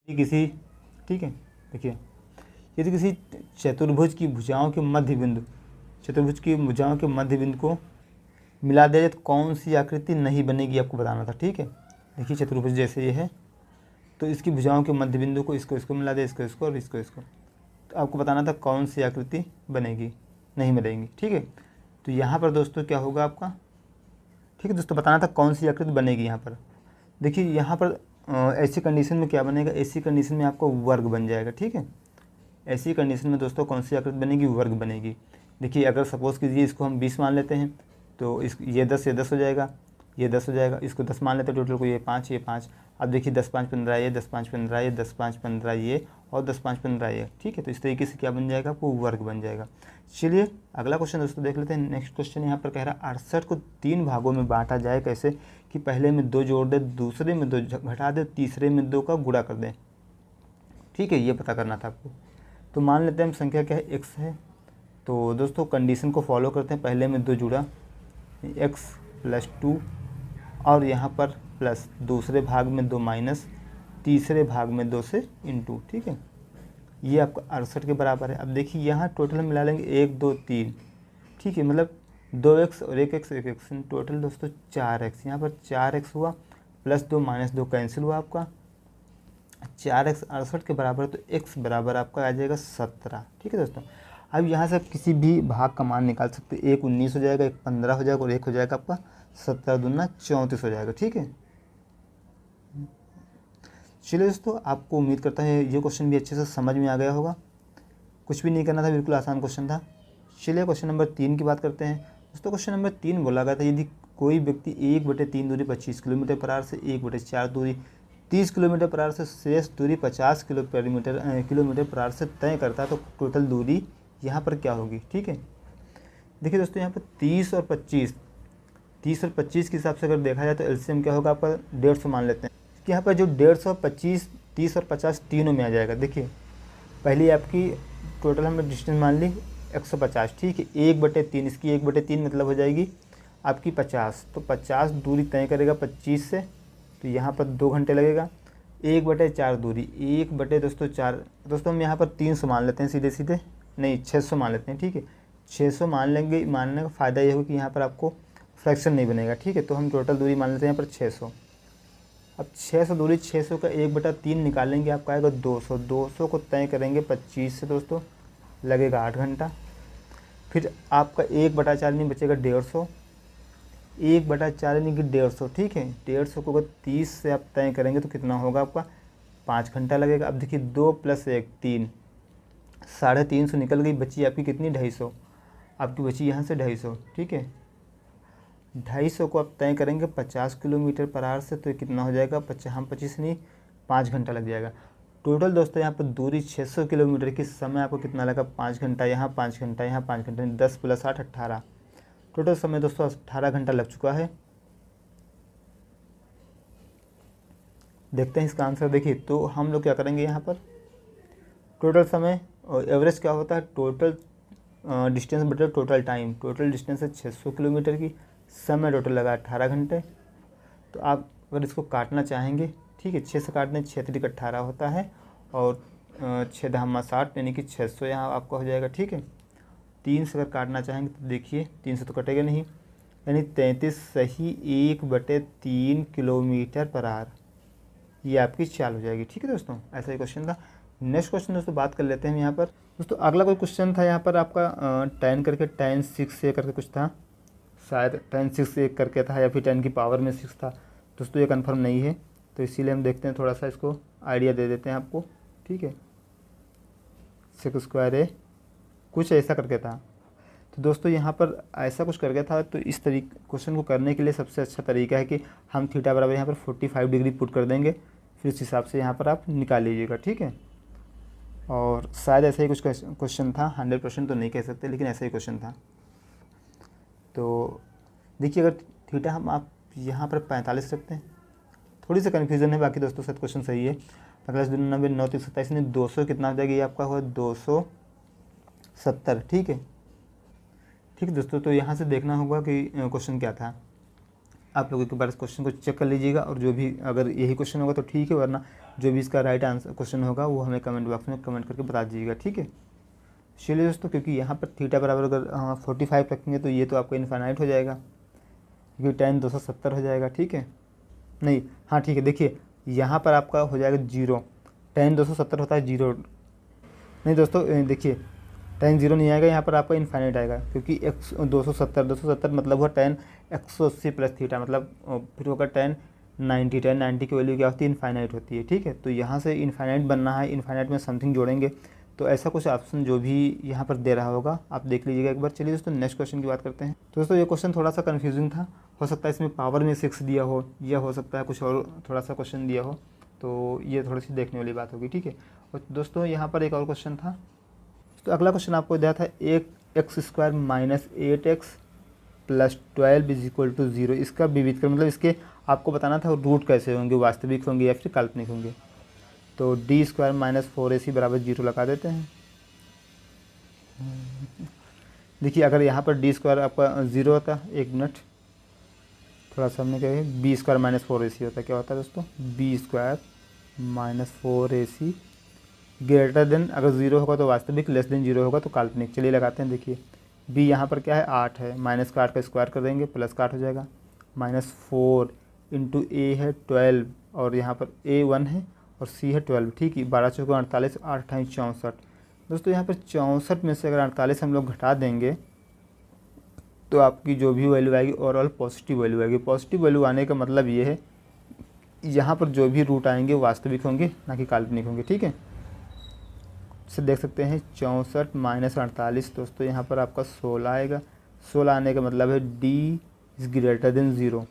ये किसी, ठीक है, देखिए यदि किसी चतुर्भुज की भुजाओं के मध्य बिंदु, चतुर्भुज की भुजाओं के मध्य बिंदु को मिला दिया जाए तो कौन सी आकृति नहीं बनेगी, आपको बताना था। ठीक है, देखिए चतुर्भुज जैसे ये है, तो इसकी भुजाओं के मध्य बिंदु को इसको मिला दे, इसको और इसको, तो आपको बताना था कौन सी आकृति बनेगी, नहीं बनेगी। ठीक है, तो यहाँ पर दोस्तों क्या होगा आपका, ठीक है दोस्तों, बताना था कौन सी आकृति बनेगी। यहाँ पर देखिए, यहाँ पर ऐसी कंडीशन में क्या बनेगा, ऐसी कंडीशन में आपको वर्ग बन जाएगा। ठीक है, ऐसी कंडीशन में दोस्तों कौन सी आकृति बनेगी, वर्ग बनेगी। देखिए अगर सपोज़ कीजिए इसको हम 20 मान लेते हैं तो ये 10 हो जाएगा, ये 10 हो जाएगा, इसको 10 मान लेते हैं टोटल को, ये 5। अब देखिए 10 5 15 ये, 10 5 15 ये, 10 5 15 ये और 10 5 15 ये। ठीक है, तो इस तरीके से क्या बन जाएगा, आपको वर्ग बन जाएगा। चलिए अगला क्वेश्चन दोस्तों देख लेते हैं। नेक्स्ट क्वेश्चन यहाँ पर कह रहा है 68 को 3 भागों में बांटा जाए, कैसे कि पहले में 2 जोड़ दे, दूसरे में 2 घटा दे, तीसरे में 2 का गुणा कर दें। ठीक है, ये पता करना था आपको। तो मान लेते हैं हम संख्या क्या है, x है। तो दोस्तों कंडीशन को फॉलो करते हैं, पहले में 2 जुड़ा, x + 2 और यहाँ पर प्लस, दूसरे भाग में 2 माइनस, तीसरे भाग में 2 से इंटू। ठीक है, ये आपका 68 के बराबर है। अब देखिए यहाँ टोटल मिला लेंगे 1 2 3। ठीक है, मतलब 2x और 1x टोटल दोस्तों 4x। यहाँ पर 4x हुआ, +2 -2 कैंसिल हुआ आपका, 4x 68 के बराबर है, तो x बराबर आपका आ जाएगा 17। ठीक है दोस्तों, अब यहाँ से आप किसी भी भाग का मान निकाल सकते हैं। 1 19 हो जाएगा, 1 15 हो जाएगा और 1 हो जाएगा आपका 17 दूना 34 हो जाएगा। ठीक है, चलिए दोस्तों, आपको उम्मीद करता है ये क्वेश्चन भी अच्छे से समझ में आ गया होगा। कुछ भी नहीं करना था, बिल्कुल आसान क्वेश्चन था। चलिए क्वेश्चन नंबर 3 की बात करते हैं दोस्तों। क्वेश्चन नंबर 3 बोला गया था, यदि कोई व्यक्ति 1/3 दूरी 25 किलोमीटर/h से 1/4 दूरी 30 किलोमीटर/h से शेष दूरी 50 किलोमीटर/h से तय करता है, तो टोटल दूरी यहाँ पर क्या होगी। ठीक है, देखिए दोस्तों यहाँ पर 30 और 25 के हिसाब से अगर देखा जाए तो एलसीएम क्या होगा आपका 150 मान लेते हैं कि यहाँ पर जो 150, 25, 30 और 50 तीनों में आ जाएगा। देखिए पहली आपकी टोटल हमने डिस्टेंस मान ली 150। ठीक है, 1/3, इसकी 1/3 मतलब हो जाएगी आपकी 50, तो 50 दूरी तय करेगा 25 से, तो यहाँ पर 2 घंटे लगेगा। 1/4 दूरी, 1/4 दोस्तों हम यहाँ पर 300 मान लेते हैं, सीधे नहीं 600 मान लेते हैं। ठीक है, 600 मान लेंगे, मानने का फ़ायदा ये होगा कि यहाँ पर आपको फ्रैक्शन नहीं बनेगा। ठीक है, तो हम टोटल दूरी मान लेते हैं यहाँ पर 600। अब 600 दूरी, 600 का 1/3 निकालेंगे, आपका आएगा 200। 200 को तय करेंगे 25 से दोस्तों, लगेगा 8 घंटा। फिर आपका 1/4 नहीं बचेगा 150, 1/4 यानी कि 150। ठीक है, 150 को अगर 30 से आप तय करेंगे तो कितना होगा आपका 5 घंटा लगेगा। अब देखिए 2 + 1 3, 350 निकल गई, बची आपकी कितनी 250, आपकी बची यहाँ से 250। ठीक है, 250 को आप तय करेंगे 50 किलोमीटर/h से, तो कितना हो जाएगा 25 नहीं 5 घंटा लग जाएगा। टोटल दोस्तों यहाँ पर दूरी 600 किलोमीटर की, समय आपको कितना लगा 5 घंटा, यहाँ 5 घंटा, यहाँ 5 घंटा, 10 + 8 18। टोटल समय दोस्तों 18 घंटा लग चुका है। देखते हैं इसका आंसर। देखिए तो हम लोग क्या करेंगे, यहाँ पर टोटल समय और एवरेज क्या होता है, टोटल डिस्टेंस बटे टोटल टाइम। टोटल डिस्टेंस है 600 किलोमीटर की, समय टोटल लगा 18 घंटे। तो आप अगर इसको काटना चाहेंगे, ठीक है, 6 से काटने 6 × 18 होता है और 6 × 60 यानी कि 600 यहाँ आपका हो जाएगा। ठीक है, 3 से अगर काटना चाहेंगे तो देखिए 3 से तो कटेगा नहीं, यानी 33 सही 1/3 किलोमीटर/h, ये आपकी चाल हो जाएगी। ठीक है दोस्तों, ऐसा ही क्वेश्चन था। नेक्स्ट क्वेश्चन दोस्तों बात कर लेते हैं यहाँ पर। दोस्तों अगला कोई क्वेश्चन था यहाँ पर आपका tan करके tan 6 से करके कुछ था, शायद tan 6 से करके था या फिर 10 की पावर में 6 था। दोस्तों ये कंफर्म नहीं है, तो इसीलिए हम देखते हैं, थोड़ा सा इसको आइडिया दे देते हैं आपको। ठीक है, 6² कुछ ऐसा करके था। तो दोस्तों यहाँ पर ऐसा कुछ करके था, तो इस तरीके क्वेश्चन को करने के लिए सबसे अच्छा तरीका है कि हम थीटा बराबर यहाँ पर 45 डिग्री पुट कर देंगे, फिर उस हिसाब से यहाँ पर आप निकाल लीजिएगा। ठीक है, और शायद ऐसा ही कुछ क्वेश्चन था, 100% तो नहीं कह सकते, लेकिन ऐसा ही क्वेश्चन था। तो देखिए अगर थीटा हम आप यहाँ पर 45 रखते हैं, थोड़ी सी कन्फ्यूज़न है, बाकी दोस्तों सब क्वेश्चन सही है। 45 × 9 9 3 27 नहीं 200 कितना हो जाएगा, ये आपका हुआ 270। ठीक है, ठीक है दोस्तों, तो यहाँ से देखना होगा कि क्वेश्चन क्या था। आप लोग एक बार इस क्वेश्चन को चेक कर लीजिएगा, और जो भी अगर यही क्वेश्चन होगा तो ठीक है, वरना जो भी इसका राइट आंसर क्वेश्चन होगा वो हमें कमेंट बॉक्स में कमेंट करके बता दीजिएगा, ठीक है। चलिए दोस्तों, क्योंकि यहाँ पर थीटा बराबर अगर 45 रखेंगे तो ये तो आपका इनफाइनाइट हो जाएगा, क्योंकि tan 270 हो जाएगा, ठीक है। नहीं, हाँ ठीक है, देखिए यहाँ पर आपका हो जाएगा 0, tan 270 होता है 0, नहीं दोस्तों देखिए tan 0 नहीं आएगा, यहाँ पर आपका इनफाइनाइट आएगा, क्योंकि 270 मतलब हुआ tan 180 प्लस थीटा, मतलब फिर होगा tan 90 की वैल्यू क्या होती है, इनफाइनाइट होती है, ठीक है। तो यहाँ से इनफाइनाइट बनना है, इनफाइनाइट में समथिंग जोड़ेंगे, तो ऐसा कुछ ऑप्शन जो भी यहाँ पर दे रहा होगा आप देख लीजिएगा एक बार। चलिए दोस्तों नेक्स्ट क्वेश्चन की बात करते हैं। तो दोस्तों ये क्वेश्चन थोड़ा सा कन्फ्यूजिंग था, हो सकता है इसमें पावर में 6 दिया हो, या हो सकता है कुछ और थोड़ा सा क्वेश्चन दिया हो, तो ये थोड़ी सी देखने वाली बात होगी, ठीक है। और दोस्तों यहाँ पर एक और क्वेश्चन था, तो अगला क्वेश्चन आपको दिया था 1x² minus 8x plus 12 is equal to 0। इसका विविध कर, मतलब इसके आपको बताना था रूट कैसे होंगे, वास्तविक होंगे या फिर काल्पनिक होंगे। तो d² माइनस 4ac बराबर 0 लगा देते हैं। देखिए अगर यहाँ पर d² आपका 0 होता, एक मिनट, थोड़ा सा हमने क्या है, b² माइनस 4ac होता, क्या होता है दोस्तों, b² minus 4ac greater than, अगर 0 होगा तो वास्तविक, लेस देन 0 होगा तो काल्पनिक। चलिए लगाते हैं, देखिए b यहाँ पर क्या है 8 है, माइनस का 8 का स्क्वायर कर देंगे, प्लस का 8 हो जाएगा, माइनस 4 इंटू a है 12, और यहाँ पर a 1 है और c है 12, ठीक है। 12 चौके 48, 8 अट्ठाईस 64। दोस्तों यहाँ पर 64 में से अगर 48 हम लोग घटा देंगे तो आपकी जो भी वैल्यू आएगी ओवरऑल पॉजिटिव वैल्यू आएगी। पॉजिटिव वैल्यू आने का मतलब ये है यहाँ पर जो भी रूट आएंगे वास्तविक होंगे, ना कि काल्पनिक होंगे, ठीक है। इसे देख सकते हैं 64 माइनस 48, दोस्तों यहाँ पर आपका 16 आएगा। 16 आने का मतलब है d is greater than 0,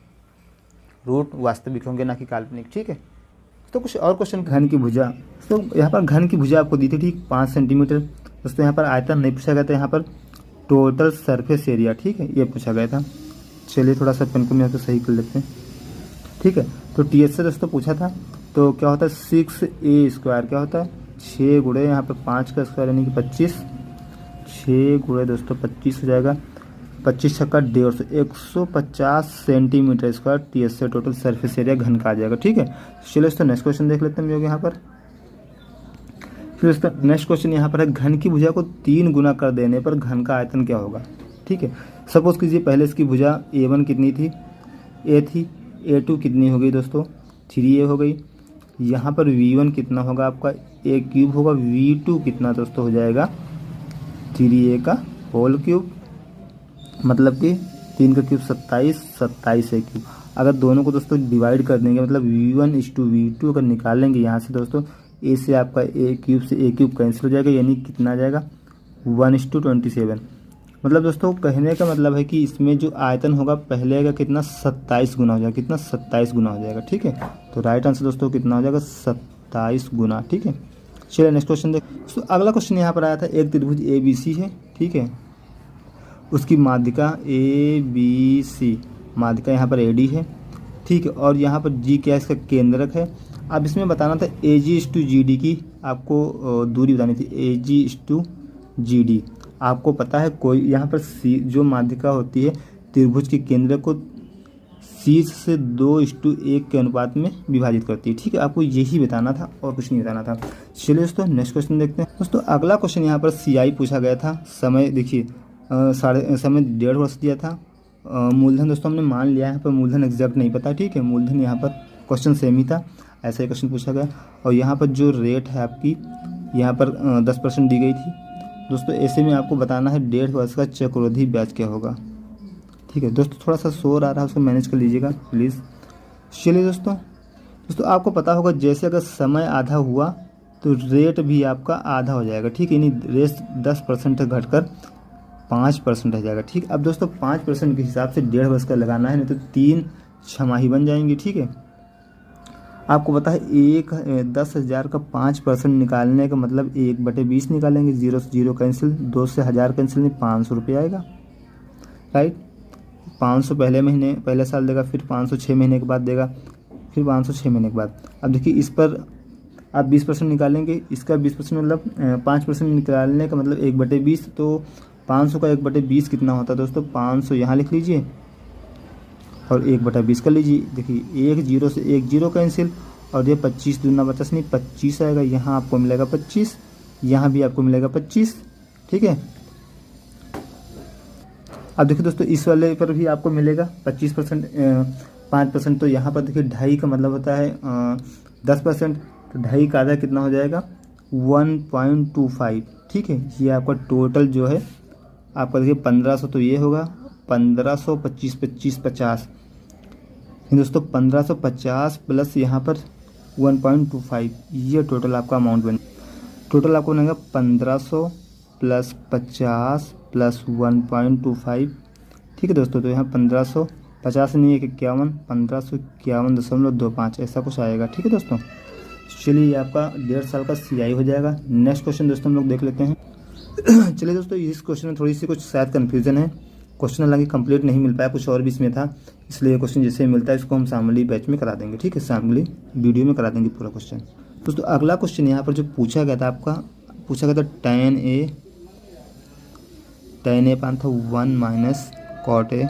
root वास्तविक होंगे ना कि काल्पनिक, ठीक है। तो कुछ और क्वेश्चन, घन की भुजा, तो यहाँ पर घन की भुजा आपको दी थी, ठीक 5 सेंटीमीटर। दोस्तों यहाँ पर आयतन नहीं पूछा गया था, यहाँ पर टोटल सरफेस एरिया, ठीक है, ये पूछा गया था। चलिए थोड़ा सा पेन को यहाँ पे सही कर लेते हैं, ठीक है। तो टीएच से दोस्तों पूछा था, तो क्या होता है 6a² क्या होता है 6 गुणे यहाँ पर 5 का स्क्वायर यानी कि 25, 6 गुणे दोस्तों 25 हो जाएगा, 25 छक्का 150, 150 सेंटीमीटर स्क्वायर टीएच से टोटल सरफेस एरिया घन का आ जाएगा, ठीक है। चलिए दोस्तों नेक्स्ट क्वेश्चन देख लेते हैं हम लोग यहाँ पर। फिर दोस्तों नेक्स्ट क्वेश्चन यहाँ पर है, घन की भुजा को 3 गुना कर देने पर घन का आयतन क्या होगा, ठीक है। सपोज कीजिए पहले इसकी भुजा a1 कितनी थी, a थी, a2 कितनी हो गई दोस्तों 3a हो गई। यहाँ पर v1 कितना होगा आपका a³ होगा, v2 कितना दोस्तों हो जाएगा 3a का होल क्यूब, मतलब कि 3 का क्यूब 27, 27 a क्यूब। अगर दोनों को दोस्तों डिवाइड कर देंगे, मतलब v1:v2 अगर निकालेंगे यहाँ से दोस्तों, a से आपका a³ से a³ कैंसिल हो जाएगा, यानी कितना आ जाएगा 1:27। मतलब दोस्तों कहने का मतलब है कि इसमें जो आयतन होगा पहले का कितना 27 गुना हो जाएगा, कितना 27 गुना हो जाएगा, ठीक है। तो राइट आंसर दोस्तों कितना हो जाएगा 27 गुना, ठीक है। चलिए नेक्स्ट क्वेश्चन देख। तो अगला क्वेश्चन यहाँ पर आया था, एक त्रिभुज ABC है, ठीक है, उसकी माध्यिका ABC, माध्यिका यहाँ पर AD है, ठीक है, और यहाँ पर G क्या इसका केंद्रक है। अब इसमें बताना था AG:GD की आपको दूरी बतानी थी, AG:GD। आपको पता है कोई यहाँ पर C जो माध्यिका होती है त्रिभुज के केंद्र को शीर्ष से 2:1 के अनुपात में विभाजित करती है, ठीक है। आपको यही बताना था और कुछ नहीं बताना था। चलिए दोस्तों नेक्स्ट क्वेश्चन देखते हैं। दोस्तों अगला क्वेश्चन यहाँ पर CI पूछा गया था। समय देखिए समय 1.5 वर्ष दिया था। मूलधन दोस्तों हमने मान लिया है, यहाँ पर मूलधन एग्जैक्ट नहीं पता, ठीक है। मूलधन यहाँ पर क्वेश्चन सेम ही था, ऐसा ही क्वेश्चन पूछा गया। और यहाँ पर जो रेट है आपकी यहाँ पर 10% दी गई थी। दोस्तों ऐसे में आपको बताना है 1.5 वर्ष का चक्रवृद्धि ब्याज क्या होगा, ठीक है। दोस्तों थोड़ा सा शोर आ रहा है, उसको मैनेज कर लीजिएगा प्लीज़। चलिए दोस्तों आपको पता होगा जैसे अगर समय आधा हुआ तो रेट भी आपका आधा हो जाएगा, ठीक है, यानी रेट 10% घटकर 5% रह जाएगा, ठीक। अब दोस्तों 5% के हिसाब से 1.5 वर्ष का लगाना है, नहीं तो 3 छमाही बन जाएंगी, ठीक है। आपको पता है 10,000 का 5% निकालने का मतलब 1/20 निकालेंगे, 0 से 0 कैंसिल, 2 से 1000 कैंसिल, नहीं 500 रुपये आएगा, राइट। 500 पहले महीने पहले साल देगा, फिर 500 6 महीने के बाद देगा, फिर 500 6 महीने के बाद। अब देखिए इस पर आप 20% निकालेंगे, इसका 20% मतलब 5% निकालने का मतलब 1/20, तो 500 का 1/20 कितना होता है दोस्तों 500 यहाँ लिख लीजिए, और 1/20 कर लीजिए। देखिए 1 0 से 1 0 कैंसिल, और ये 25 दूना 50 नहीं 25 आएगा, यहाँ आपको मिलेगा 25, यहाँ भी आपको मिलेगा 25। ठीक है, अब देखिए दोस्तों इस वाले पर भी आपको मिलेगा 25%, 5%, तो यहाँ पर देखिए 2.5 का मतलब होता है 10%, तो 2.5 का आधा कितना हो जाएगा 1.25। ठीक है, ये आपका टोटल जो है आपका देखिए 1500, तो ये होगा 1500, 25 25 50 दोस्तों 1550 प्लस यहाँ पर 1.25, ये टोटल आपका अमाउंट बने। टोटल आपको बनेगा 1500 प्लस 50 प्लस 1.25। ठीक है दोस्तों, तो यहाँ 1550 नहीं है 51, 1551.25 ऐसा कुछ आएगा। ठीक है दोस्तों, चलिए ये आपका 1.5 साल का CI हो जाएगा। नेक्स्ट क्वेश्चन दोस्तों हम लोग देख लेते हैं। चलिए दोस्तों, इस क्वेश्चन में थोड़ी सी कुछ शायद कन्फ्यूजन है। क्वेश्चन हालांकि कंप्लीट नहीं मिल पाया, कुछ और भी इसमें था, इसलिए क्वेश्चन जैसे मिलता है इसको हम शामली बैच में करा देंगे। ठीक है, शामली वीडियो में करा देंगे पूरा क्वेश्चन। दोस्तों अगला क्वेश्चन यहाँ पर जो पूछा गया था, आपका पूछा गया था tan A पान था 1 minus cot A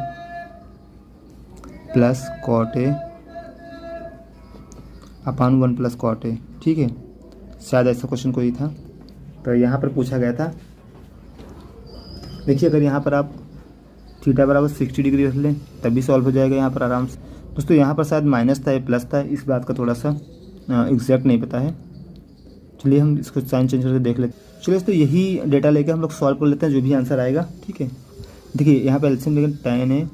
plus cot A upon 1 plus cot A। ठीक है, शायद ऐसा क्वेश्चन कोई था, तो यहाँ पर पूछा गया था। देखिए अगर यहाँ पर आप थीटा बराबर 60 डिग्री रख लें तभी सॉल्व हो जाएगा यहाँ पर आराम से। दोस्तों यहाँ पर शायद माइनस था या प्लस था, इस बात का थोड़ा सा एग्जैक्ट नहीं पता है। चलिए हम इसको साइन चेंज करके देख लेते हैं। चलिए दोस्तों यही डेटा लेकर हम लोग सॉल्व कर लेते हैं, जो भी आंसर आएगा। ठीक है, देखिए यहाँ पर एलसीएम लेकिन tan A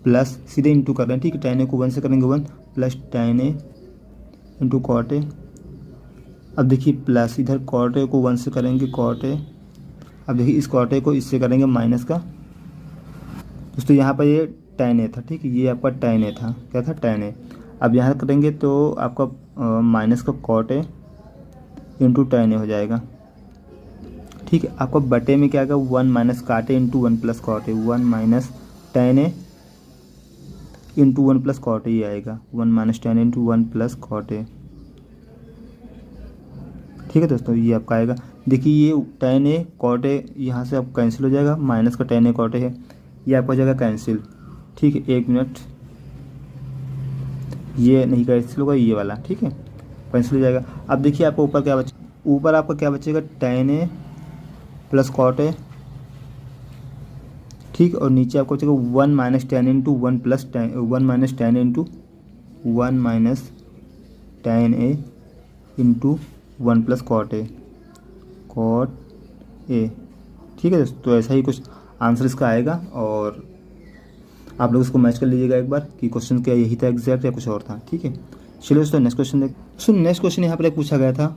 प्लस सीधे इंटू कर रहे हैं। ठीक है, tan A को 1 से करेंगे 1 plus tan A into cot A। अब देखिए प्लस इधर cot A को 1 से करेंगे cot A। अब देखिए इस cot A को इससे करेंगे माइनस का। दोस्तों यहाँ पर ये tan A था। ठीक है, ये आपका tan A था, क्या था tan A। अब यहाँ करेंगे तो आपका माइनस का cot A into tan A हो जाएगा। ठीक है, आपको बटे में क्या आएगा 1 minus cot A into 1 plus cot A, 1 minus tan A into 1 plus cot A ही आएगा, 1 minus tan A into 1 plus cot A। ठीक है दोस्तों, ये आपका आएगा। देखिए ये tan A cot A यहाँ से आप कैंसिल हो जाएगा, माइनस का tan A cot A है, ये आपका हो जाएगा कैंसिल। ठीक है, 1 मिनट, ये नहीं कैंसिल होगा, ये वाला ठीक है कैंसिल हो जाएगा। अब देखिए आपको ऊपर क्या बचे, ऊपर आपका क्या बचेगा tan A plus cot A। ठीक, और नीचे आपको बचेगा 1 minus tan into 1 plus 1 minus tan into 1 minus tan A into 1 plus cot A। ठीक है दोस्तों, तो ऐसा ही कुछ आंसर इसका आएगा, और आप लोग इसको मैच कर लीजिएगा एक बार कि क्वेश्चन क्या यही था एग्जैक्ट या कुछ और था। ठीक है, चलिए दोस्तों नेक्स्ट क्वेश्चन देख। नेक्स्ट क्वेश्चन यहाँ पर एक पूछा गया था,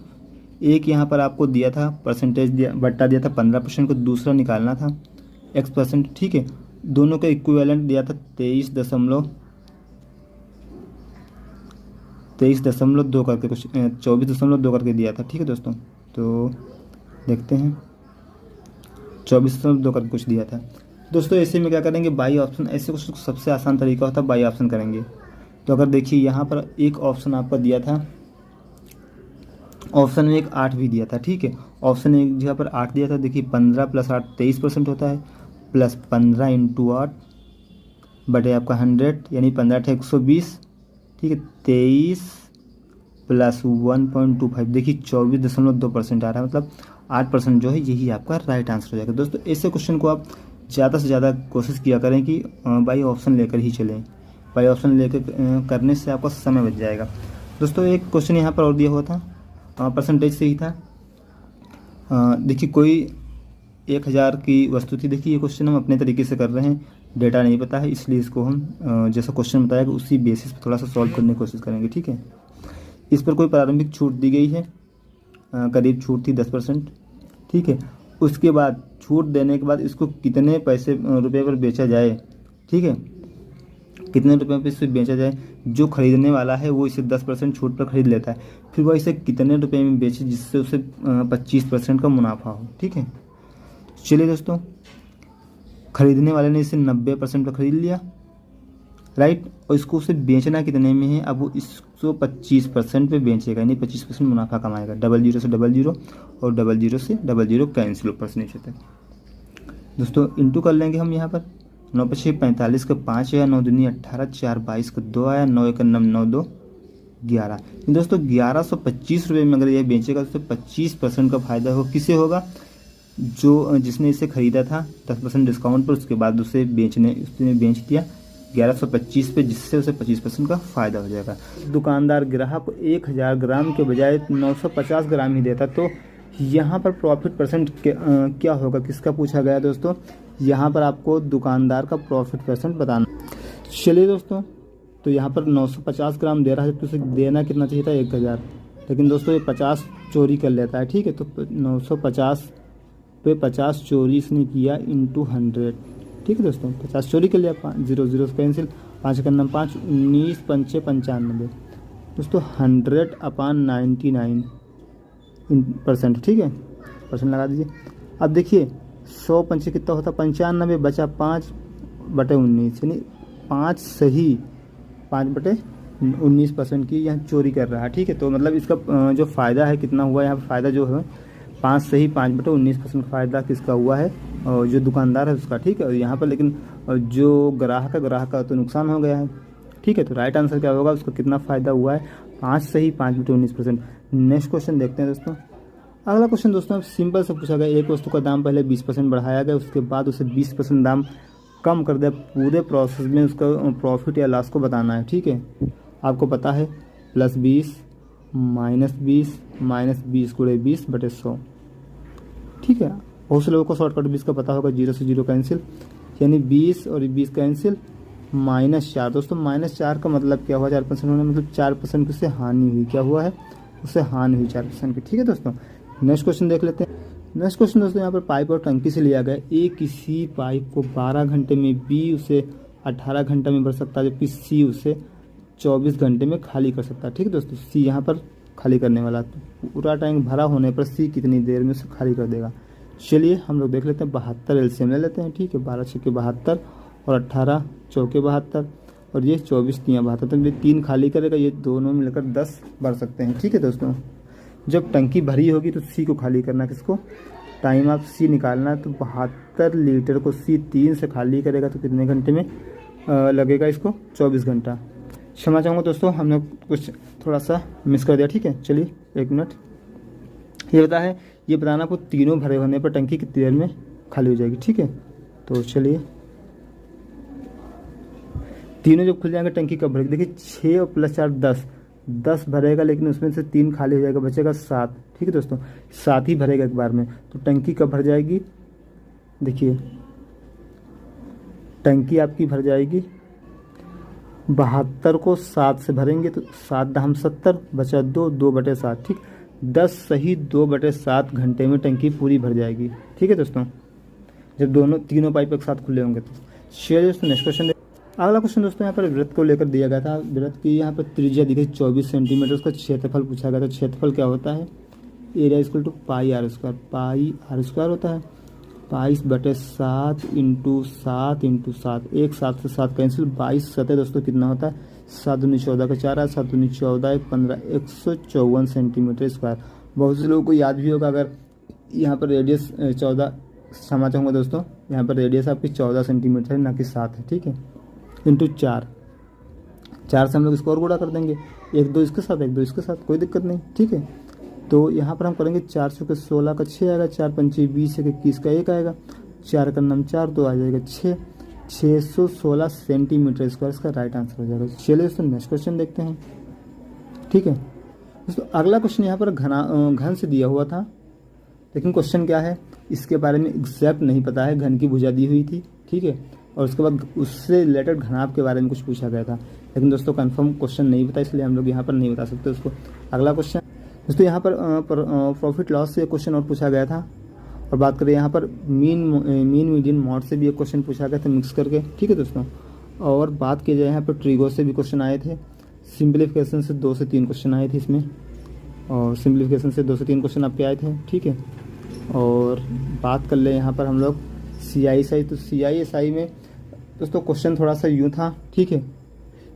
एक यहाँ पर आपको दिया था परसेंटेज दिया, बट्टा दिया था 15% को, दूसरा निकालना था x%। ठीक है, दोनों का इक्विवेलेंट दिया था 23.2 करके कुछ 24.2 करके दिया था। ठीक है दोस्तों, तो देखते हैं 24.2 करके कुछ दिया था। दोस्तों ऐसे में क्या करेंगे बाई ऑप्शन, ऐसे कुछ सबसे आसान तरीका होता है बाई ऑप्शन करेंगे। तो अगर देखिए यहाँ पर एक ऑप्शन आपका दिया था, ऑप्शन में एक 8 भी दिया था। ठीक है, ऑप्शन में एक जगह पर 8 दिया था। देखिए 15 प्लस 8 23% होता है, प्लस 15 इंटू 8 बटे आपका 100 यानी 15 120। ठीक है, 23 प्लस 1.25 देखिए 24.2% आ रहा है, मतलब 8% जो है यही आपका राइट आंसर हो जाएगा। दोस्तों ऐसे क्वेश्चन को आप ज़्यादा से ज़्यादा कोशिश किया करें कि बाई ऑप्शन लेकर ही चलें, बाई ऑप्शन लेकर करने से आपका समय बच जाएगा। दोस्तों एक क्वेश्चन यहाँ पर और दिया हुआ था, परसेंटेज से ही था। देखिए कोई 1000 की वस्तु थी। देखिए ये क्वेश्चन हम अपने तरीके से कर रहे हैं, डेटा नहीं पता है, इसलिए इसको हम जैसा क्वेश्चन बताया उसी बेसिस पर थोड़ा सा सॉल्व करने की कोशिश करेंगे। ठीक है, इस पर कोई प्रारंभिक छूट दी गई है, करीब छूट थी 10%। ठीक है, उसके बाद छूट देने के बाद इसको कितने रुपए पर बेचा जाए। ठीक है, कितने रुपए पर इसे बेचा जाए, जो खरीदने वाला है वो इसे 10% छूट पर खरीद लेता है, फिर वह इसे कितने रुपए में बेचे जिससे उसे 25% का मुनाफा हो। ठीक है, चलिए दोस्तों, खरीदने वाले ने इसे 90% पर खरीद लिया, राइट, और इसको उसे बेचना कितने में है, अब वो इसको 25% पे बेचेगा, यानी 25% मुनाफा कमाएगा। 00 से 00 और 00 से 00 कैंसिल ऊपर से नीचे तक। दोस्तों इंटू कर लेंगे हम यहाँ पर, 9 पछी 45 का 5 आया, 9 दूनी 18, 4 22 का 2 आया, 9 एक 9 2 11। दोस्तों 1125 रुपये में अगर ये बेचेगा तो 25% का फायदा हो किसे होगा, जो जिसने इसे खरीदा था 10% डिस्काउंट पर, उसके बाद उसने बेच दिया 1125 पे, जिससे उसे 25% का फ़ायदा हो जाएगा। दुकानदार ग्राहक को 1000 ग्राम के बजाय 950 ग्राम ही देता, तो यहाँ पर प्रॉफिट परसेंट क्या होगा, किसका पूछा गया दोस्तों, यहाँ पर आपको दुकानदार का प्रॉफिट परसेंट बताना। चलिए दोस्तों, तो यहाँ पर 950 ग्राम दे रहा है, तो उसे देना कितना चाहिए था 1000, लेकिन दोस्तों ये 50 चोरी कर लेता है, ठीक है। तो 950 पे 50 चोरी इसने किया इंटू 100, ठीक है दोस्तों। 50 चोरी कर लिया, 0 0 कैंसिल, 5 का 5, 19 पंचे 95 दोस्तों, 100/99%, ठीक है, परसेंट लगा दीजिए। अब देखिए 100 पंचे कितना होता, 95, बचा 5/19, यानी 5 सही 5/19% की यहाँ चोरी कर रहा है, ठीक है। तो मतलब इसका जो फ़ायदा है कितना हुआ, यहाँ पर फ़ायदा जो है 5 सही 5/19% का फ़ायदा किसका हुआ है, और जो दुकानदार है उसका, ठीक है। और यहाँ पर लेकिन जो ग्राहक का तो नुकसान हो गया है, ठीक है। तो राइट आंसर क्या होगा, उसको कितना फ़ायदा हुआ है, 5 सही 5/19%। नेक्स्ट क्वेश्चन देखते हैं दोस्तों। अगला क्वेश्चन दोस्तों सिंपल से पूछा गया, एक वस्तु का दाम पहले 20% बढ़ाया गया, उसके बाद उसे 20% दाम कम कर दिया, पूरे प्रोसेस में उसका प्रॉफिट या लॉस को बताना है, ठीक है। आपको पता है +20 -20 -20 × 20/100, ठीक है। बहुत से लोगों को शॉर्टकट 20 का पता होगा, 0 से 0 कैंसिल, यानी 20 और 20 कैंसिल, -4 दोस्तों, -4 का मतलब क्या हुआ, 4% होने मतलब 4% की उससे हानि हुई, क्या हुआ है, उससे हानि हुई 4% की, ठीक है दोस्तों। नेक्स्ट क्वेश्चन देख लेते हैं। नेक्स्ट क्वेश्चन दोस्तों यहाँ पर पाइप और टंकी से लिया गया, ए किसी पाइप को 12 घंटे में, बी उसे 18 घंटे में भर सकता है, जबकि सी उसे 24 घंटे में खाली कर सकता है, ठीक है दोस्तों। सी यहाँ पर खाली करने वाला, तो पूरा टैंक भरा होने पर सी कितनी देर में उसे खाली कर देगा। चलिए हम लोग देख लेते हैं, 72 एलसीएम ले लेते हैं, ठीक है। 12 छक्के 72 और 18 चौके 72 और ये 24 तियाँ 72, तो ये 3 खाली करेगा, ये दोनों मिलकर 10 भर सकते हैं, ठीक है दोस्तों। जब टंकी भरी होगी तो सी को खाली करना, किसको, टाइम आप सी निकालना है, तो 72 लीटर को सी 3 से खाली करेगा तो कितने घंटे में लगेगा इसको, 24 घंटा। क्षमा चाहूँगा दोस्तों, हमने कुछ थोड़ा सा मिस कर दिया, ठीक है। चलिए 1 मिनट, ये बताना आपको तीनों भरे होने पर टंकी कितनी देर में खाली हो जाएगी, ठीक है। तो चलिए तीनों जब खुल जाएंगे टंकी कब भरेगी, देखिए 6 और +4 10 भरेगा, लेकिन उसमें से 3 खाली हो जाएगा, बचेगा 7, ठीक है दोस्तों। 7 ही भरेगा एक बार में, तो टंकी कब भर जाएगी, देखिए टंकी आपकी भर जाएगी 72 को 7 से भरेंगे तो 7 दाम 70, बचा 2/7, ठीक। 10 सही 2/7 घंटे में टंकी पूरी भर जाएगी, ठीक है दोस्तों, जब तीनों पाइप एक साथ खुले होंगे तो। चलिए दोस्तों नेक्स्ट क्वेश्चन। अगला क्वेश्चन दोस्तों यहाँ पर वृत्त को लेकर दिया गया था, वृत्त की यहाँ पर त्रिज्या दी गई 24 सेंटीमीटर, उसका क्षेत्रफल पूछा गया था। क्षेत्रफल क्या होता है, एरिया = πr², πr² होता है, 22/7 × 7 × 7, 1 7 से 7 कैंसिल, 22 सतह दोस्तों कितना होता है, 7 दूनी 14 का 4 है, 7 दूनी 14 1 15, 154 सेंटीमीटर स्क्वायर। बहुत से लोगों को याद भी होगा, अगर यहाँ पर रेडियस 14, क्षमा चाहूँगा दोस्तों, यहाँ पर रेडियस आपकी 14 सेंटीमीटर है, ना कि 7 है, ठीक है, × 4 से हम लोग इसको और गुणा कर देंगे, 1 2 इसके साथ 1 2 इसके साथ, कोई दिक्कत नहीं, ठीक है। तो यहाँ पर हम करेंगे 400 के 16 का 6 आएगा, 4 पंचे 20 है, 21 का 1 आएगा, 4 का 4 2 आ जाएगा 6, 616 सेंटीमीटर स्क्वायर इसका राइट आंसर हो जाएगा। चलिए दोस्तों नेक्स्ट क्वेश्चन देखते हैं, ठीक है दोस्तों। अगला क्वेश्चन यहाँ पर घन से दिया हुआ था, लेकिन क्वेश्चन क्या है इसके बारे में एग्जैक्ट नहीं पता है, घन की भुजा दी हुई थी, ठीक है, और उसके बाद उससे रिलेटेड घनाभ के बारे में कुछ पूछा गया था, लेकिन दोस्तों कंफर्म क्वेश्चन नहीं पता, इसलिए हम लोग यहाँ पर नहीं बता सकते उसको। अगला क्वेश्चन दोस्तों यहाँ पर प्रॉफिट लॉस से क्वेश्चन और पूछा गया था, और बात करें यहाँ पर मीन मीडियन मॉड से भी एक क्वेश्चन पूछा गया था मिक्स करके, ठीक है दोस्तों। और बात की जाए यहाँ पर ट्रिगो से भी क्वेश्चन आए थे, सिंप्लीफिकेशन से 2 से 3 क्वेश्चन आए थे इसमें, और सिंप्लीफिकेशन से 2 से 3 क्वेश्चन आपके आए थे, ठीक है। और बात कर ले यहाँ पर हम लोग CISI, तो CISI में दोस्तों क्वेश्चन थोड़ा सा यूँ था, ठीक है,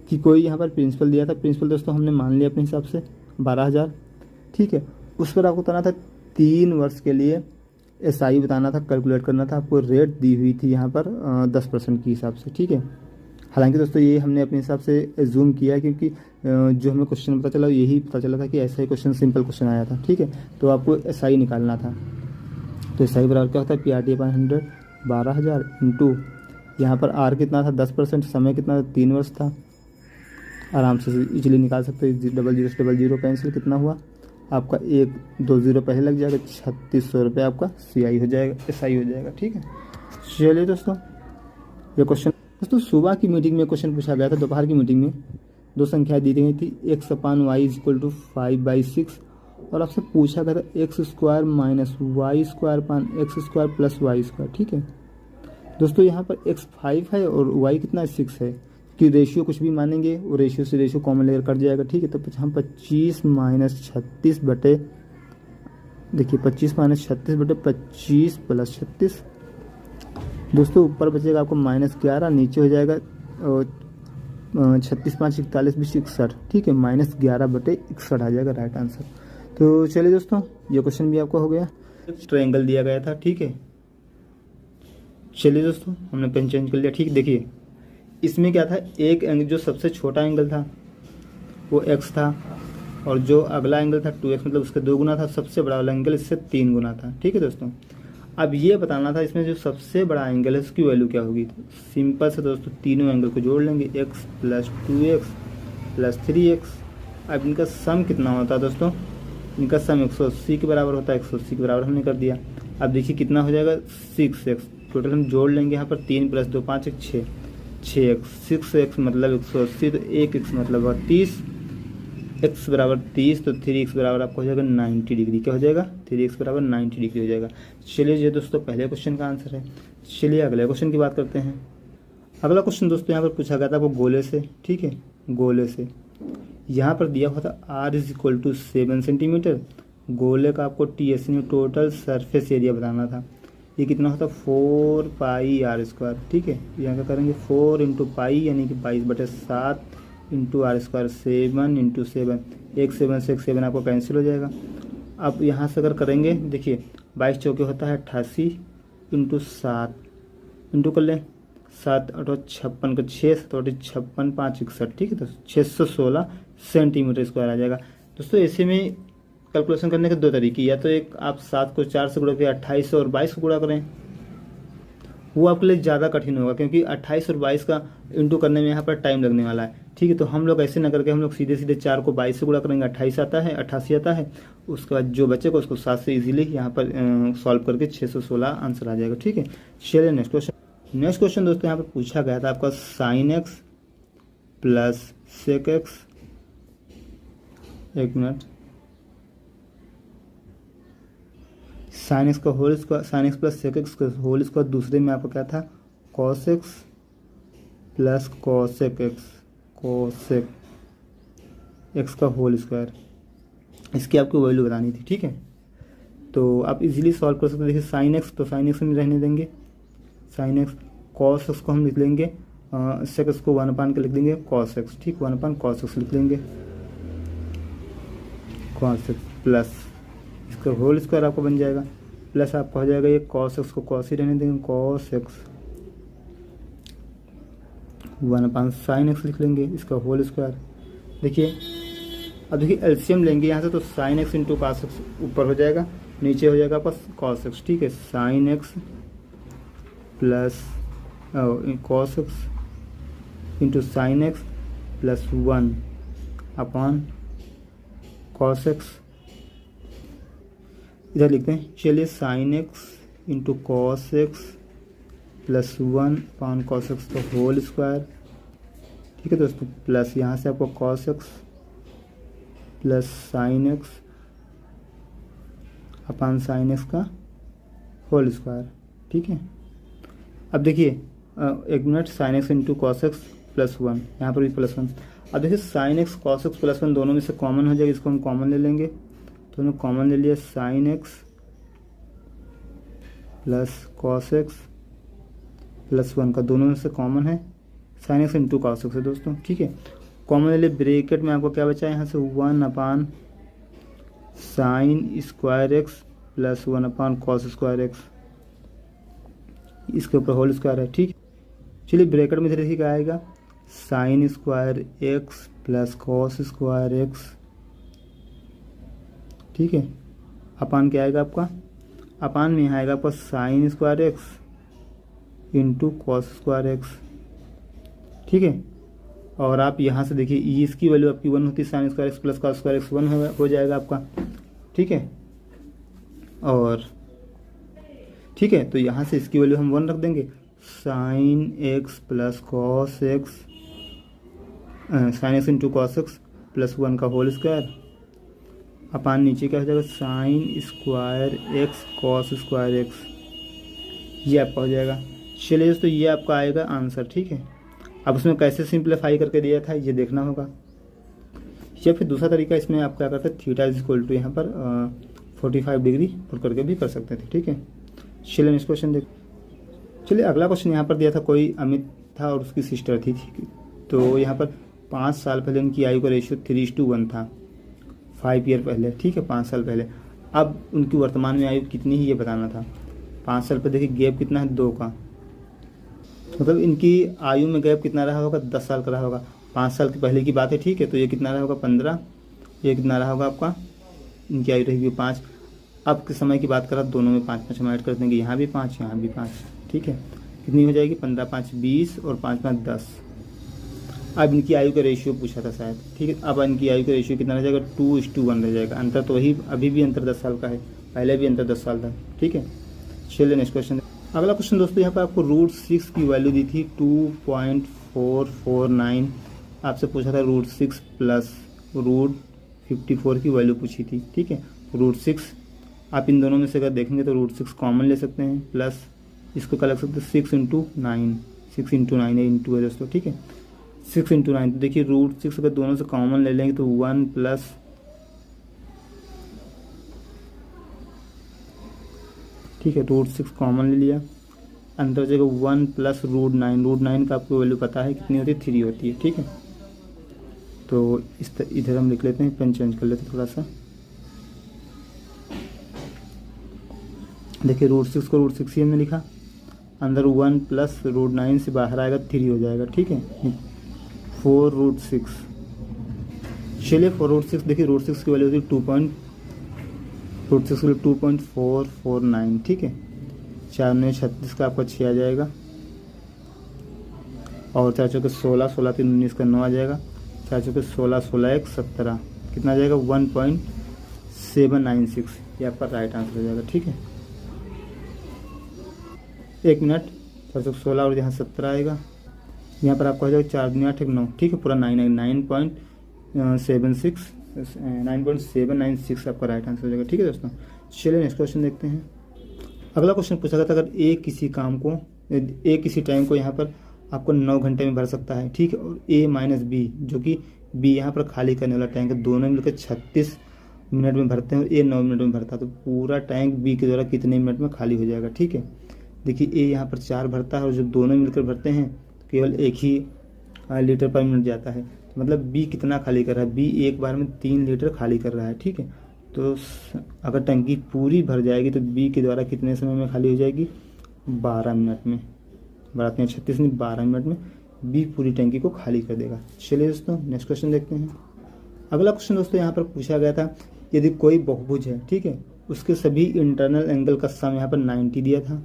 कि कोई यहाँ पर प्रिंसिपल दिया था, प्रिंसिपल दोस्तों हमने मान लिया अपने हिसाब से 12,000, ठीक है। उस पर आपको करना था 3 वर्ष के लिए SI बताना था, कैलकुलेट करना था, आपको रेट दी हुई थी यहाँ पर 10% के हिसाब से, ठीक है। हालांकि दोस्तों ये हमने अपने हिसाब से जूम किया है, क्योंकि जो हमें क्वेश्चन पता चला यही पता चला था कि ऐसा ही क्वेश्चन, सिंपल क्वेश्चन आया था, ठीक है। तो आपको SI निकालना था। तो SI बराबर क्या होता है, PRT अपॉन 100 12,000 इंटू यहाँ पर R कितना था 10%, समय कितना था 3 वर्ष था। आराम से इजीली निकाल सकते हो, डबल जीरो से डबल जीरो कैंसिल, कितना हुआ आपका 1 2 0 पहले लग जाएगा, 3600 रुपये आपका CI हो जाएगा, SI हो जाएगा, ठीक है। चलिए दोस्तों, ये क्वेश्चन दोस्तों सुबह की मीटिंग में क्वेश्चन पूछा गया था। दोपहर की मीटिंग में दो संख्याएं दी गई थी, x upon Y is equal to 5/6 और आपसे पूछा गया था x² माइनस y² अपान x² प्लस y², ठीक है। दोस्तों यहाँ पर x 5 है और y कितना 6 है, कि रेशियो कुछ भी मानेंगे वो रेशियो से रेशियो कॉमन लेकर कट जाएगा, ठीक है। तो हम 25 माइनस 36 बटे, देखिए 25 माइनस 36 बटे 25 प्लस 36, दोस्तों ऊपर बचेगा आपको -11, नीचे हो जाएगा 36 5 41 20 61, ठीक है। -11 बटे 61 आ जाएगा राइट आंसर। तो चलिए दोस्तों, ये क्वेश्चन भी आपका हो गया। ट्रायंगल दिया गया था, ठीक है। चलिए दोस्तों, हमने पेन चेंज कर लिया, ठीक। देखिए इसमें क्या था, एक एंगल जो सबसे छोटा एंगल था वो x था, और जो अगला एंगल था 2x, मतलब उसके 2 गुना था। सबसे बड़ा वाला एंगल इससे 3 गुना था, ठीक है दोस्तों। अब ये बताना था इसमें जो सबसे बड़ा एंगल है उसकी वैल्यू क्या होगी। तो सिंपल से दोस्तों तीनों एंगल को जोड़ लेंगे, x plus 2x plus 3x। अब इनका सम कितना होता है दोस्तों, इनका सम 180 के बराबर होता है, 180 के बराबर हमने कर दिया। अब देखिए कितना हो जाएगा 6x, टोटल हम जोड़ लेंगे यहाँ पर 3 प्लस 2 5 1 6x, 6x मतलब 180, तो 1x मतलब 30, x बराबर 30, तो 3x बराबर आपको हो जाएगा 90 डिग्री। क्या हो जाएगा, 3x बराबर 90 डिग्री हो जाएगा। चलिए ये दोस्तों पहले क्वेश्चन का आंसर है। चलिए अगले क्वेश्चन की बात करते हैं। अगला क्वेश्चन दोस्तों यहाँ पर पूछा गया था आपको गोले से, ठीक है। गोले से यहाँ पर दिया हुआ था r is equal to 7 centimetre. गोले का आपको TS में टोटल सरफेस एरिया बताना था। ये कितना होता है 4 पाई r², ठीक है। यहाँ क्या करेंगे 4 इंटू पाई यानी कि 22/7 इंटू r², 7 इंटू 7, 1 7 से 1 7 आपको कैंसिल हो जाएगा। अब यहाँ से अगर करेंगे, देखिए 22 चौके होता है 88 इंटू 7 इंटू कर लें 7 8 56 का 6 7 56 5 61, ठीक है। तो 616 सेंटीमीटर स्क्वायर आ जाएगा। दोस्तों ऐसे में कैलकुलेशन करने के 2 तरीके, या तो एक आप 7 को 4 से गुणा करें, 28 और 22 को गुणा करें, वो आपके लिए ज़्यादा कठिन होगा, क्योंकि 28 और 22 का इंटू करने में यहाँ पर टाइम लगने वाला है, ठीक है। तो हम लोग ऐसे ना करके हम लोग सीधे सीधे 4 को 22 से गुणा करेंगे, 28 आता है 88 आता है, उसके बाद जो बचेगा उसको 7 से इजीली यहाँ पर सॉल्व करके 616 आंसर आ जाएगा, ठीक है। चलिए नेक्स्ट क्वेश्चन। नेक्स्ट क्वेश्चन दोस्तों यहाँ पर पूछा गया था आपका sin x plus sec x, एक मिनट, sin x का whole square, sin x plus sec x का होल स्क्वायर, दूसरे में आपका क्या था cos x plus cosec x, cosec x का होल स्क्वायर, इसकी आपको वैल्यू बतानी थी, ठीक है। तो आप इजीली सॉल्व कर सकते हैं। देखिए sin x, तो sin x में रहने देंगे sin x, cos x को हम लिख लेंगे, sec x को 1/, के लिख देंगे cos x, ठीक, 1/cos x लिख लेंगे cos x, प्लस इसका होल स्क्वायर आपको बन जाएगा, प्लस आपका हो जाएगा ये cos x को cos ही रहने देंगे, cos x 1/sin x लिख लेंगे, इसका होल स्क्वायर। देखिए अब देखिए एलसीएम लेंगे यहाँ से, तो sin x into cos x ऊपर हो जाएगा, नीचे हो जाएगा आपका cos x, ठीक है। sin x plus cos x into sin x plus 1/cos x, इधर लिखते हैं। चलिए sin x into cos x plus 1/cos x का होल स्क्वायर, ठीक है दोस्तों, प्लस यहाँ से आपको cos x plus sin x अपान sin x का होल स्क्वायर, ठीक है। अब देखिए एक minute, sin x into cos x plus 1, यहाँ पर भी प्लस 1। अब देखिए sin x cos x plus 1 दोनों में से कॉमन हो जाएगा, इसको हम कॉमन ले लेंगे, तो हमने कॉमन ले लिया sin x plus cos x plus 1 का, दोनों में से कॉमन है sin x into cos x है दोस्तों, ठीक है। कॉमन ले लिए, ब्रेकेट में आपको क्या बचा है यहाँ से 1/sin² x plus 1 cos square x, इसके ऊपर होल स्क्वायर है। ठीक, चलिए ब्रैकेट में देखिए क्या आएगा, sine square x plus cos square x. ठीक है, अपान क्या आएगा आपका, अपान में यहाँ आएगा आपका sine square x into cos square x. ठीक है, और आप यहाँ से देखिए ई इसकी वैल्यू आपकी 1 होती है, sine square x plus cos square x 1 हो जाएगा आपका। ठीक है, और ठीक है, तो यहाँ से इसकी वैल्यू हम 1 रख देंगे, sine x plus cos x, sine x into cos x plus 1 का होल स्क्वायर, अपान नीचे क्या हो जाएगा, sine square x cos square x, ये आपका हो जाएगा। चलिए दोस्तों, ये आपका आएगा आंसर। ठीक है, अब उसमें कैसे सिंप्लीफाई करके दिया था ये देखना होगा, या फिर दूसरा तरीका इसमें आप क्या करते हैं, थीटा इज इक्वल टू यहाँ पर 45 डिग्री पुट करके भी कर सकते थे। ठीक है, चलिए नेक्स्ट क्वेश्चन देख। चलिए अगला क्वेश्चन यहाँ पर दिया था, कोई अमित था और उसकी सिस्टर थी। तो यहाँ पर 5 साल पहले उनकी आयु का रेशियो 3:1 था, 5 ईयर पहले। ठीक है, 5 साल पहले। अब उनकी वर्तमान में आयु कितनी ही ये बताना था। 5 साल पर देखिए गैप कितना है, 2 का, मतलब इनकी आयु में गैप कितना रहा होगा, 10 साल का रहा होगा। 5 साल की पहले की बात है। ठीक है, तो ये कितना रहा होगा, 15, ये कितना रहा होगा आपका, इनकी आयु रहेगी 5। अब के समय की बात करा, दोनों में 5 हम ऐड कर देंगे, यहाँ भी 5 यहाँ भी 5। ठीक है, कितनी हो जाएगी, 15 5 20 और 5 5 10। अब इनकी आयु का रेशियो पूछा था शायद। ठीक है, अब इनकी आयु का रेशियो कितना रह जाएगा, 2:1 रह जाएगा। अंतर तो वही, अभी भी अंतर 10 साल का है, पहले भी अंतर 10 साल था। ठीक है, चलिए नेक्स्ट क्वेश्चन। अगला क्वेश्चन दोस्तों, यहाँ पर आपको √6 की वैल्यू दी थी 2.449। आपसे पूछा था √6 प्लस √54 की वैल्यू पूछी थी। ठीक है, √6 आप इन दोनों में से अगर देखेंगे तो √6 कॉमन ले सकते हैं, प्लस इसको क्या लग सकते हैं, 6 × 9, 6 × 9 है, इंटू है दोस्तों। ठीक है, 6 × 9, तो देखिए √6 अगर दोनों से कॉमन ले लेंगे तो 1 प्लस, ठीक है, √6 कॉमन ले लिया, अंदर जगह 1 प्लस √9, √9 का आपको वैल्यू पता है कितनी होती है, 3 होती है। ठीक है, तो इधर हम लिख लेते हैं, पेन चेंज कर लेते हैं थोड़ा सा। देखिए √6 को √6 ही हमने लिखा, अंदर 1 प्लस √9 से बाहर आएगा 3 हो जाएगा। ठीक है, 4√6। चलिए 4√6, देखिए √6 की वैल्यू होती है 2.449। ठीक है, 4 9 36 का आपका 6 आ जाएगा, और 4 चौके 16, 16 3 19 का 9 आ जाएगा, 4 चौके 16, 16 1 17, कितना आ जाएगा, 1.796। ये आपका राइट आंसर हो जाएगा। ठीक है, 1 मिनट, 4 चौके 16 और यहाँ 17 आएगा, यहाँ पर आपका हो जाएगा 4 दूनी 8 1 9। ठीक है, पूरा 9.796 आपका राइट आंसर हो जाएगा। ठीक है दोस्तों, चलिए नेक्स्ट क्वेश्चन देखते हैं। अगला क्वेश्चन पूछा गया था, अगर ए किसी टाइम को यहाँ पर आपको 9 घंटे में भर सकता है। ठीक है, और A - B, जो कि B यहाँ पर खाली करने वाला टैंक है, दोनों मिलकर 36 मिनट में भरते हैं और A 9 मिनट में भरता है, तो पूरा टैंक B के द्वारा कितने मिनट में खाली हो जाएगा। ठीक है, देखिए A यहाँ पर 4 भरता है और जब दोनों मिलकर भरते हैं तो केवल 1 ही लीटर पर मिनट जाता है, तो मतलब B कितना खाली कर रहा है, B एक बार में 3 लीटर खाली कर रहा है। ठीक है, तो अगर टंकी पूरी भर जाएगी तो B के द्वारा कितने समय में खाली हो जाएगी, 12 मिनट में। बढ़ाते हैं 36 नहीं, 12 मिनट में B पूरी टंकी को खाली कर देगा। चलिए दोस्तों नेक्स्ट क्वेश्चन देखते हैं। अगला क्वेश्चन दोस्तों यहाँ पर पूछा गया था, यदि कोई बहुभुज है, ठीक है, उसके सभी इंटरनल एंगल का सम यहाँ पर 90 दिया था,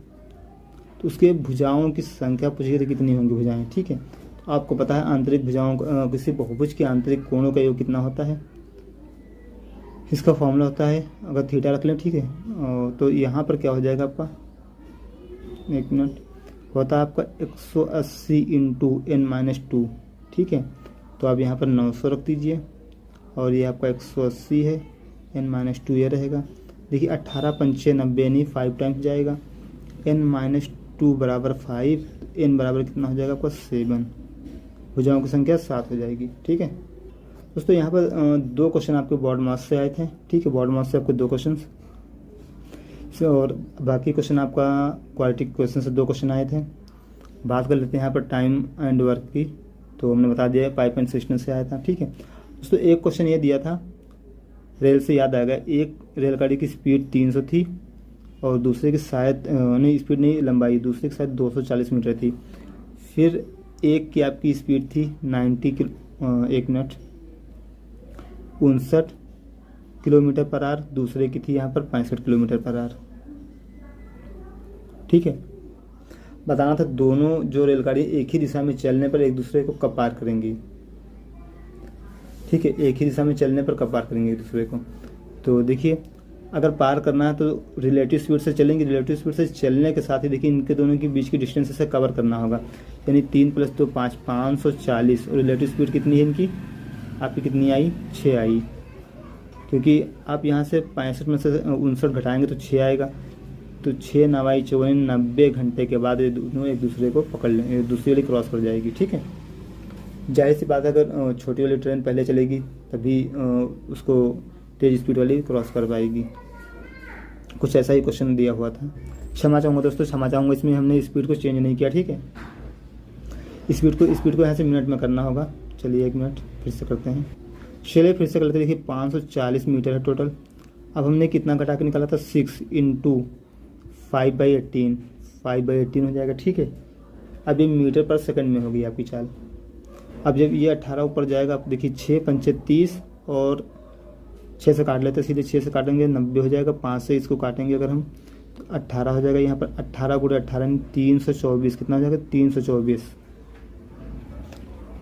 तो उसके भुजाओं की संख्या पूछी गई थी कितनी होंगी भुजाएं। ठीक है, तो आपको पता है आंतरिक भुजाओं किसी बहुभुज के आंतरिक कोणों का योग कितना होता है, इसका फॉर्मूला होता है, अगर थीटा रख लें। ठीक है, तो यहाँ पर क्या हो जाएगा आपका, 1 मिनट, होता है आपका 180 × n-2। ठीक है, तो आप यहाँ पर 900 रख दीजिए और ये आपका 180 है, n-2 ये रहेगा। देखिए 18 पंचे 90 यानी 5 टाइम्स जाएगा, n-2 बराबर 5, n बराबर कितना हो जाएगा आपका 7, भुजाओं की संख्या 7 हो जाएगी। ठीक है दोस्तों, यहाँ पर 2 क्वेश्चन आपके बोर्ड मार्क्स से आए थे। ठीक है, बोर्ड मार्क्स से आपको 2 क्वेश्चन और बाकी क्वेश्चन आपका क्वालिटी क्वेश्चन से 2 क्वेश्चन आए थे। बात कर लेते हैं यहाँ पर टाइम एंड वर्क की, तो हमने बता दिया पाइप एंड सिस्टम से आया था। ठीक है दोस्तों, एक क्वेश्चन ये दिया था रेल से याद आएगा, एक रेलगाड़ी की स्पीड 300 थी और दूसरे की शायद नहीं, स्पीड नहीं, लंबाई, दूसरे की शायद 240 मीटर थी। फिर एक की आपकी स्पीड थी 90 एक मिनट 59 किलोमीटर पर आवर, दूसरे की थी यहाँ पर 65 किलोमीटर पर आवर। ठीक है, बताना था दोनों जो रेलगाड़ी एक ही दिशा में चलने पर एक दूसरे को कब पार करेंगी। ठीक है, एक ही दिशा में चलने पर कब पार करेंगे एक दूसरे को। तो देखिए, अगर पार करना है तो रिलेटिव स्पीड से चलेंगे, रिलेटिव स्पीड से चलने के साथ ही देखिए इनके दोनों के बीच की डिस्टेंस से कवर करना होगा, यानी 3 + 2 5 540, और रिलेटिव स्पीड कितनी है इनकी, आपकी कितनी आई, 6 आई, क्योंकि आप यहाँ से 65 में से 59 घटाएंगे तो 6 आएगा। तो 6 9 14 90 घंटे के बाद ये दोनों एक दूसरे को पकड़ लेंगे, दूसरी वाली क्रॉस कर जाएगी। ठीक है, जाहिर सी बात है, अगर छोटी वाली ट्रेन पहले चलेगी तभी उसको तेज़ स्पीड वाली क्रॉस कर पाएगी। कुछ ऐसा ही क्वेश्चन दिया हुआ था। क्षमा चाहूँगा दोस्तों, क्षमा चाहूँगा, इसमें हमने स्पीड को चेंज नहीं किया। ठीक है, स्पीड को यहाँ से मिनट में करना होगा। चलिए 1 मिनट फिर से करते हैं। चलिए फिर से कर लेते हैं। देखिए 540 मीटर है टोटल। अब हमने कितना घटा के निकाला था, 6 × 5/18, 5/18 हो जाएगा। ठीक है, अब ये मीटर पर सेकंड में होगी आपकी चाल। अब जब ये 18 ऊपर जाएगा, आप देखिए 6 × 5 = 30, और 6 से काट लेते हैं, सीधे 6 से काटेंगे 90 हो जाएगा, 5 से इसको काटेंगे अगर हम तो 18 हो जाएगा। यहाँ पर 18 × 18 324, कितना हो जाएगा, 324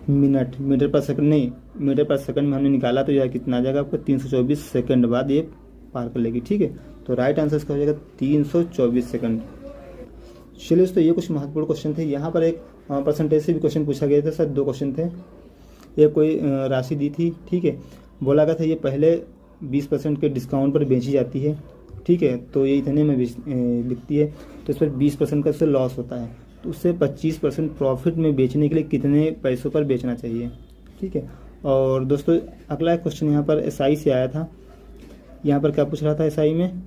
मिनट, मीटर पर सेकंड नहीं, मीटर पर सेकंड में हमने निकाला तो यह कितना आ जाएगा आपका, 324 सेकंड बाद ये पार कर लेगी। ठीक है, तो राइट आंसर इसका हो जाएगा 324 सेकंड। चलिए दोस्तों, ये कुछ महत्वपूर्ण क्वेश्चन थे। यहाँ पर एक परसेंटेज से भी क्वेश्चन पूछा गया था, शायद 2 क्वेश्चन थे। ये कोई राशि दी थी। ठीक है, बोला गया था ये पहले 20% के डिस्काउंट पर बेची जाती है। ठीक है, तो ये इतने में बिकती है, तो इस पर 20% का इससे लॉस होता है, तो उससे 25% प्रॉफिट में बेचने के लिए कितने पैसों पर बेचना चाहिए। ठीक है, और दोस्तों अगला क्वेश्चन यहाँ पर SI से आया था। यहाँ पर क्या पूछ रहा था, SI में,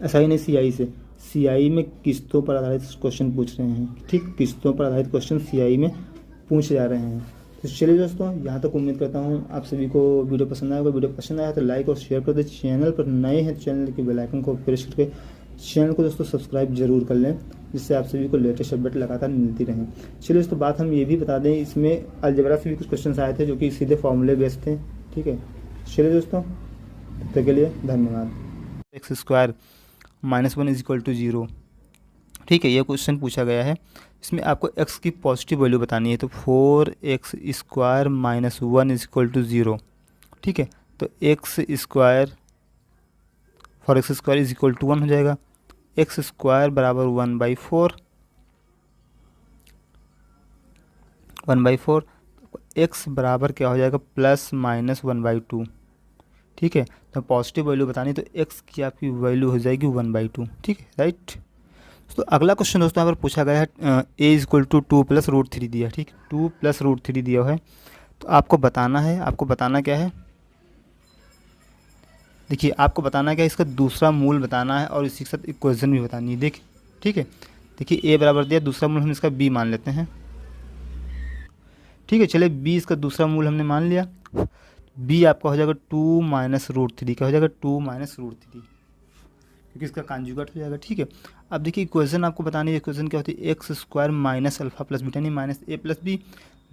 SI नहीं CI से, CI में किस्तों पर आधारित क्वेश्चन पूछ रहे हैं। ठीक, किस्तों पर आधारित क्वेश्चन CI में पूछे जा रहे हैं। तो चलिए दोस्तों, यहाँ तक उम्मीद करता हूँ आप सभी को वीडियो पसंद आएगा। वीडियो पसंद आया तो लाइक और शेयर कर दें। चैनल पर नए हैं, चैनल के बेल आइकन को प्रेस करके चैनल को दोस्तों सब्सक्राइब जरूर कर लें, जिससे आप सभी को लेटेस्ट अपडेट लगातार मिलती रहें। चलिए दोस्तों, बात हम ये भी बता दें, इसमें अलजेब्रा से भी कुछ क्वेश्चन आए थे जो कि सीधे फॉर्मूले बेस्ड थे। ठीक है, चलिए दोस्तों, तब तक के लिए धन्यवाद। x² - 1 = 0। ठीक है, ये क्वेश्चन पूछा गया है। इसमें आपको x की पॉजिटिव वैल्यू बतानी है, तो 4x² - 1 = 0। ठीक है, तो x² for x² = 1 हो जाएगा। x² = 1/4, 1/4, x बराबर क्या हो जाएगा, +-1/2। ठीक है, तो पॉजिटिव वैल्यू बतानी, तो x की आपकी वैल्यू हो जाएगी 1/2। ठीक है, राइट। तो अगला क्वेश्चन दोस्तों यहाँ पर पूछा गया है, a = 2 + √3 दिया। ठीक, 2 + √3 दिया है, तो आपको बताना है, आपको बताना क्या है, देखिए आपको बताना क्या है, इसका दूसरा मूल बताना है और इसी के साथ इक्वेशन भी बतानी है। देखिए, ठीक है, देखिए a बराबर दिया, दूसरा मूल हम इसका b मान लेते हैं। ठीक है, चलिए b इसका दूसरा मूल हमने मान लिया। b आपका हो जाएगा 2 - √3, क्या हो जाएगा, 2 - √3, क्योंकि इसका कॉन्जुगेट हो जाएगा। ठीक है, अब देखिए इक्वेशन आपको बतानी है, इक्वेशन क्या होती है, x² - α + β यानी -a + b,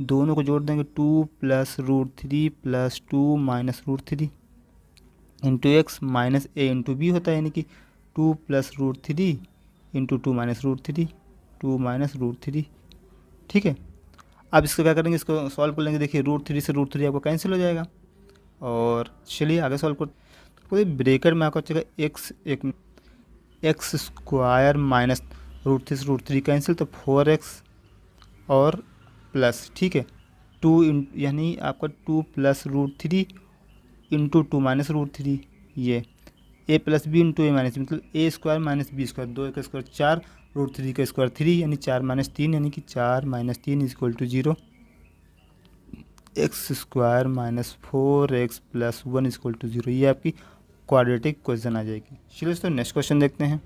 दोनों को जोड़ देंगे, 2 + √3 + 2 - √3 into x minus a into b होता है, यानी कि 2 + √3 इंटू 2 - √3, 2 - √3। ठीक है, अब इसको क्या करेंगे, इसको सॉल्व कर लेंगे। देखिए √3 से √3 आपको कैंसिल हो जाएगा, और चलिए आगे सॉल्व कर, तो ब्रैकेट में आपको चलेगा x² माइनस √3 से √3 कैंसिल, तो 4x और प्लस, ठीक है, 2 यानी आपका 2 + √3 इंटू 2 - √3, ये a + b इंटू a - मतलब a² - b², 2 का स्क्वायर 4, √3 का स्क्वायर 3 यानी 4 - 3 यानी कि 4 - 3 = 0, x² - 4x + 1 = 0, ये आपकी क्वाड्रेटिक क्वेश्चन आ जाएगी। चलिए दोस्तों नेक्स्ट क्वेश्चन देखते हैं।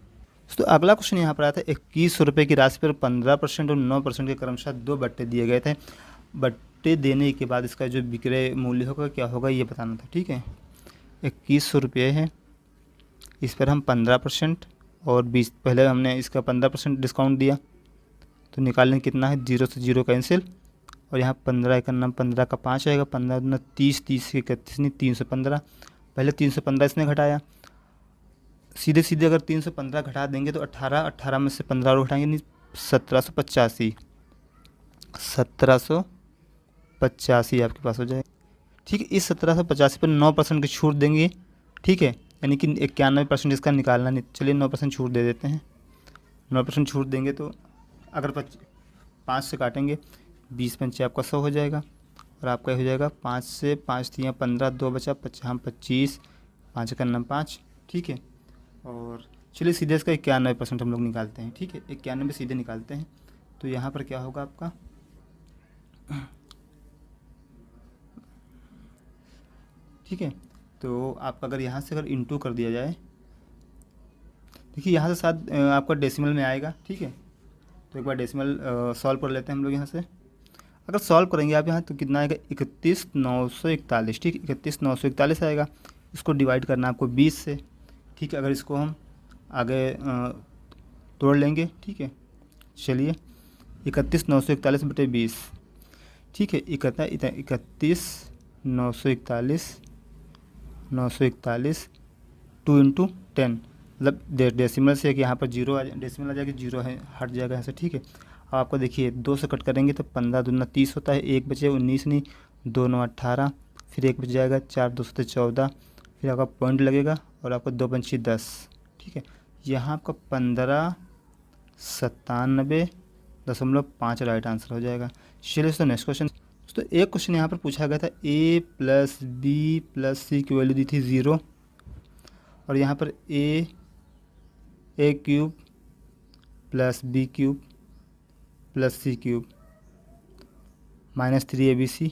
तो अगला क्वेश्चन यहाँ पर आया था, 2100 रुपये की राशि पर 15% और 9% के क्रमशः 2 बट्टे दिए गए थे। बट्टे देने के बाद इसका जो विक्रय मूल्य होगा क्या होगा, ये बताना था। ठीक है, 2100 रुपये है। इस पर हम 15% और 20, पहले हमने इसका 15% डिस्काउंट दिया तो निकालने कितना है, 0 से 0 कैंसिल, और यहाँ 15 का नाम 15 का 5 आएगा, 15 दूना 30, 30 के 31 नहीं 315, पहले 315 इसने घटाया, सीधे सीधे अगर 315 घटा देंगे तो 18 में से 15 और घटाएंगे नहीं 1785, 1785 आपके पास हो जाएगा। ठीक है, इस 1785 पर 9% की छूट देंगे। ठीक है, यानी कि 91% इसका निकालना नहीं, चलिए 9% छूट दे देते हैं। 9% छूट देंगे तो अगर 5 से काटेंगे 20 पंचे आपका 100 हो जाएगा, और आपका हो जाएगा 5 से 5 दिया 15, 2 बचा 25, 5 का नाम 5। ठीक है, और चलिए सीधे इसका 91% हम लोग निकालते हैं। ठीक है, 91 सीधे निकालते हैं तो यहाँ पर क्या होगा आपका, ठीक है, तो आपका अगर यहाँ से अगर इंटू कर दिया जाए, देखिए यहाँ से साथ आपका डेसिमल में आएगा। ठीक है, तो एक बार डेसिमल सॉल्व कर लेते हैं हम लोग यहाँ से। अगर सॉल्व करेंगे आप यहाँ तो कितना आएगा, 31,941। ठीक, 31,941 आएगा। इसको डिवाइड करना है आपको 20 से। ठीक है, अगर इसको हम आगे तोड़ लेंगे, ठीक है, चलिए 31,941 बटे 20। ठीक है, 31,941 2 इंटू 10, मतलब डेसिमल से कि यहाँ पर जीरो डेसिमल आ जाएगा, जीरो है हट जाएगा यहाँ से। ठीक है, अब आपको देखिए 2 से कट करेंगे तो 15 दूना 30 होता है, 1 बचे 19 नहीं, 2 9 18, फिर 1 बच जाएगा, 4 2 से 14, फिर आपका पॉइंट लगेगा और आपका 2 पंची 10। ठीक है, यहाँ आपका 1597.5 राइट आंसर हो जाएगा। चलिए दोस्तों नेक्स्ट क्वेश्चन। दोस्तों एक क्वेश्चन यहाँ पर पूछा गया था, a + b + c की वैल्यू दी थी 0, और यहाँ पर a³ + b³ + c³ -3abc।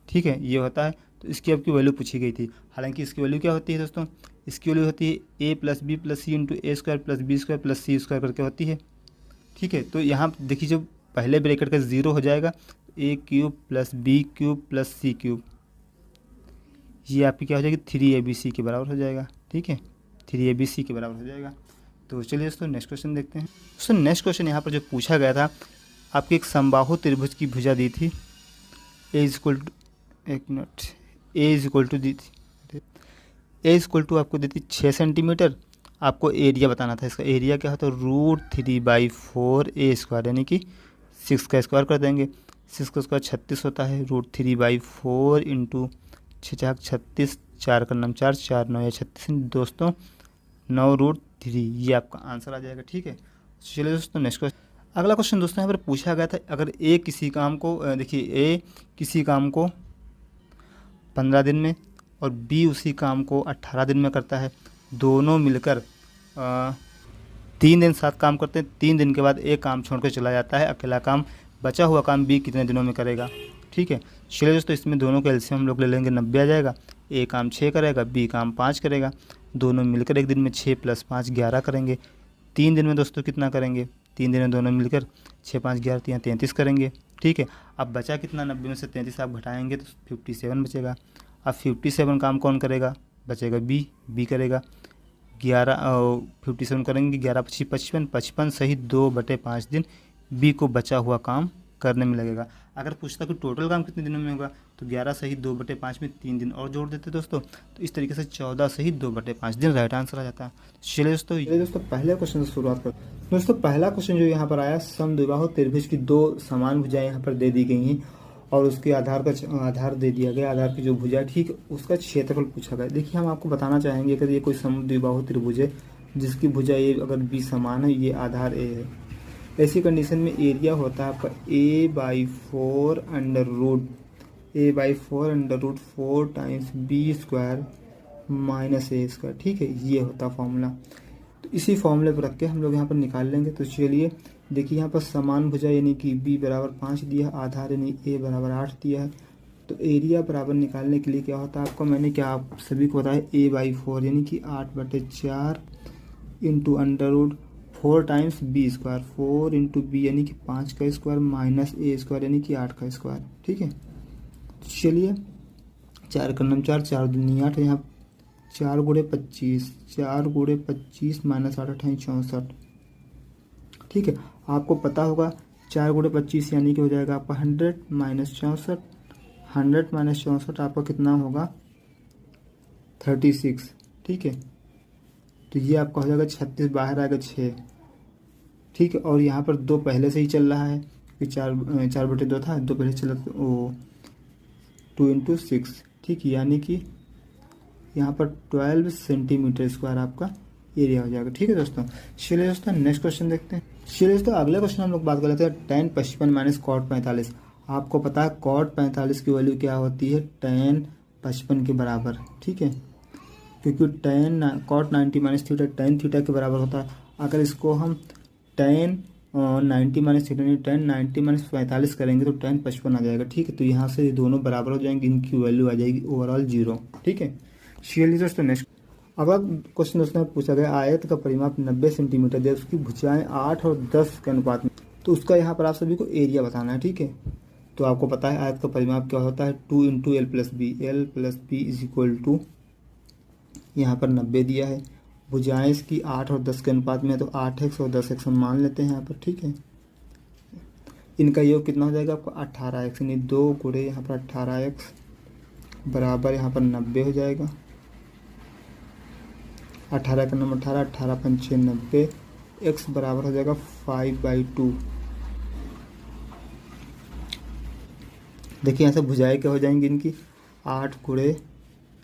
ठीक है, ये होता है, तो इसकी आपकी वैल्यू पूछी गई थी। हालांकि इसकी वैल्यू क्या होती है दोस्तों, इसकी वैल्यू होती है a + b + c × a² + b² + c² करके होती है। ठीक है, तो यहाँ देखिए जब पहले ब्रैकेट का 0 हो जाएगा, a³ + b³ + c³, ये आपकी क्या हो जाएगी, 3abc के बराबर हो जाएगा। ठीक है, 3abc के बराबर हो जाएगा। तो चलिए दोस्तों नेक्स्ट क्वेश्चन देखते हैं। दोस्तों नेक्स्ट क्वेश्चन यहाँ पर जो पूछा गया था, आपकी एक समबाहु त्रिभुज की भुजा दी थी, आपको दी थी 6 सेंटीमीटर। आपको एरिया बताना था, इसका एरिया क्या होता है, √3/4a², यानी कि 6 का स्क्वायर कर देंगे, 6 का स्क्वायर 36 होता है, √3/4 × 6 36, 4 का नाम 4, 4 9 या 36 दोस्तों 9√3, ये आपका आंसर आ जाएगा। ठीक है, चलिए दोस्तों नेक्स्ट क्वेश्चन। अगला क्वेश्चन दोस्तों यहाँ पर पूछा गया था, अगर ए किसी काम को देखिए ए किसी काम को 15 दिन में और बी उसी काम को 18 दिन में करता है, दोनों मिलकर 3 दिन साथ काम करते हैं, 3 दिन के बाद ए काम छोड़कर चला जाता है, अकेला काम बचा हुआ काम बी कितने दिनों में करेगा। ठीक है, चलिए दोस्तों इसमें दोनों का एलसीएम हम लोग ले लेंगे, 90 आ जाएगा। ए काम 6 करेगा, बी काम 5 करेगा, दोनों मिलकर एक दिन में 6 + 5 11 करेंगे। 3 दिन में दोस्तों कितना करेंगे, 3 दिन में दोनों मिलकर 6 5 11 33 करेंगे। ठीक है, अब बचा कितना, 90 में से 33 आप घटाएंगे तो 57 बचेगा। अब 57 काम कौन करेगा, बचेगा बी करेगा। 57 करेंगे, 11 × 5 = 55 सही 2/5 दिन बी को बचा हुआ काम करने में लगेगा। अगर पूछता कि टोटल काम कितने दिनों में होगा तो 11 सही 2/5 में 3 दिन और जोड़ देते दोस्तों, तो इस तरीके से 14 सही 2/5 दिन राइट आंसर आ जाता है। चलिए दोस्तों पहले क्वेश्चन से शुरुआत करते हैं। दोस्तों पहला क्वेश्चन जो यहाँ पर आया, समद्विबाहु त्रिभुज की 2 समान भुजाएं यहाँ पर दे दी गई हैं और उसके आधार दे दिया गया, आधार की जो भुजा ठीक उसका क्षेत्रफल पूछा गया। देखिए हम आपको बताना चाहेंगे अगर ये कोई समद्विबाहु त्रिभुज है जिसकी भुजा ए अगर बी समान है, ये आधार ए है, ऐसी कंडीशन में एरिया होता है आपका a/4 √4 टाइम्स b² - a²। ठीक है, ये होता फॉर्मूला। तो इसी फॉर्मूले पर रख के हम लोग यहाँ पर निकाल लेंगे। तो चलिए देखिए यहाँ पर समान भुजा यानी कि b = 5 दिया, आधार यानी a = 8 दिया है। तो एरिया बराबर निकालने के लिए क्या होता है आपको, मैंने क्या आप सभी को बताया, a/4 यानी कि 8/4 × √4 टाइम्स b², 4 × b यानी कि 5 का स्क्वायर - a² यानी कि 8 का स्क्वायर। ठीक है, चलिए 4 करनम 4, 4 दूनी 8, यहाँ 4 गुणे 25, 4 गुणे 25 माइनस 8 28 64। ठीक है, आपको पता होगा 4 गुणे 25 यानी कि हो जाएगा आपका 100 माइनस 64, 100 माइनस 64 आपका कितना होगा 36। ठीक है, तो ये आपका हो जाएगा 36, बाहर आएगा 6। ठीक है, और यहाँ पर 2 पहले से ही चल रहा है कि 4/2 था, 2 पहले चला तो वो 2 × 6। ठीक, यानी कि यहाँ पर 12 सेंटीमीटर स्क्वायर आपका एरिया हो जाएगा। ठीक है दोस्तों, चलिए दोस्तों नेक्स्ट क्वेश्चन देखते हैं। चलिए दोस्तों अगले क्वेश्चन हम लोग बात कर लेते हैं tan 55 माइनस cot 45। आपको पता है cot 45 की वैल्यू क्या होती है, tan 55 के बराबर। ठीक है, क्योंकि cot 90 minus theta tan theta के बराबर होता है। अगर इसको हम tan 90 minus theta tan 90 minus 45 करेंगे तो tan 55 आ जाएगा। ठीक है, तो यहाँ से ये दोनों बराबर हो जाएंगे, इनकी वैल्यू आ जाएगी ओवरऑल 0। ठीक है, चलिए दोस्तों नेक्स्ट अगला क्वेश्चन दोस्तों पूछा गया, आयत का परिमाप 90 सेंटीमीटर है, उसकी भुजाएं 8 और 10 के अनुपात में, तो उसका यहाँ पर आप सभी को एरिया बताना है। ठीक है, तो आपको पता है आयत का परिमाप क्या होता है, 2 × L + B, L + B = यहाँ पर 90 दिया है, भुजाएं इसकी 8 और 10 के अनुपात में है, तो 8x और 10x हम मान लेते हैं यहाँ पर। ठीक है, इनका योग कितना हो जाएगा आपको 18x, यानी 2 गुणे यहाँ पर 18x बराबर यहाँ पर 90 हो जाएगा। 18 का नंबर 18, 18 × 5 = 90, x बराबर हो जाएगा 5/2। देखिए यहाँ से भुजाएं क्या हो जाएंगी इनकी, 8 गुणे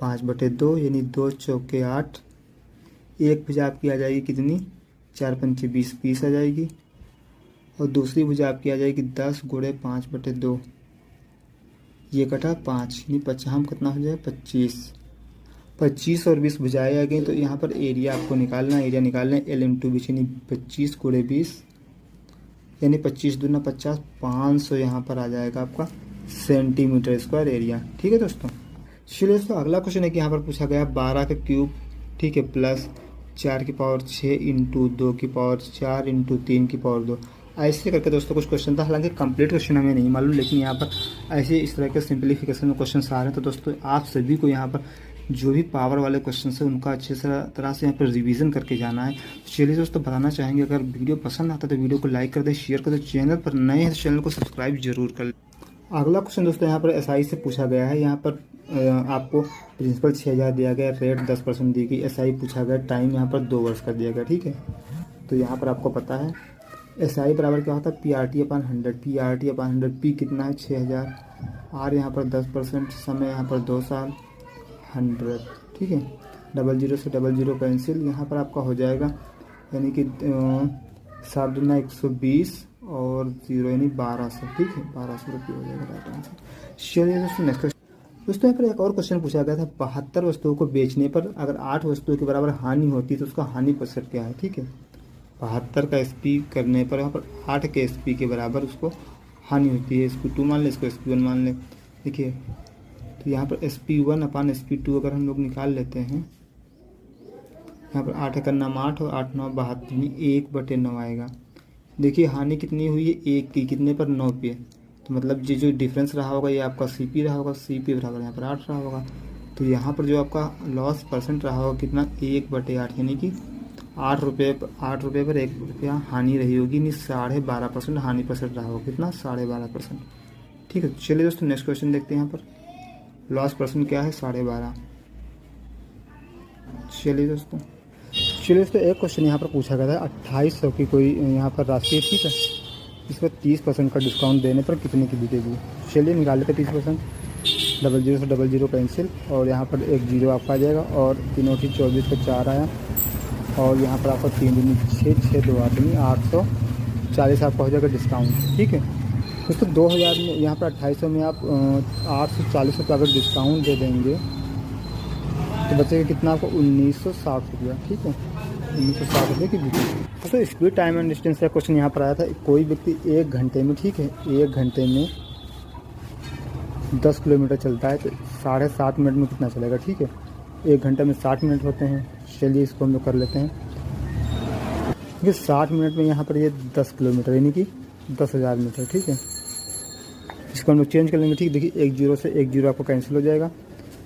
5/2 यानी 2 चौके 8। एक भुजा आपकी आ जाएगी कितनी, 4 × 5 = 20, 20 आ जाएगी। और दूसरी भुजा आपकी आ जाएगी 10 गुणे 5/2, ये कटा 5 यानी 50 कितना हो जाएगा 25। 25 और 20 भुजाएं आ गई, तो यहाँ पर एरिया आपको निकालना है। एरिया निकालना है L × B यानी 25 गुणे 20 यानी 25 दूना 50, 500 यहाँ पर आ जाएगा आपका सेंटीमीटर स्क्वायर एरिया। ठीक है दोस्तों, चलिए दोस्तों अगला क्वेश्चन है कि यहाँ पर पूछा गया 12 का क्यूब। ठीक है, प्लस 4 की पावर 6 × 2 की पावर 4 × 3 की पावर 2। ऐसे करके दोस्तों कुछ क्वेश्चन था, हालांकि कंप्लीट क्वेश्चन हमें नहीं मालूम, लेकिन यहाँ पर ऐसे इस तरह के सिंप्लीफिकेशन में क्वेश्चन आ रहे हैं। तो दोस्तों आप सभी को यहाँ पर जो भी पावर वाले क्वेश्चन है उनका अच्छे से तरह से यहाँ पर रिवीजन करके जाना है। चलिए दोस्तों बताना चाहेंगे, अगर वीडियो पसंद आता है तो वीडियो को लाइक कर दें, शेयर कर दें, चैनल पर नए हैं तो चैनल को सब्सक्राइब जरूर कर लें। अगला क्वेश्चन दोस्तों यहाँ पर SI से पूछा गया है। यहाँ पर आपको प्रिंसिपल 6000 दिया गया, रेट 10% दी गई, SI पूछा गया, टाइम यहाँ पर 2 वर्ष का दिया गया। ठीक है, तो यहाँ पर आपको पता है SI बराबर क्या होता है, PRT/100, PRT/100, P कितना है 6000, R यहाँ पर 10%, समय यहाँ पर 2 साल, 100। ठीक है, 00 से 00 कैंसिल, यहाँ पर आपका हो जाएगा यानी कि 7 दूना 120 और 0 यानी 1200। ठीक है, 1200 रुपये हो जाएगा राइट आंसर। चलिए दोस्तों नेक्स्ट दोस्तों यहाँ पर एक और क्वेश्चन पूछा गया था, 72 वस्तुओं को बेचने पर अगर 8 वस्तुओं के बराबर हानि होती है तो उसका हानि प्रतिशत क्या है। ठीक है, 72 का SP करने पर यहाँ पर 8 के SP के बराबर उसको हानि होती है। SP2 मान लें, इसको SP1 मान लें। देखिए तो यहाँ पर SP1/SP2 अगर हम लोग निकाल लेते हैं, यहाँ पर 8 का नाम 8 और 8 9 72 1/9 आएगा। देखिए हानि कितनी हुई है, 1 की, कितने पर 9 पे, तो मतलब ये जो डिफरेंस रहा होगा ये आपका CP रहा होगा, CP बराबर यहाँ पर 8 रहा होगा। तो यहाँ पर जो आपका लॉस परसेंट रहा होगा कितना, 1/8 यानी कि 8 रुपये पर 1 रुपया हानि रही होगी, यानी 12.5% हानि परसेंट रहा होगा, कितना 12.5%। ठीक है, चलिए दोस्तों नेक्स्ट क्वेश्चन देखते हैं। यहाँ पर लॉस परसेंट क्या है 12.5। चलिए दोस्तों एक क्वेश्चन यहाँ पर पूछा गया था, 2800 की कोई यहाँ पर राशि है। ठीक है, इस पर 30% का डिस्काउंट देने पर कितने की बिकेगी। चलिए निकाल लेते 30%, 00 से 00 कैंसिल, और यहाँ पर 1 0 आपका आ जाएगा, और 3 × 24 का 4 आया, और यहाँ पर आपका 3 दूनी 6, 6 2 8 यानी 840 आपका हो जाएगा डिस्काउंट। ठीक है दोस्तों, 2000 में यहाँ पर 2800 में आप 840 रुपये अगर डिस्काउंट दे देंगे तो बचेगा कितना आपको 1960 रुपया। ठीक है, 1960 रुपये की बिक्री। तो स्पीड टाइम एंड डिस्टेंस का क्वेश्चन यहाँ पर आया था, कोई व्यक्ति 1 घंटे में, ठीक है 1 घंटे में 10 किलोमीटर चलता है तो 7.5 मिनट में कितना चलेगा। ठीक है, 1 घंटे में 60 मिनट होते हैं। चलिए इसको हम लोग कर लेते हैं, क्योंकि 60 मिनट में यहाँ पर ये 10 किलोमीटर यानी कि 10,000 मीटर। ठीक है, इसको हम लोग चेंज कर लेंगे। ठीक, देखिए 1 0 से 1 0 आपको कैंसिल हो जाएगा,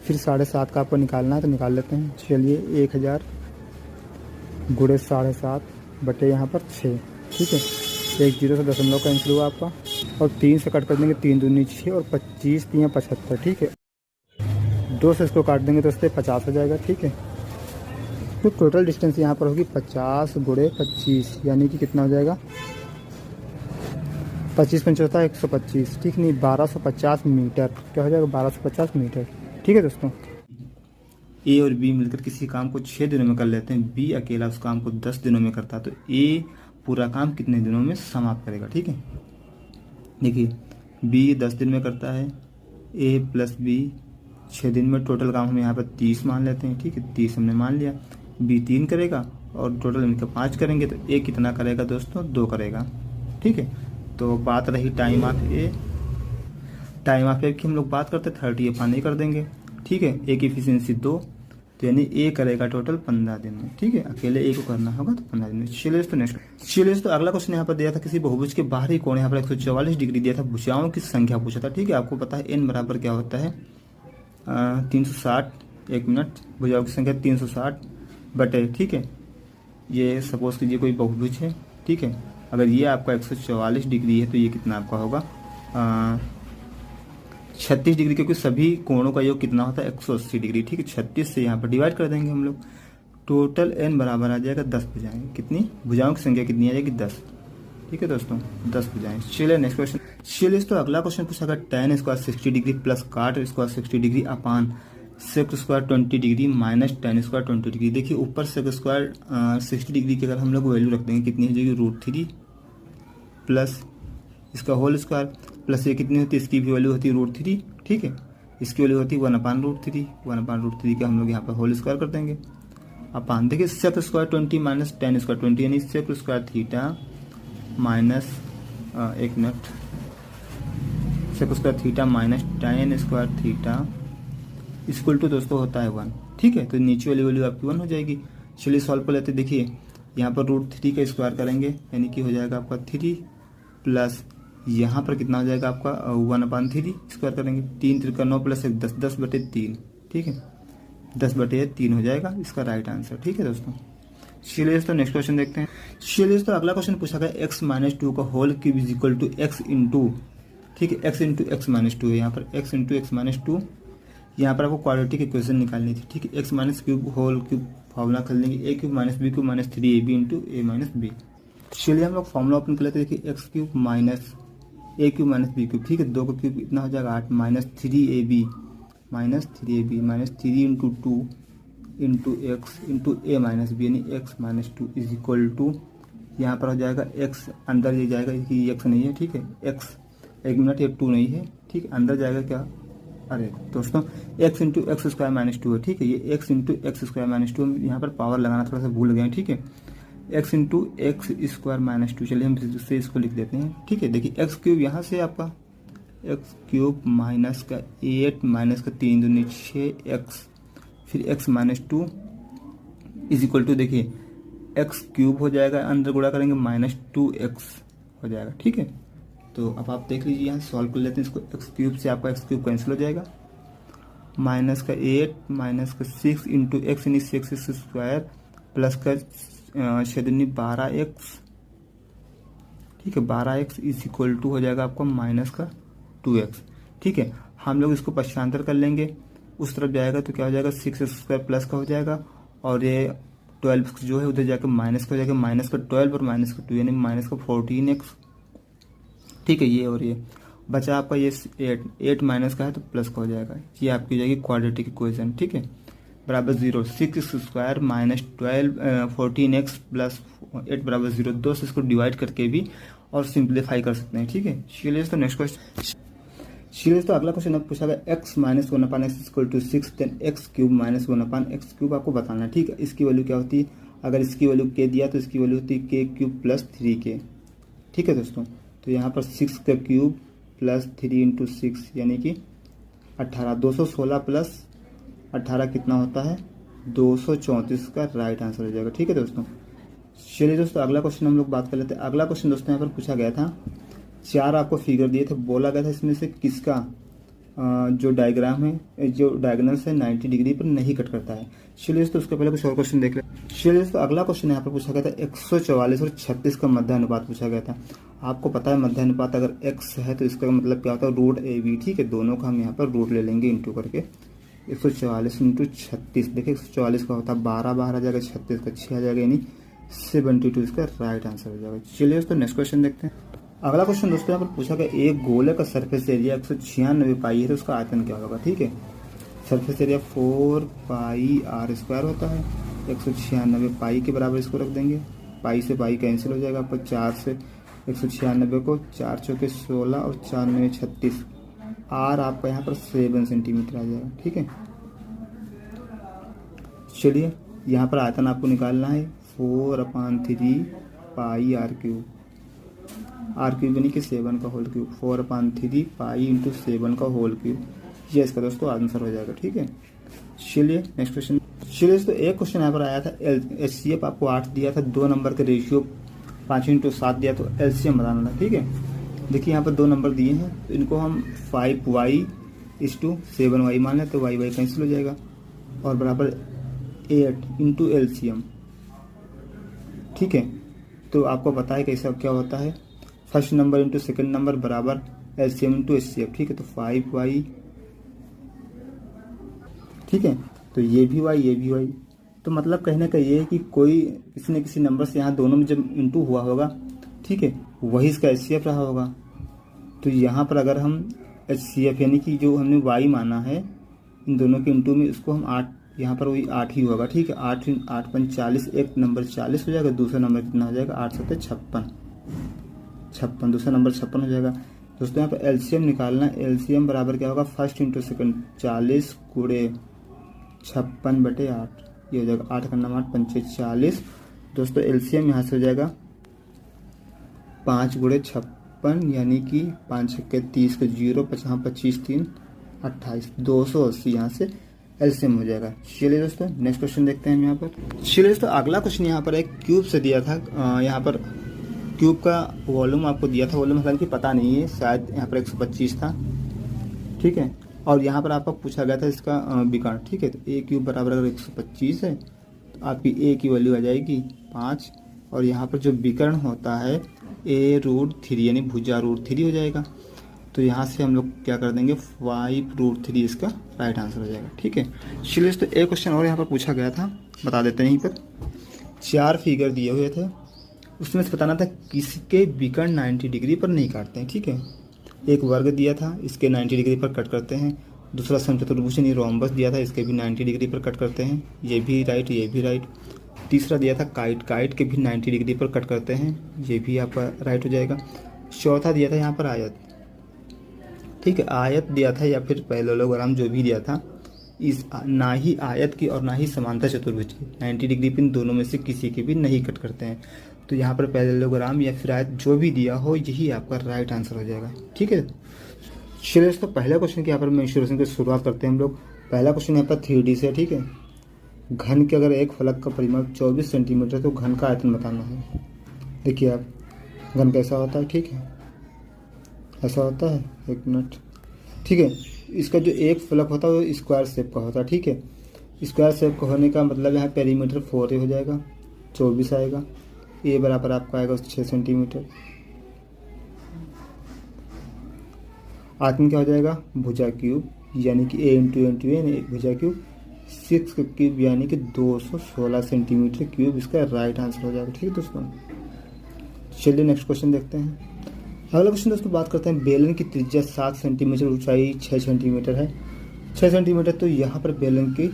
फिर 7.5 का आपको निकालना है तो निकाल लेते हैं। चलिए 1000 गुणे 7.5 बटे यहाँ पर 6, ठीक है। 1 0 से दशमलव कैंसिल हुआ आपका, और 3 से कट कर देंगे, 3 दूनी 6 और 25 3 75, ठीक है। 2 से इसको काट देंगे तो इससे 50 हो जाएगा, ठीक है। तो टोटल डिस्टेंस यहाँ पर होगी 50 गुणे 25, यानी कि कितना हो जाएगा 25 पंचोता 125, ठीक नहीं 1250 मीटर। क्या हो जाएगा 1250 मीटर, ठीक है दोस्तों। ए और बी मिलकर किसी काम को 6 दिनों में कर लेते हैं, बी अकेला उस काम को 10 दिनों में करता है, तो ए पूरा काम कितने दिनों में समाप्त करेगा, ठीक है। देखिए बी 10 दिन में करता है, ए प्लस बी 6 दिन में, टोटल काम हम यहाँ पर 30 मान लेते हैं, ठीक है। 30 हमने मान लिया। बी 3 करेगा और टोटल मिलकर 5 करेंगे, तो ए कितना करेगा दोस्तों 2 करेगा, ठीक है। तो बात रही time of a. Time of a की हम लोग बात करते 30 अपॉन ए कर देंगे, ठीक है। ए की एफिशिएंसी 2, तो यानी ए करेगा टोटल 15 दिन में, ठीक है। अकेले ए को करना होगा तो 15 दिन में। चलिए तो नेक्स्ट, चलिए तो अगला क्वेश्चन यहाँ पर दिया था, किसी बहुभुज के बाहरी कोण यहाँ पर 144 डिग्री दिया था, भुजाओं की संख्या पूछा था, ठीक है। आपको पता है एन बराबर क्या होता है 360, 1 मिनट, भुजाओं की संख्या 360 बटे, ठीक है। ये सपोज कीजिए कोई बहुभुज है, ठीक है। अगर ये आपका 144 डिग्री है तो ये कितना आपका होगा 36 डिग्री, क्योंकि सभी कोणों का योग कितना होता है 180 डिग्री, ठीक है। 36 से यहाँ पर डिवाइड कर देंगे हम लोग, टोटल एन बराबर आ जाएगा 10 भुजाएं। कितनी भुजाओं की संख्या कितनी आ जाएगी 10, ठीक है दोस्तों, 10 भुजाएं। चलिए नेक्स्ट क्वेश्चन। चलिए तो अगला क्वेश्चन पूछा गया tan square 60 degree plus cot square 60 degree upon sec square 20 degree minus tan square 20 degree. देखिए ऊपर सेक स्क्वायर 60 डिग्री की अगर हम लोग वैल्यू रख देंगे कितनी हो जाएगी √3 प्लस इसका होल स्क्वायर, प्लस ये कितनी होती है इसकी भी वैल्यू होती है √3, ठीक है। इसकी वैल्यू होती है 1/√3, 1/√3 का हम लोग यहाँ पर होल स्क्वायर कर देंगे अपान, देखिए sec square 20 minus tan square 20, यानी sec square theta minus 1 minute, sec square theta minus tan square theta equal to दोस्तों होता है 1, ठीक है। तो नीचे वाली वैल्यू आपकी 1 हो जाएगी। चलिए सॉल्व कर लेते, देखिए यहाँ पर √3 का स्क्वायर करेंगे, यानी कि हो जाएगा आपका 3 प्लस यहाँ पर कितना हो जाएगा आपका 1/3 स्क्वायर करेंगे, 3 3 9 प्लस 1 10, 10/3, ठीक है। 10/3 हो जाएगा इसका राइट आंसर, ठीक है दोस्तों। चलिए दोस्तों नेक्स्ट क्वेश्चन देखते हैं। चलिए दोस्तों अगला क्वेश्चन पूछा गया x - 2 का whole cube is equal to x into, ठीक है, x इंटू x - 2 है यहाँ पर, x इंटू x - 2। यहाँ पर आपको क्वाड्रेटिक इक्वेशन निकालनी थी, ठीक है। x minus cube whole cube formula कर लेंगे, a cube minus b cube minus 3ab into a minus b। चलिए हम लोग फॉर्मूला ओपन कर लेते हैं, देखिए x cube minus a cube minus b cube, ठीक है। 2 का क्यूब इतना हो जाएगा 8 minus 3ab minus 3 into 2 into X into a minus b, यानी x minus 2 is equal to यहाँ पर हो जाएगा x अंदर ये जाएगा, ये x नहीं है, ठीक है। x 1 मिनट, ये 2 नहीं है, ठीक है। अंदर जाएगा क्या, अरे दोस्तों x into x square minus 2 है, ठीक है। ये x into x square minus 2, यहाँ पर पावर लगाना थोड़ा सा भूल गए, ठीक है। x into x square minus 2, चलिए हम इससे इसको लिख देते हैं, ठीक है। देखिए x क्यूब यहाँ से आपका x क्यूब माइनस का 8 माइनस का 3 दूनी 6x, फिर x minus 2 is equal to, देखिए x क्यूब हो जाएगा, अंदर गुणा करेंगे -2x हो जाएगा, ठीक है। तो अब आप देख लीजिए यहाँ सॉल्व कर लेते हैं इसको, x क्यूब से आपका x क्यूब कैंसिल हो जाएगा, माइनस का 8 माइनस का 6 इंटू एक्स यानी 6x स्क्वायर प्लस का 6 दूनी 12x, ठीक है। 12x इज इक्वल टू हो जाएगा आपका माइनस का 2x, ठीक है। हम लोग इसको पश्चांतर कर लेंगे, उस तरफ जाएगा तो क्या हो जाएगा 6x स्क्वायर प्लस का हो जाएगा, और ये 12 जो है उधर जाकर माइनस का हो जाएगा, माइनस का 12 और माइनस का 2 यानी माइनस का 14x, ठीक है। ये और ये बचा आपका ये 8 माइनस का है तो प्लस का हो जाएगा, ये आपकी हो जाएगी क्वाड्रेटिक इक्वेशन, ठीक है, बराबर 0। 6x square minus 14x plus 8 बराबर 0, 2 से इसको डिवाइड करके भी और सिंप्लीफाई कर सकते हैं, ठीक है। चलिए तो नेक्स्ट क्वेश्चन, चलिए तो अगला क्वेश्चन अब पूछा गया x minus 1/x equal to 6, then x cube minus 1/x cube आपको बताना है, ठीक है। इसकी वैल्यू क्या होती है, अगर इसकी वैल्यू k दिया तो इसकी वैल्यू होती है k क्यूब प्लस 3k, ठीक है दोस्तों। तो यहाँ पर 6 का क्यूब प्लस 3 इंटू 6 यानी कि 18, 216 प्लस 18 कितना होता है 234 का राइट आंसर हो जाएगा, ठीक है दोस्तों। चलिए दोस्तों अगला क्वेश्चन हम लोग बात कर लेते हैं। अगला क्वेश्चन दोस्तों यहाँ पर पूछा गया था, 4 आपको फिगर दिए थे, बोला गया था इसमें से किसका जो डायग्राम है, जो डायगोनल्स है 90 डिग्री पर नहीं कट करता है। चलिए दोस्तों उसके पहले कुछ और क्वेश्चन देख ले। चलिए दोस्तों अगला क्वेश्चन यहाँ पर पूछा गया था 144 और 36 का मध्य अनुपात पूछा गया था। आपको पता है मध्य अनुपात अगर x है तो इसका मतलब क्या होता है, रूट AB। ठीक है, दोनों का हम यहाँ पर रूट ले लेंगे इंटू करके। 144 इंटू 36, देखिए 144 का होता है 12, 12 आ जाएगा, 36 का 6 आ जाएगा, यानी 72 इसका राइट आंसर हो जाएगा। चलिए दोस्तों नेक्स्ट क्वेश्चन देखते हैं। अगला क्वेश्चन दोस्तों यहाँ पर पूछा गया एक गोले का सरफेस एरिया 196 पाई है तो उसका आयतन क्या होगा। ठीक है, सरफेस एरिया 4 पाई r स्क्वायर होता है, 196 पाई के बराबर इसको रख देंगे। पाई से पाई कैंसिल हो जाएगा, पर 4 से 196 को 4 चौके 16 और 4 9 36, r आपका यहाँ पर 7 सेंटीमीटर आ जाएगा। ठीक है, चलिए यहाँ पर आयतन आपको निकालना है 4/3 पाई r क्यूब यानी कि 7 का होल क्यूब, 4/3 पाई इंटू 7 का होल क्यूब, ये इसका दोस्तों आंसर हो जाएगा। ठीक है, चलिए नेक्स्ट क्वेश्चन। चलिए दोस्तों एक क्वेश्चन यहाँ पर आया था, HCF आपको 8 दिया था, 2 नंबर के रेशियो 5/7 दिया, तो LCM बताना था। ठीक है, देखिए यहाँ पर 2 नंबर दिए हैं तो इनको हम 5y/7y मान लें तो y कैंसिल हो जाएगा और बराबर 8 इंटू LCM। ठीक है, तो आपको पता है कैसा क्या होता है, first number into second number बराबर LCM इंटू HCF। ठीक है, तो 5y, ठीक है, तो ये भी y, तो मतलब कहने का ये है कि कोई किसी न किसी नंबर से यहाँ दोनों में जब इंटू हुआ होगा, ठीक है, वही इसका HCF रहा होगा। तो यहाँ पर अगर हम HCF यानी कि जो हमने y माना है इन दोनों के इंटू में, इसको हम 8, यहाँ पर वही 8 ही होगा। ठीक है, 8 5 40, एक नंबर 40 हो जाएगा, दूसरा नंबर कितना हो जाएगा 8 7 56, दूसरा नंबर 56 हो जाएगा। दोस्तों यहाँ पर LCM निकालना, LCM बराबर क्या होगा, फर्स्ट इंटू सेकंड 40 गुणे 56/8, ये हो जाएगा 8 का नाम 8 5 40। दोस्तों LCM यहाँ से हो जाएगा 5 गुणे 56 यानी कि 5 के 30 के 0, 25 3 28, 280 यहाँ से LCM हो जाएगा। चलिए दोस्तों नेक्स्ट क्वेश्चन देखते हैं हम यहाँ पर। चलिए दोस्तों अगला क्वेश्चन यहाँ पर एक क्यूब से दिया था, यहाँ पर क्यूब का वॉल्यूम आपको दिया था, वॉल्यूम हालांकि पता नहीं है, शायद यहाँ पर 125 था। ठीक है, और यहाँ पर आपका पूछा गया था इसका विकर्ण। ठीक है, तो a क्यूब बराबर अगर 125 है तो आपकी a की वैल्यू आ जाएगी 5, और यहाँ पर जो विकर्ण होता है a√3 यानी भुजा √3 हो जाएगा। तो यहाँ से हम लोग क्या कर देंगे 5√3 इसका राइट आंसर हो जाएगा। ठीक है, चलिए तो एक क्वेश्चन और यहाँ पर पूछा गया था, बता देते हैं। यहीं पर 4 फिगर दिए हुए थे, उसमें से बताना था किसके विकर्ण 90 डिग्री पर नहीं काटते हैं। ठीक है, एक वर्ग दिया था, इसके 90 डिग्री पर कट करते हैं। दूसरा समचतुर्भुज यानी रोम्बस दिया था, इसके भी 90 डिग्री पर कट करते हैं, ये भी राइट, ये भी राइट। तीसरा दिया था काइट के भी 90 डिग्री पर कट करते हैं, ये भी आपका राइट हो जाएगा। चौथा दिया था यहाँ पर आयत। ठीक है, आयत दिया था या फिर पैरेललोग्राम जो भी दिया था, इस ना ही आयत की और ना ही समांतर चतुर्भुज की 90 डिग्री पिन दोनों में से किसी के भी नहीं कट करते हैं। तो यहाँ पर पैरेललोग्राम या फिर आयत जो भी दिया हो यही आपका राइट आंसर हो जाएगा। ठीक है, चलिए दोस्तों पहला क्वेश्चन के यहाँ पर मेंशुरेशन की शुरुआत करते हैं हम लोग। पहला क्वेश्चन यहाँ पर 3D से। ठीक है, घन के अगर एक फलक का परिमाप 24 सेंटीमीटर तो घन का आयतन बताना है। देखिए आप, घन कैसा होता है, ठीक है, ऐसा होता है, एक मिनट। ठीक है, इसका जो एक फलक होता है वो स्क्वायर शेप का होता है। ठीक है, स्क्वायर शेप का होने का मतलब यहाँ पेरीमीटर 4 हो जाएगा, 24 आएगा, ए बराबर आपका आएगा 6 सेंटीमीटर। आयतन क्या हो जाएगा, भुजा क्यूब यानी कि a इंटू यानी भुजा क्यूब, 6 का क्यूब यानी कि 216 सेंटीमीटर क्यूब इसका राइट आंसर हो जाएगा। ठीक है दोस्तों, चलिए नेक्स्ट क्वेश्चन देखते हैं। अगला क्वेश्चन दोस्तों बात करते हैं, बेलन की त्रिज्या 7 सेंटीमीटर, ऊंचाई 6 सेंटीमीटर है, 6 सेंटीमीटर। तो यहाँ पर बेलन की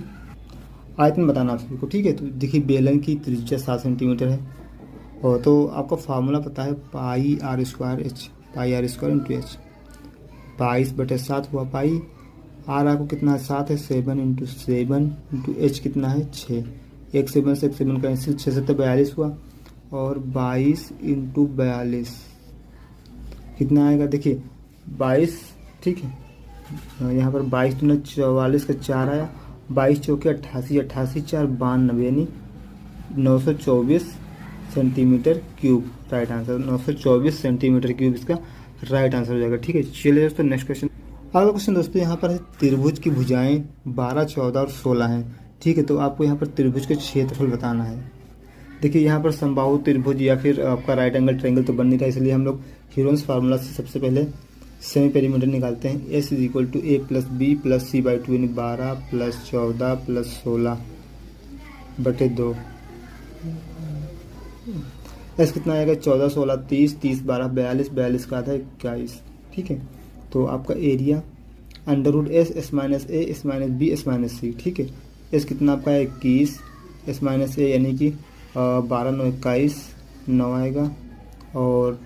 आयतन बताना आप सभी को। ठीक है, तो देखिए बेलन की त्रिज्या 7 सेंटीमीटर है, और तो आपको फार्मूला पता है पाई r स्क्वायर इंटू एच, 22/7 हुआ पाई, आर आपको कितना है 7 है, 7 इंटू एच कितना है 6, 1 7 से 1 7 कैंसिल, 6 7 42 हुआ, और 22 इंटू 42 कितना आएगा, देखिए 22। ठीक है, यहाँ पर 22 दूना 44 का 4 आया, 22 चौके 88, 88 4 92 यानी 924 centimetre cube right answer, 924 centimetre cube इसका राइट आंसर हो जाएगा। ठीक है, चलिए दोस्तों नेक्स्ट क्वेश्चन। अगला क्वेश्चन दोस्तों यहाँ पर है त्रिभुज की भुजाएं 12, 14 और 16 हैं। ठीक है, तो आपको यहाँ पर त्रिभुज का क्षेत्रफल बताना है। देखिए यहाँ पर समबाहु त्रिभुज या फिर आपका राइट एंगल ट्रायंगल तो बन नहीं रहा, इसलिए हम लोग हीरोन्स फार्मूला से सबसे पहले सेमी पेरीमीटर निकालते हैं। S = A + B + C/2 यानी 12 + 14 + 16/2। S कितना आएगा? 14, 16, 30, 30, 12, 42, 42 का आधा 21। ठीक है, तो आपका area √S S - A S - B S - C। ठीक है, S कितना आपका है? 21, S - A यानी कि 12, 9, 21, 9 आएगा, और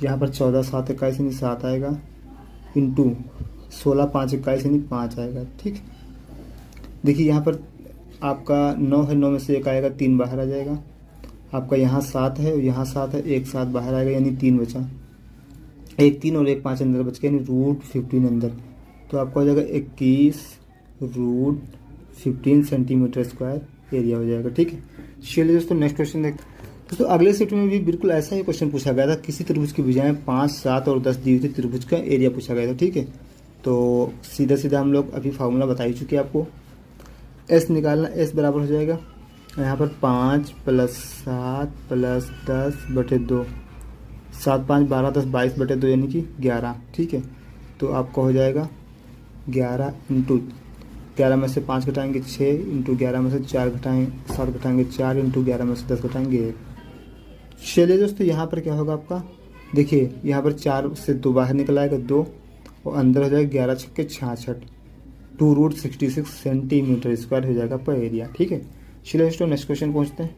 यहाँ पर 14, 7, 21 यानी 7 आएगा, इंटू 16, 5, 21 यानी 5 आएगा। ठीक, देखिए यहाँ पर आपका 9 है, 9 में से 1 आएगा, 3 बाहर आ जाएगा। आपका यहाँ 7 है और यहाँ 7 है, 1 7 बाहर आएगा यानी 3 बचा, 1 3 और 1 5 अंदर बच गया यानी √15 अंदर। तो आपका हो जाएगा 21 √15 सेंटीमीटर स्क्वायर एरिया हो जाएगा। ठीक है, चलिए दोस्तों नेक्स्ट क्वेश्चन देखते हैं। दोस्तों अगले सेट में भी बिल्कुल ऐसा ही क्वेश्चन पूछा गया था। किसी त्रिभुज की भुजाएं 5, 7 और 10 दी हुई थी, त्रिभुज का एरिया पूछा गया था। ठीक है, तो सीधा सीधा हम लोग अभी फार्मूला बता ही चुके हैं आपको। S निकालना, S बराबर हो जाएगा यहाँ पर 5 + 7 + 10/2, 7, 5, 12, 10, 22/2 यानी कि 11। ठीक है, तो आपका हो जाएगा 11 इंटू 11 में से 5 घटाएंगे 6, इंटू 11 में से 4 घटाएंगे 7 घटाएंगे 4, इंटू 11 में से 10 घटाएंगे 1। चलिए दोस्तों यहाँ पर क्या होगा आपका? देखिए यहाँ पर 4 से 2 बाहर निकल आएगा 2, और अंदर हो जाएगा 11 छक्के 66, 2√66 सेंटीमीटर स्क्वायर हो जाएगा पर एरिया। ठीक है, चलिए दोस्तों नेक्स्ट क्वेश्चन पहुँचते हैं।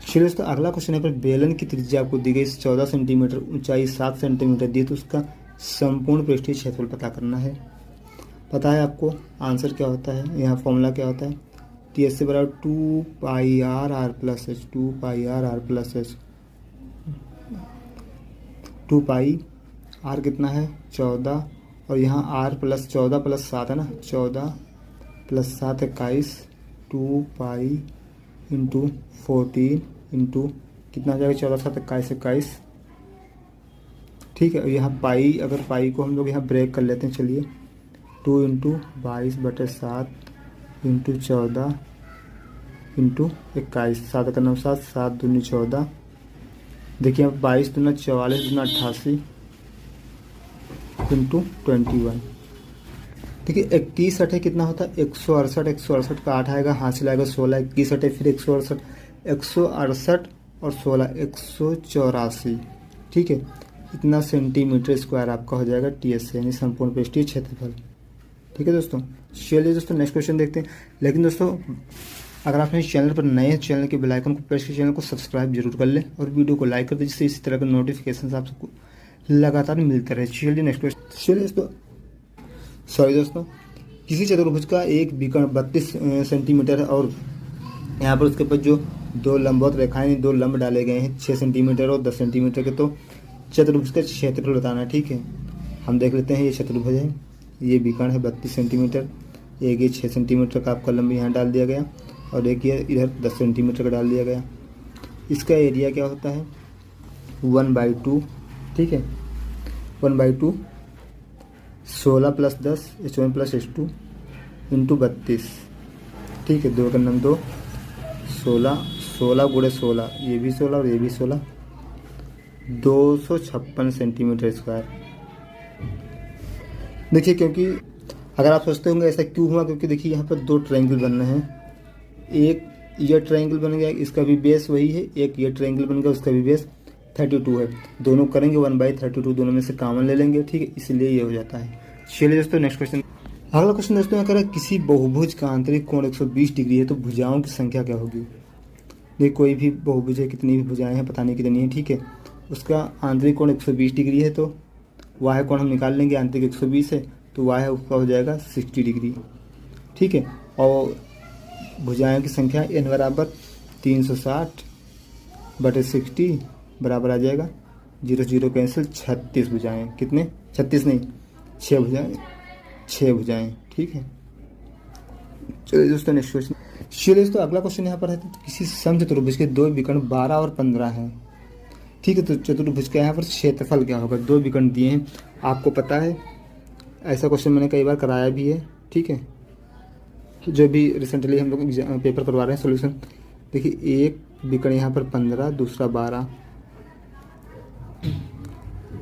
चलिए दोस्तों अगला क्वेश्चन है पर बेलन की त्रिज्या आपको दी गई 14 सेंटीमीटर, ऊंचाई 7 सेंटीमीटर दी, तो उसका संपूर्ण पृष्ठीय क्षेत्रफल पता करना है। पता है आपको आंसर क्या होता है? यहाँ फॉर्मूला क्या होता है? TS = 2πr/r + h, 2πr/r + h। 2πr कितना है? 14, और यहाँ r + 14 + 7 है ना, 14 + 7 21, 2π × 14 इंटू कितना हो जाएगा? 14, 7, 21, 21। ठीक है, और यहाँ पाई, अगर पाई को हम लोग यहाँ ब्रेक कर लेते हैं, चलिए 2 × 22/7 इंटू 14 इंटू 21, 7 का 9 7, 7 दूनी 14। देखिए अब 22 दूना 44 दूना 88 इंटू 21। देखिए 21 8 कितना होता है? 168, 168 का 8 आएगा, हाथ से लाएगा 16, 21 8 फिर 168, 168 और 16 184। ठीक है, इतना सेंटीमीटर स्क्वायर आपका हो जाएगा TS यानी संपूर्ण पृष्ठीय क्षेत्रफल। ठीक है दोस्तों, चलिए दोस्तों नेक्स्ट क्वेश्चन देखते हैं। लेकिन दोस्तों अगर आप इस चैनल पर नए हैं, चैनल के बेल आइकन को प्रेस कर चैनल को सब्सक्राइब जरूर कर लें और वीडियो को लाइक कर दें, जिससे इसी तरह के नोटिफिकेशन आप सबको लगातार मिलते रहे। चलिए नेक्स्ट क्वेश्चन। चलिए दोस्तों किसी चतुर्भुज का एक विकर्ण 32 सेंटीमीटर है, और यहाँ पर उसके ऊपर जो 2 लंबवत रेखाएं, 2 लंब डाले गए हैं 6 सेंटीमीटर और 10 सेंटीमीटर के, तो चतुर्भुज का क्षेत्रफल बताना है। ठीक है, हम देख लेते हैं। ये चतुर्भुज है, ये विकर्ण है 32 सेंटीमीटर, एक ये 6 सेंटीमीटर का आपका लंब यहाँ डाल दिया गया, और एक ये इधर 10 सेंटीमीटर का डाल दिया गया। इसका एरिया क्या होता है? 1/2। ठीक है, 1/2, 16 + 10 H1 + H2 इंटू 32। ठीक है, 2 का 2, 16, 16 × 16, ये भी 16 और ये भी 16, 256 सेंटीमीटर स्क्वायर। देखिए क्योंकि अगर आप सोचते होंगे ऐसा क्यों हुआ, क्योंकि देखिए यहाँ पर 2 ट्रायंगल बन रहे हैं। एक ये ट्रायंगल बन गया, इसका भी बेस वही है, एक ये ट्रायंगल बन गया, उसका भी बेस 32 है। दोनों करेंगे 1/32, दोनों में से कॉमन ले लेंगे। ठीक है, इसलिए ये हो जाता है। चलिए दोस्तों नेक्स्ट क्वेश्चन। अगला क्वेश्चन दोस्तों अगर किसी बहुभुज का आंतरिक कोण 120 डिग्री है, तो भुजाओं की संख्या क्या होगी? देखिए कोई भी बहुभुज है, कितनी भी भुजाएं हैं पता नहीं कितनी है। ठीक है, उसका आंतरिक कोण 120 डिग्री है, तो वाह कोण हम निकाल लेंगे। आंतरिक 120 है तो वाह उसका हो जाएगा 60 डिग्री। ठीक है, और भुजाओं की संख्या n = 360/60 बराबर आ जाएगा 0 0 कैंसिल 36 भुजाएं। कितने? 36 नहीं, 6 भुजाएं, 6 भुजाएं। ठीक है, चलिए दोस्तों नेक्स्ट क्वेश्चन। चलिए दोस्तों अगला क्वेश्चन यहाँ पर है, तो किसी समचतुर्भुज के 2 विकर्ण 12 और 15 हैं। ठीक है, तो चतुर्भुज का यहाँ पर क्षेत्रफल क्या होगा? 2 विकर्ण दिए हैं, आपको पता है ऐसा क्वेश्चन मैंने कई बार कराया भी है, ठीक है, जो भी रिसेंटली हम लोग पेपर करवा रहे हैं सोल्यूशन। देखिए एक विकर्ण यहाँ पर 15, दूसरा 12,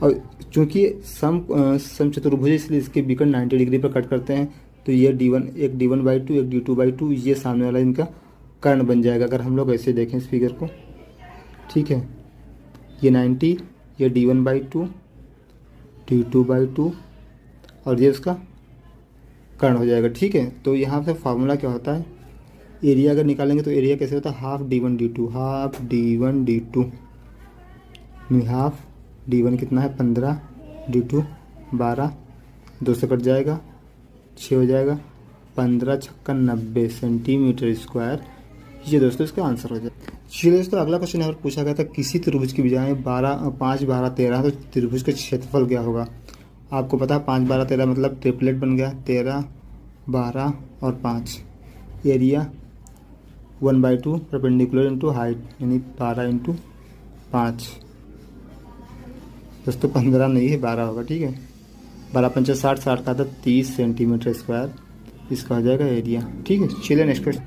और चूंकि सम चतुर्भुज है इसलिए इसके विकर्ण 90 डिग्री पर कट करते हैं, तो ये D1 एक D1/2 एक D2/2 ये सामने वाला इनका कर्ण बन जाएगा अगर हम लोग ऐसे देखें इस फिगर को, ठीक है। ये 90, ये D1/2 D2/2 और ये उसका कर्ण हो जाएगा, ठीक है। तो यहाँ पे फार्मूला क्या होता है, एरिया अगर निकालेंगे तो एरिया कैसे होता है, half D1/D2, half D1/D2, half D1 कितना है 15, D2 12, 2 से कट जाएगा 6 हो जाएगा, 15 छक्का 90 सेंटीमीटर स्क्वायर। ये दोस्तों इसका आंसर हो जाएगा। चलिए दोस्तों अगला क्वेश्चन यहाँ पर पूछा गया था, किसी त्रिभुज की भुजाएं 5 12 13, तो त्रिभुज का क्षेत्रफल क्या होगा। आपको पता है 5 12 13 मतलब ट्रिपलेट बन गया, 13 12 और 5। एरिया 1/2 परपेंडिकुलर इंटू हाइट यानी 12 इंटू 5। दोस्तों 15 नहीं है 12 होगा, ठीक है। 12 पंचे 60, 60 का था 30 सेंटीमीटर स्क्वायर इसका हो जाएगा एरिया, ठीक है। चलिए नेक्स्ट क्वेश्चन।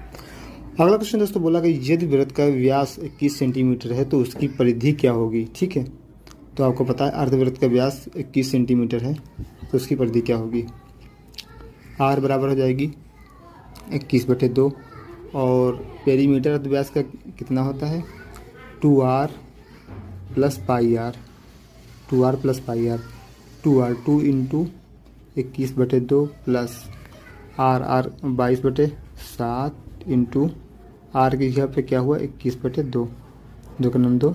अगला क्वेश्चन दोस्तों बोला कि यदि वृत्त का व्यास 21 सेंटीमीटर है तो उसकी परिधि क्या होगी, ठीक है। तो आपको पता है अर्धवृत्त का व्यास 21 सेंटीमीटर है तो उसकी परिधि क्या होगी। आर बराबर हो जाएगी 21/2 और पेरीमीटर अर्धव्यास का कितना होता है 2r plus pi R, 2r plus pi R, 2r 2 into 21/2 plus R 22/7 into R की जगह पे क्या हुआ 21/2, 2 का नाम 2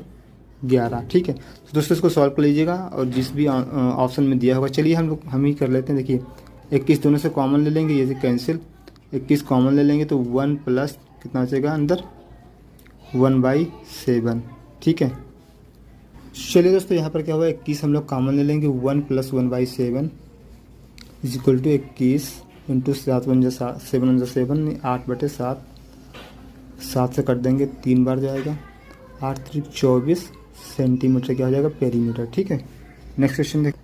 11, ठीक है। तो दोस्तों इसको सॉल्व कर लीजिएगा और जिस भी ऑप्शन में दिया होगा, चलिए हम ही कर लेते हैं। देखिए 21 दोनों से कॉमन ले लेंगे, ये कैंसिल, 21 कॉमन ले लेंगे तो 1 प्लस कितना बचेगा अंदर 1/7, ठीक है। चलिए दोस्तों यहाँ पर क्या हुआ 21 हम लोग कॉमन ले लेंगे, 1 plus 1/7 is equal to 21 into 7 1 7 7 8/7, 7 से कट देंगे 3 बार जाएगा, 8 3 24 सेंटीमीटर क्या हो जाएगा पेरीमीटर, ठीक है। नेक्स्ट क्वेश्चन देख।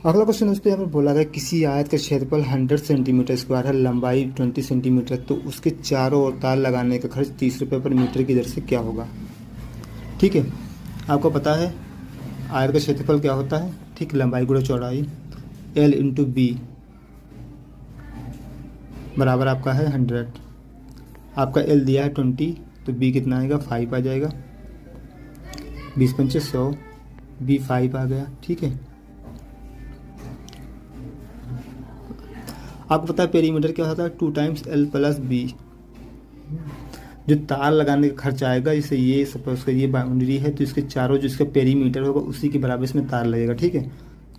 अगला क्वेश्चन दोस्तों यहाँ पर बोला गया किसी आयत का क्षेत्रफल 100 सेंटीमीटर स्क्वायर है, लंबाई 20 सेंटीमीटर, तो उसके चारों ओर तार लगाने का खर्च 30 रुपये पर मीटर की दर से क्या होगा, ठीक है। आपको पता है आयत का क्षेत्रफल क्या होता है, ठीक, लंबाई गुणा चौड़ाई, L इंटू बी बराबर आपका है 100। आपका L दिया है 20 तो B कितना आएगा 5 आ जाएगा, 20 पंचे 100, B 5 आ गया, ठीक है। आपको पता है पेरीमीटर क्या होता है 2 टाइम्स L प्लस B। जो तार लगाने का खर्च आएगा, जैसे ये सपोज कर ये बाउंड्री है तो इसके चारों जो इसका पेरीमीटर होगा उसी के बराबर इसमें तार लगेगा, ठीक है।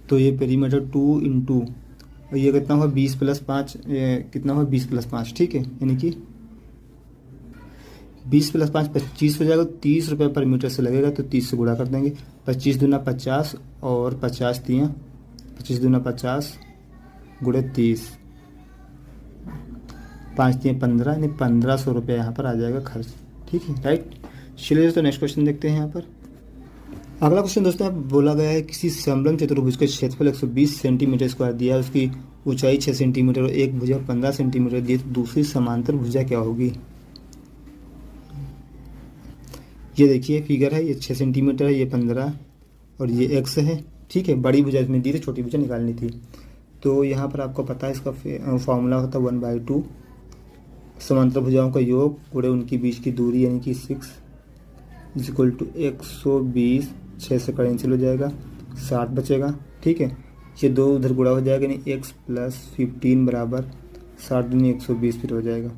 तो ये पेरीमीटर 2 इंटू और ये कितना हुआ 20 प्लस 5, कितना हुआ 20 प्लस 5, ठीक है, यानी कि 20 प्लस 5 25 हो जाएगा, 30 रुपये पर मीटर से लगेगा तो 30 से गुणा कर देंगे, 25 दूना 50 और 50 तियाँ 25 दूना 50 गुणे 30, 5 तियाँ 15 यानी 1500 रुपये यहाँ पर आ जाएगा खर्च, ठीक है, राइट। चलिए दोस्तों नेक्स्ट क्वेश्चन देखते हैं यहाँ पर। अगला क्वेश्चन दोस्तों यहाँ बोला गया है किसी समलंब चतुर्भुज का क्षेत्रफल 120 सेंटीमीटर स्क्वायर दिया है, उसकी ऊंचाई 6 सेंटीमीटर और एक भुजा 15 सेंटीमीटर दी, तो दूसरी समांतर भुजा क्या होगी। ये देखिए फिगर है, ये 6 सेंटीमीटर है, ये 15 और ये x है, ठीक है। बड़ी भुजा इसमें दी थी, छोटी भुजा निकालनी थी। तो यहाँ पर आपको पता है इसका फॉर्मूला होता है 1/2 समांतर भुजाओं का योग गुणे उनकी बीच की दूरी यानी कि 6 इज इक्वल टू 120, 6 से कैंसिल हो जाएगा 60 बचेगा, ठीक है। ये 2 उधर गुणा हो जाएगा यानी x प्लस 15 बराबर 60 दूनी 120 फिर हो जाएगा।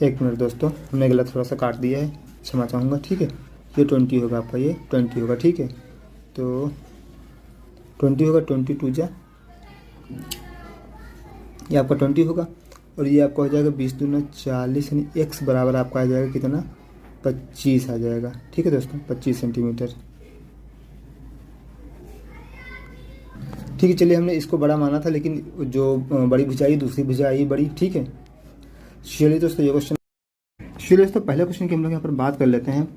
एक मिनट दोस्तों, हमने गलत थोड़ा सा काट दिया है, क्षमा चाहूँगा, ठीक है। ये 20 होगा आपका, ये 20 होगा, ठीक है। तो 20 होगा, 22 जा ये आपका 20 होगा और ये आपका हो जाएगा 20 दूना 40 यानी x बराबर आपका आ जाएगा कितना 25 आ जाएगा, ठीक है दोस्तों, 25 सेंटीमीटर, ठीक है। चलिए हमने इसको बड़ा माना था लेकिन जो बड़ी भुजा आई दूसरी भुजा आई बड़ी, ठीक है। चलिए दोस्तों ये क्वेश्चन, चलिए दोस्तों पहले क्वेश्चन की हम लोग यहाँ पर बात कर लेते हैं।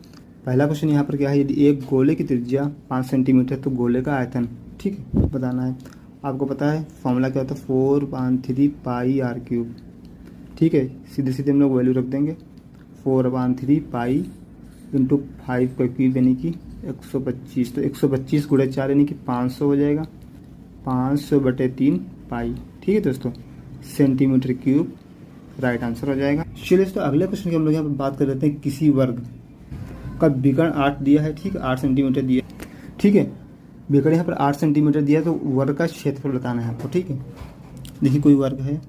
पहला क्वेश्चन यहाँ पर क्या है, यदि एक गोले की त्रिज्या 5 सेंटीमीटर तो गोले का आयतन, ठीक है, बताना है। आपको पता है फॉर्मूला क्या होता है, 4/3 पाई आर क्यूब, ठीक है। सीधे सीधे हम लोग वैल्यू रख देंगे, 4/3 पाई इंटू 5 का क्यूब यानी कि 125, तो 125 गुणे 4 यानी कि 500 हो जाएगा, 500/3 पाई, ठीक है दोस्तों, सेंटीमीटर क्यूब राइट आंसर हो जाएगा। चलिए दोस्तों अगले क्वेश्चन की हम लोग यहाँ पर बात कर लेते हैं। किसी वर्ग का विकर्ण 8 दिया है, ठीक है, 8 सेंटीमीटर दिया, ठीक है, विकर्ण यहाँ पर 8 सेंटीमीटर दिया है, तो वर्ग का क्षेत्रफल बताना है आपको, ठीक है। देखिए कोई वर्ग है,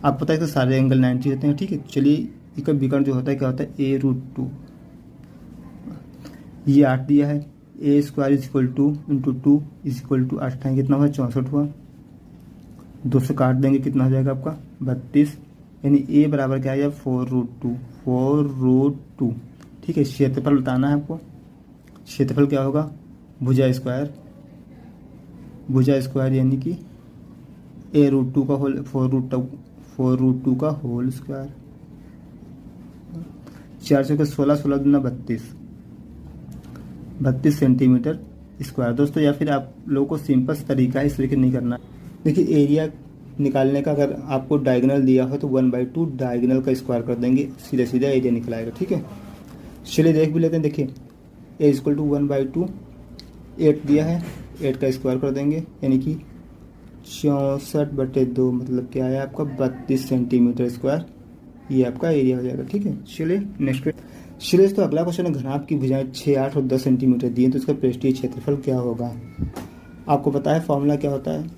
आप पता है कि सारे एंगल 90 होते हैं, ठीक है। चलिए इसका विकर्ण जो होता है क्या होता है, a√2, ये 8 दिया है, a² = 2 × 2 = 8 है, कितना हुआ, 64 हुआ, 2 से काट देंगे कितना हो जाएगा आपका 32, यानी a बराबर क्या है 4√2, ठीक है। क्षेत्रफल बताना है आपको, क्षेत्रफल क्या होगा, भुजा स्क्वायर यानी कि a√2 का होल 4√2 का होल स्क्वायर, 4 से 16, 16 दूना 32 सेंटीमीटर स्क्वायर दोस्तों। या फिर आप लोगों को सिंपल तरीका है, इस तरीके नहीं करना। देखिए एरिया निकालने का अगर आपको डायगोनल दिया हो तो 1/2 डायगोनल का स्क्वायर कर देंगे, सीधा सीधा एरिया निकल आएगा, ठीक है। चलिए देख भी लेते हैं। देखिए a = 1/2, 8 दिया है, 8 का स्क्वायर कर देंगे यानी कि 64/2, मतलब क्या है आपका 32 सेंटीमीटर स्क्वायर, ये आपका एरिया हो जाएगा, ठीक है। चलिए नेक्स्ट चलिए तो अगला क्वेश्चन है, घनाभ की भुजाएं 6, 8 और 10 सेंटीमीटर दिए तो इसका पृष्ठीय क्षेत्रफल क्या होगा। आपको पता है फॉर्मूला क्या होता है,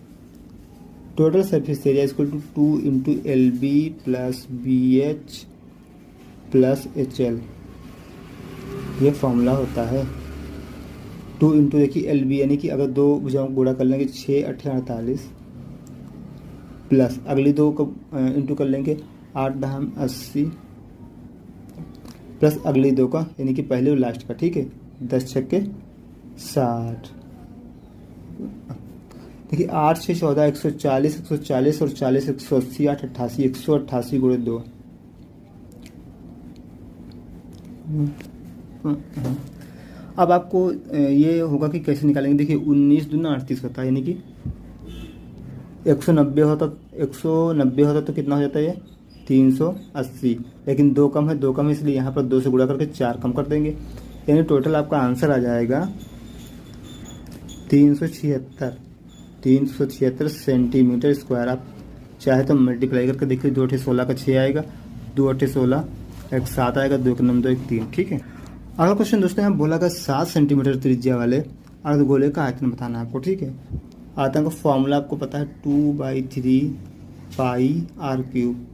total surface area = 2 × LB + BH + HL, ये फॉर्मूला होता है। 2 इंटू देखिए LB यानी कि अगर दो भुजाओं को गुणा कर लेंगे 6 × 8 = 48, प्लस अगली दो को इंटू कर लेंगे 8 × 10 = 80, प्लस अगली दो का यानी कि पहले और लास्ट का, ठीक है, 10 × 6 = 60। देखिए 8 × 6 = 14, 140, 140 और 40 180, 8 88, 188 × 2। अब आपको ये होगा कि कैसे निकालेंगे। देखिए 19 दूना 38 होता है, यानी कि 190 होता तो कितना हो जाता है ये 380, लेकिन 2 कम है, 2 कम है, इसलिए यहाँ पर 2 से गुणा करके 4 कम कर देंगे, यानी टोटल आपका आंसर आ जाएगा 376 सेंटीमीटर स्क्वायर। आप चाहे तो मल्टीप्लाई करके देखिए, 2 × 16 का 6 आएगा, 2 × 16 एक 7 आएगा, 2 × 9 2 एक 3, ठीक है। अगला क्वेश्चन दोस्तों यहाँ बोला गया 7 सेंटीमीटर त्रिज्या वाले अर्धगोले का आयतन बताना है आपको, ठीक है। आयतन का फॉर्मूला आपको पता है 2/3 पाई आर क्यूब,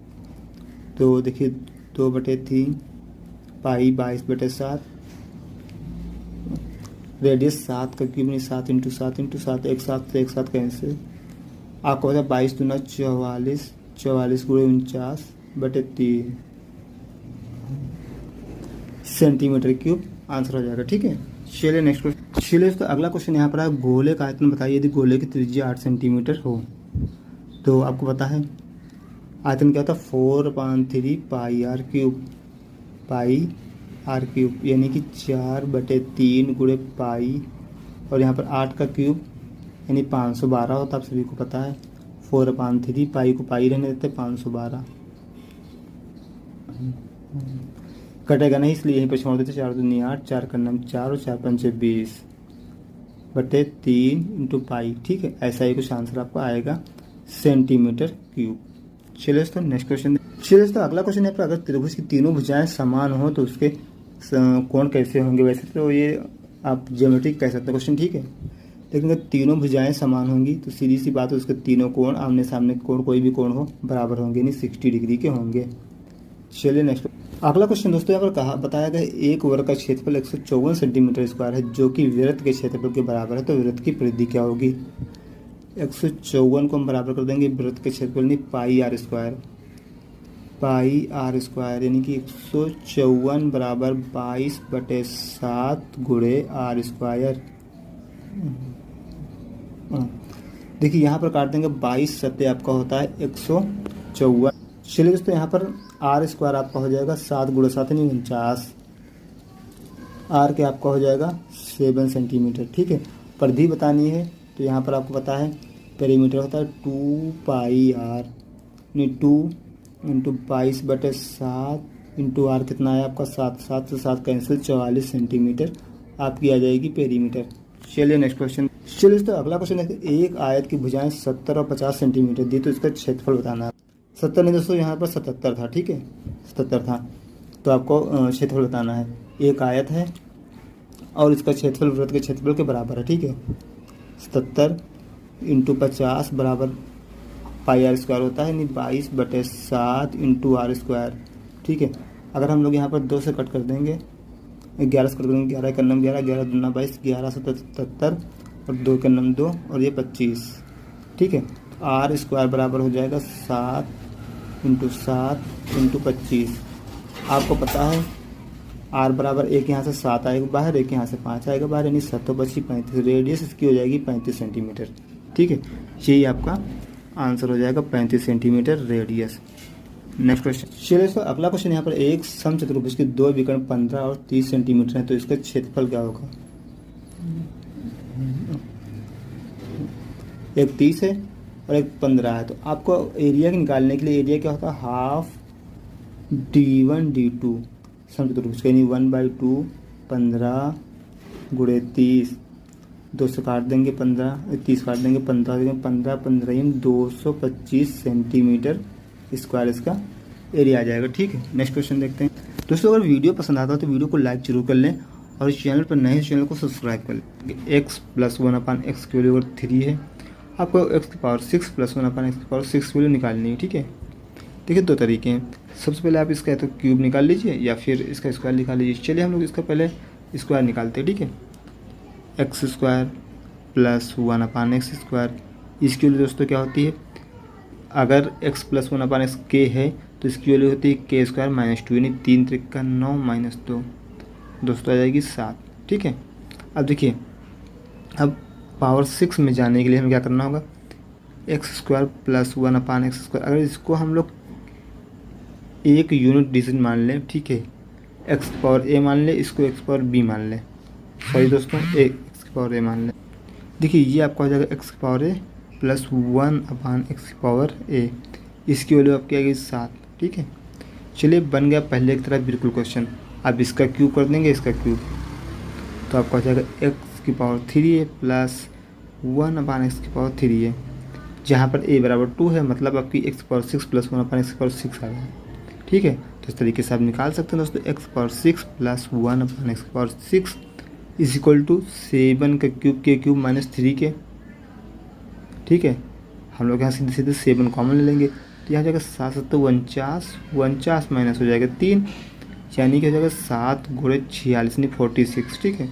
तो देखिए 2/3 पाई 22/7, रेडियस 7 का क्यूब नहीं 7 × 7 × 7, एक 7 से एक 7 कैंसिल, आपको पता है 22 दूना 44, 44 × 49/3 सेंटीमीटर क्यूब आंसर हो जाएगा, ठीक है। चलिए नेक्स्ट क्वेश्चन। चलिए तो अगला क्वेश्चन यहाँ पर है, गोले का आयतन बताइए यदि गोले की त्रिज्या 8 सेंटीमीटर हो। तो आपको पता है आयतन क्या होता है, 4/3 पाई आर क्यूब यानी कि 4/3 × पाई, और यहाँ पर 8 का क्यूब यानी 512 होता है, आप सभी को पता है। 4/3 पाई को पाई रहने देते 512, कटेगा नहीं इसलिए यहीं पर छोड़ देते, 4 दूनी 8, 4 का 9 4 और 4 पंचे 20/3 × पाई, ठीक है। ऐसा ही कुछ आंसर आपको आएगा सेंटीमीटर क्यूब। चलिए तो नेक्स्ट क्वेश्चन। चलिए तो अगला क्वेश्चन है, अगर त्रिभुज की तीनों भुजाएं समान हो तो उसके कोण कैसे होंगे। वैसे तो ये आप ज्योमेट्रिक कह सकते हैं क्वेश्चन, ठीक है, लेकिन अगर तीनों भुजाएं समान होंगी तो सीधी सी बात है उसके तीनों कोण आमने सामने कोण कोई भी कोण हो बराबर होंगे, यानी 60 डिग्री के होंगे। चलिए नेक्स्ट अगला क्वेश्चन दोस्तों यहाँ पर कहा बताया गया एक वर्ग का क्षेत्रफल 154 सेंटीमीटर स्क्वायर है जो कि वृत्त के क्षेत्रफल के बराबर है, तो वृत्त की परिधि क्या होगी। 154 को हम बराबर कर देंगे वृत्त के क्षेत्रफल यानी पाई आर स्क्वायर यानी कि 154 बराबर 22/7 × आर स्क्वायर। देखिए यहाँ पर काट देंगे, 22 सत्ते आपका होता है 154, चलिए दोस्तों यहाँ पर आर स्क्वायर आपका हो जाएगा 7 गुणा 7 नहीं 49, आर के आपका हो जाएगा 7 सेंटीमीटर। ठीक है, परिधि बतानी है तो यहाँ पर आपको पता है पेरीमीटर होता है 2 पाई आर, नहीं 2 इंटू 22/7 इंटू आर कितना है आपका 7, 7 से 7 कैंसिल 44 सेंटीमीटर आपकी आ जाएगी पेरीमीटर। चलिए नेक्स्ट क्वेश्चन। चलिए तो अगला क्वेश्चन है, एक आयत की भुजाएं 70 और 50 सेंटीमीटर दी तो इसका क्षेत्रफल बताना है। 70 नहीं दोस्तों, यहाँ पर 77 था। ठीक है, 77 था, तो आपको क्षेत्रफल बताना है। एक आयत है और इसका क्षेत्रफल वृत्त के क्षेत्रफल के बराबर है। ठीक है, 77 इंटू 50 बराबर पाई आर स्क्वायर होता है, यानी 22/7 इंटू आर स्क्वायर। ठीक है, अगर हम लोग यहाँ पर 2 से कट कर देंगे, 11 से कट कर देंगे, 11 का नम 11, 11 दूना 22, 11 से 77 और 2 का नम 2 और ये 25। ठीक है, आर स्क्वायर बराबर हो जाएगा 7 इंटू 7 इंटू 25। आपको पता है आर बराबर एक यहाँ से 7 आएगा बाहर, एक यहाँ से 5 आएगा बाहर, यानी 7 तो बची 35। रेडियस इसकी हो जाएगी 35 सेंटीमीटर। ठीक है, यही आपका आंसर हो जाएगा 35 सेंटीमीटर रेडियस। Next question. चलिए तो अगला क्वेश्चन यहाँ पर एक समचतुर्भुज के 2 विकर्ण 15 और 30 सेंटीमीटर है तो इसका क्षेत्रफल क्या होगा। एक 30 है और एक 15 है, तो आपको एरिया निकालने के लिए एरिया क्या होता है, हाफ d1 d2 समचतुर्भुज, यानी 1/2 15 गुणे 30, 2 से काट देंगे 15, 30 काट देंगे 15 देंगे 15 15 225 सेंटीमीटर स्क्वायर इसका एरिया आ जाएगा। ठीक है, नेक्स्ट क्वेश्चन देखते हैं। दोस्तों अगर वीडियो पसंद आता है तो वीडियो को लाइक जरूर कर लें और इस चैनल पर नए हैं चैनल को सब्सक्राइब कर लें। x + 1/x की वैल्यू 3 है, आपको x की पावर 6 + 1/x की पावर 6 की वैल्यू निकालनी है। ठीक है, देखिए 2 तरीके हैं। सबसे पहले आप इसका तो क्यूब निकाल लीजिए या फिर इसका स्क्वायर निकाल लीजिए। चलिए हम लोग इसका पहले स्क्वायर निकालते हैं। ठीक है, x² + 1/x स्क्वायर, इसकी वैल्यू दोस्तों क्या होती है, अगर x + 1/x k है तो इसकी वैल्यू होती है k² - 2, यानी 3 × 3 = 9 - 2 दोस्तों आ जाएगी 7। ठीक है, अब देखिए, अब पावर 6 में जाने के लिए हमें क्या करना होगा, x² + 1/x स्क्वायर, अगर इसको हम लोग एक यूनिट डिजिट मान लें, ठीक है, x⁴a मान लें, इसको x⁴b मान लें, सॉरी दोस्तों x⁴a मान लें। देखिए ये आपका हो जाएगा x⁴a + 1/x⁴a, इसकी वैल्यू आपकी आएगी 7। ठीक है, चलिए बन गया पहले की तरह बिल्कुल क्वेश्चन। अब इसका क्यूब कर देंगे, इसका क्यूब, तो आपका हो जाएगा x⁴3a + 1/x⁴3a, जहाँ पर a = 2 है, मतलब आपकी x⁴6 + 1/x⁴6 आ गया। ठीक है, तो इस तरीके से आप निकाल सकते हैं दोस्तों, x⁴6 + 1/x⁴6 = 7 का क्यूब के क्यूब -3 ठीक है, हम लोग यहाँ सीधे सीधे 7 कॉमन ले लेंगे, तो यहाँ जाएगा 7 7 49, 49 माइनस हो जाएगा 3, यानी कि हो जाएगा 7 × 46 यानी 46। ठीक है,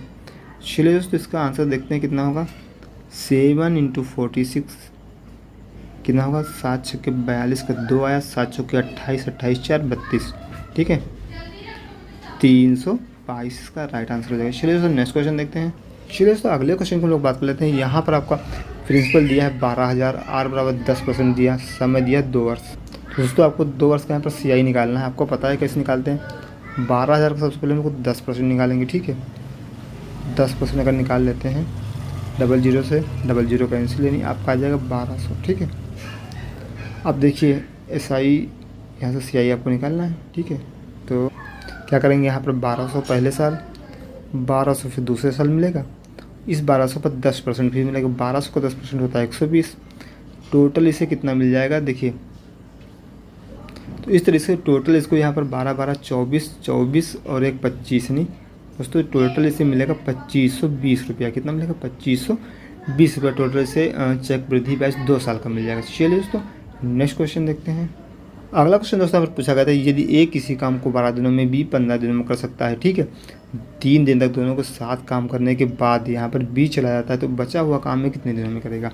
चलिए दोस्तों इसका आंसर देखते हैं कितना होगा। 7 × 46 कितना होगा, 7 × 6 = 42 का 2 आया, 7 × 6 = 28, 28 × 4 = 32। ठीक है, 322 इसका राइट आंसर हो जाएगा। चलिए दोस्तों नेक्स्ट क्वेश्चन देखते हैं। चलिए दोस्तों अगले क्वेश्चन को हम लोग बात कर लेते हैं। यहाँ पर आपका प्रिंसिपल दिया है 12,000, आर बराबर 10% दिया, समय दिया 2 वर्ष। तो दोस्तों आपको 2 वर्ष का यहाँ पर CI निकालना है। आपको पता है कैसे निकालते हैं, 12,000 का सबसे पहले हमको 10% निकालेंगे। ठीक है, 10% अगर निकाल लेते हैं, 00 से 00 कैंसिल, यानी आपका आ जाएगा 1200। ठीक है, अब देखिए SI यहाँ से CI आपको निकालना है। ठीक है, तो क्या करेंगे, यहाँ पर 1200 पहले साल, 1200 फिर दूसरे साल मिलेगा, इस 1200 पर 10% भी मिलेगा, 1200 का 10% होता है 120, टोटल इसे कितना मिल जाएगा देखिए। तो इस तरीके से टोटल इसको यहाँ पर 12 12 24 24 और एक 25, नहीं दोस्तों टोटल इसे मिलेगा 2520 रुपया। कितना मिलेगा, 2520 रुपया टोटल इसे चेक वृद्धि ब्याज 2 साल का मिल जाएगा। चलिए दोस्तों नेक्स्ट क्वेश्चन देखते हैं। अगला क्वेश्चन दोस्तों पर पूछा गया था, यदि A किसी काम को 12 दिनों में B 15 दिनों में कर सकता है, ठीक है, 3 दिन तक दोनों को साथ काम करने के बाद यहाँ पर B चला जाता है, तो बचा हुआ काम में कितने दिनों में करेगा।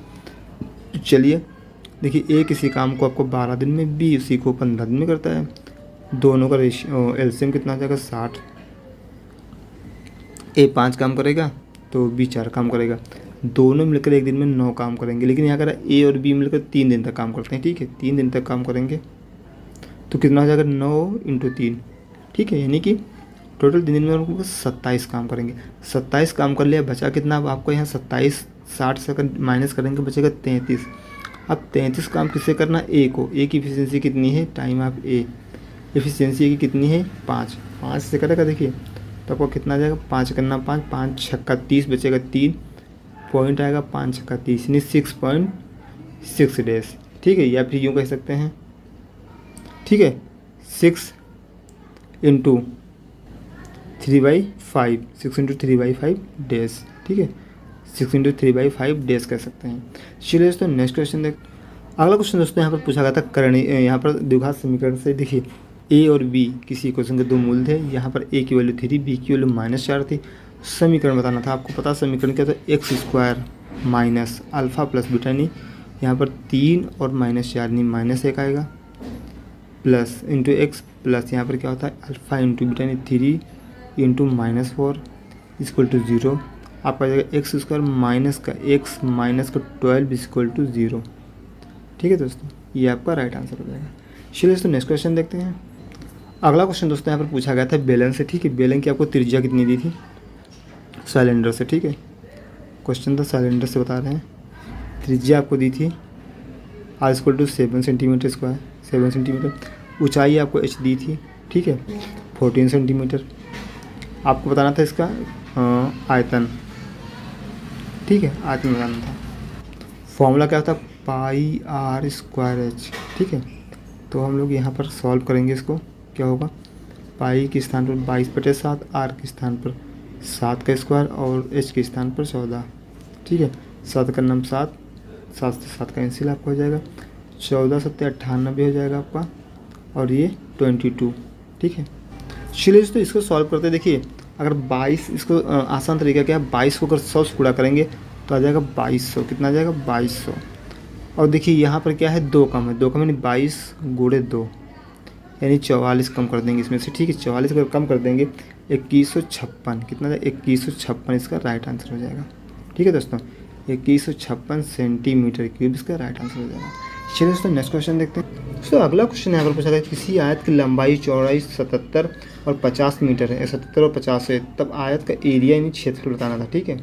चलिए देखिए, A किसी काम को आपको 12 दिन में, B उसी को 15 दिन में करता है, दोनों का रेशियो एलसीएम कितना हो जाएगा 60। A 5 काम करेगा तो B 4 काम करेगा, दोनों मिलकर एक दिन में 9 काम करेंगे। लेकिन यहाँ कर A और B मिलकर 3 दिन तक काम करते हैं। ठीक है, 3 दिन तक काम करेंगे, तो कितना हो जाएगा 9 × 3, ठीक है। यानी कि टोटल 3 दिन में उनको 27 काम करेंगे। 27 काम कर लिया, बचा कितना? अब आपको यहाँ 27 60 से अगर माइनस करेंगे बचेगा 33। अब 33 काम किससे करना? ए को। ए की एफिशिएंसी कितनी है? टाइम ऑफ ए, एफिशिएंसी की कितनी है? 5 से करेगा देखिए, तो आपको कितना आ जाएगा? 5 करना 5, 5 छक्का 30 बचेगा 3 पॉइंट आएगा, 5 छक्का 30 यानी 6.6 डेज, ठीक है। या फिर यूँ कह सकते हैं, ठीक है, 6 × 3/5, 6 × 3/5 डेज, ठीक है, 6 × 3/5 डेज कह सकते हैं। चलिए दोस्तों नेक्स्ट क्वेश्चन देख। अगला क्वेश्चन दोस्तों यहाँ पर पूछा गया था करणीय, यहाँ पर द्विघात समीकरण से देखिए ए और बी किसी क्वेश्चन के दो मूल थे। यहाँ पर ए की वैल्यू 3, बी की वैल्यू -4 थी। समीकरण बताना था, आपको पता समीकरण क्या था? x² minus alpha plus beta, यानी यहाँ पर 3 और -4 यानी -1 आएगा, प्लस इंटू एक्स प्लस यहाँ पर क्या होता है? अल्फ़ा इंटू बीटा यानी 3 × -4 इक्वल टू 0। आपका जाएगा x² माइनस का x माइनस का 12 इक्वल टू 0, ठीक है दोस्तों, ये आपका राइट आंसर हो जाएगा। चलिए दोस्तों नेक्स्ट क्वेश्चन देखते हैं। अगला क्वेश्चन दोस्तों यहाँ पर पूछा गया था बेलन से, ठीक है। बेलन की आपको त्रिज्या कितनी दी थी? सिलेंडर से, ठीक है, क्वेश्चन था सिलेंडर से बता रहे हैं। त्रिज्या आपको दी थी r = 7 सेंटीमीटर स्क्वायर, 7 सेंटीमीटर। ऊंचाई आपको h दी थी, ठीक है, 14 सेंटीमीटर। आपको बताना था इसका आयतन, ठीक है, आयतन बताना था। फॉर्मूला क्या था? πr²h, ठीक है। तो हम लोग यहाँ पर सॉल्व करेंगे इसको, क्या होगा? पाई के स्थान पर 22/7, r के स्थान पर 7 का स्क्वायर और h के स्थान पर 14, ठीक है। 7 का नाम 7, 7 से 7 का कैंसिल आपको हो जाएगा, 14 × 7 = 98 हो जाएगा आपका, और ये 22, ठीक है। चलिए दोस्तों इसको सॉल्व करते हैं। देखिए अगर 22, इसको आसान तरीका क्या है? 22 को अगर 100 से गुणा करेंगे तो आ जाएगा 2200। कितना आ जाएगा? 2200। और देखिए यहाँ पर क्या है? 2 कम है, 2 कम यानी 22 × 2 यानी 44 कम कर देंगे इसमें से, ठीक है। 44 अगर कम कर देंगे 2156, कितना जाएगा? 2156 इसका राइट आंसर हो जाएगा, ठीक है दोस्तों। 2156 सेंटीमीटर क्यूब इसका राइट आंसर हो जाएगा। चलिए दोस्तों नेक्स्ट क्वेश्चन देखते हैं। दोस्तों अगला क्वेश्चन यहाँ पर पूछा गया किसी आयत की लंबाई चौड़ाई 77 और 50 मीटर है, 77 और 50 है, तब आयत का एरिया यानी क्षेत्रफल बताना था, ठीक है।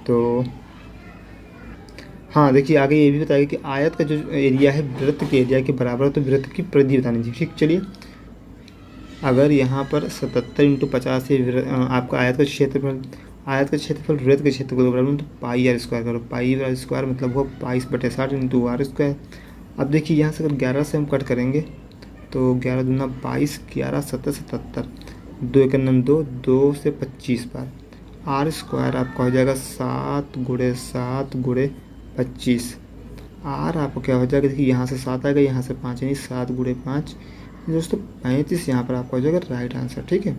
तो हाँ देखिए आगे ये भी बताएगा कि आयत का जो एरिया है वृत्त के एरिया के बराबर है, तो वृत्त की परिधि बतानी थी, ठीक। चलिए अगर यहाँ पर 77 × 50 है आपका आयत का क्षेत्रफल, आयत का क्षेत्रफल वृत्त के क्षेत्रफल के बराबर, तो πr² करो, πr² मतलब वो 22/60 × r²। अब देखिए यहाँ से अगर 11 से हम कट करेंगे तो 11 दूना 22, 11 7 77, 2 × 9 2, 2 से 25 बार, r² आपका हो जाएगा 7 × 7 × 25। r आपको क्या हो जाएगा? देखिए यहाँ से 7 आएगा, यहाँ से 5 यानी 7 × 5 दोस्तों 35 यहाँ पर आपका हो जाएगा राइट आंसर, ठीक है,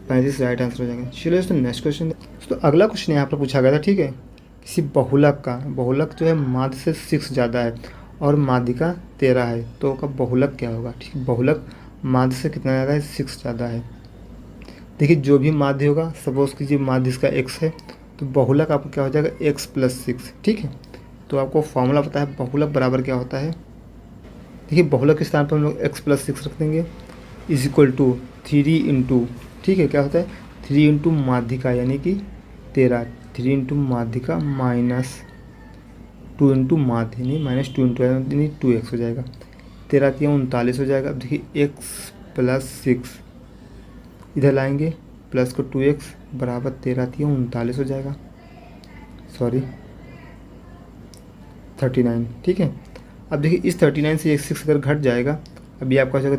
35 राइट आंसर हो जाएगा। चलिए दोस्तों नेक्स्ट क्वेश्चन। दोस्तों अगला क्वेश्चन यहाँ पर पूछा गया था, ठीक है, किसी बहुलक का, बहुलक जो है माध्य से 6 ज़्यादा है और माध्यिका 13 है, तो का बहुलक क्या होगा? ठीक है, बहुलक माध्य से कितना ज़्यादा है? 6 ज़्यादा है। देखिए जो भी माध्य होगा, सपोज कीजिए माध्य इसका x है, तो बहुलक आपको क्या हो जाएगा? x + 6, ठीक है। तो आपको फॉर्मूला पता है बहुलक बराबर क्या होता है? देखिए बहुलक के स्थान पर हम लोग x + 6 रख देंगे = 3 × ठीक है, क्या होता है? 3 × माध्यिका यानी कि 13, 3 × माध्यिका -2 × माध्य यानी -2 × यानी 2x हो जाएगा, 13 × 39 हो जाएगा। अब देखिए x + 6 इधर लाएंगे, प्लस को 2x बराबर 13 × 39 हो जाएगा, सॉरी 39, ठीक है। अब देखिए इस 39 से 6 अगर घट जाएगा, अब ये आपका हो जाएगा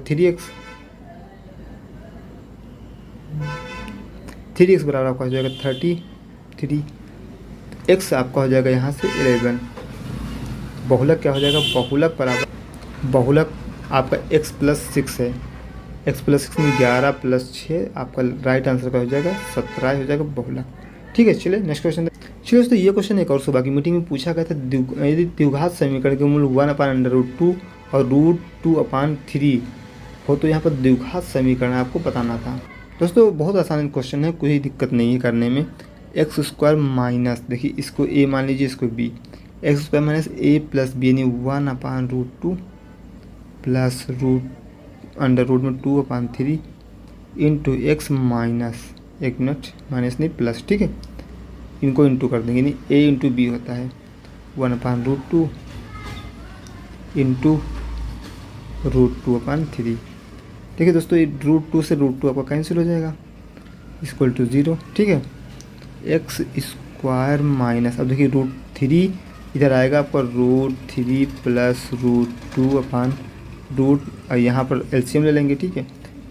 3x बराबर आपका हो जाएगा 33, x आपका हो जाएगा यहाँ से 11। बहुलक क्या हो जाएगा? बहुलक बराबर, बहुलक आपका x + 6 है, x + 6 में 11 + 6 आपका राइट आंसर का हो जाएगा 17 हो जाएगा बहुलक, ठीक है। चलिए नेक्स्ट क्वेश्चन। चलिए दोस्तों ये क्वेश्चन एक और सुबह की मीटिंग में पूछा गया था, यदि द्विघात समीकरण के मूल 1/√2 और √2/3 हो तो यहाँ पर द्विघात समीकरण आपको बताना था। दोस्तों बहुत आसान क्वेश्चन है, कोई दिक्कत नहीं है करने में। x² माइनस, देखिए इसको a मान लीजिए, इसको b, x² - a + b यानी 1/√2 + अंडर रूट में 2/3 इंटू एक्स माइनस, एक मिनट, माइनस नहीं प्लस, ठीक है, इनको इंटू कर देंगे, यानी ए इंटू बी होता है 1/√2 इंटू √2/3। ठीक है दोस्तों, ये √2 से √2 आपका कैंसिल हो जाएगा, इक्वल टू 0। ठीक है, एक्स स्क्वायर माइनस, अब देखिए √3 इधर आएगा आपका √3 प्लस √2 यहाँ पर एलसीएम ले लेंगे, ठीक है,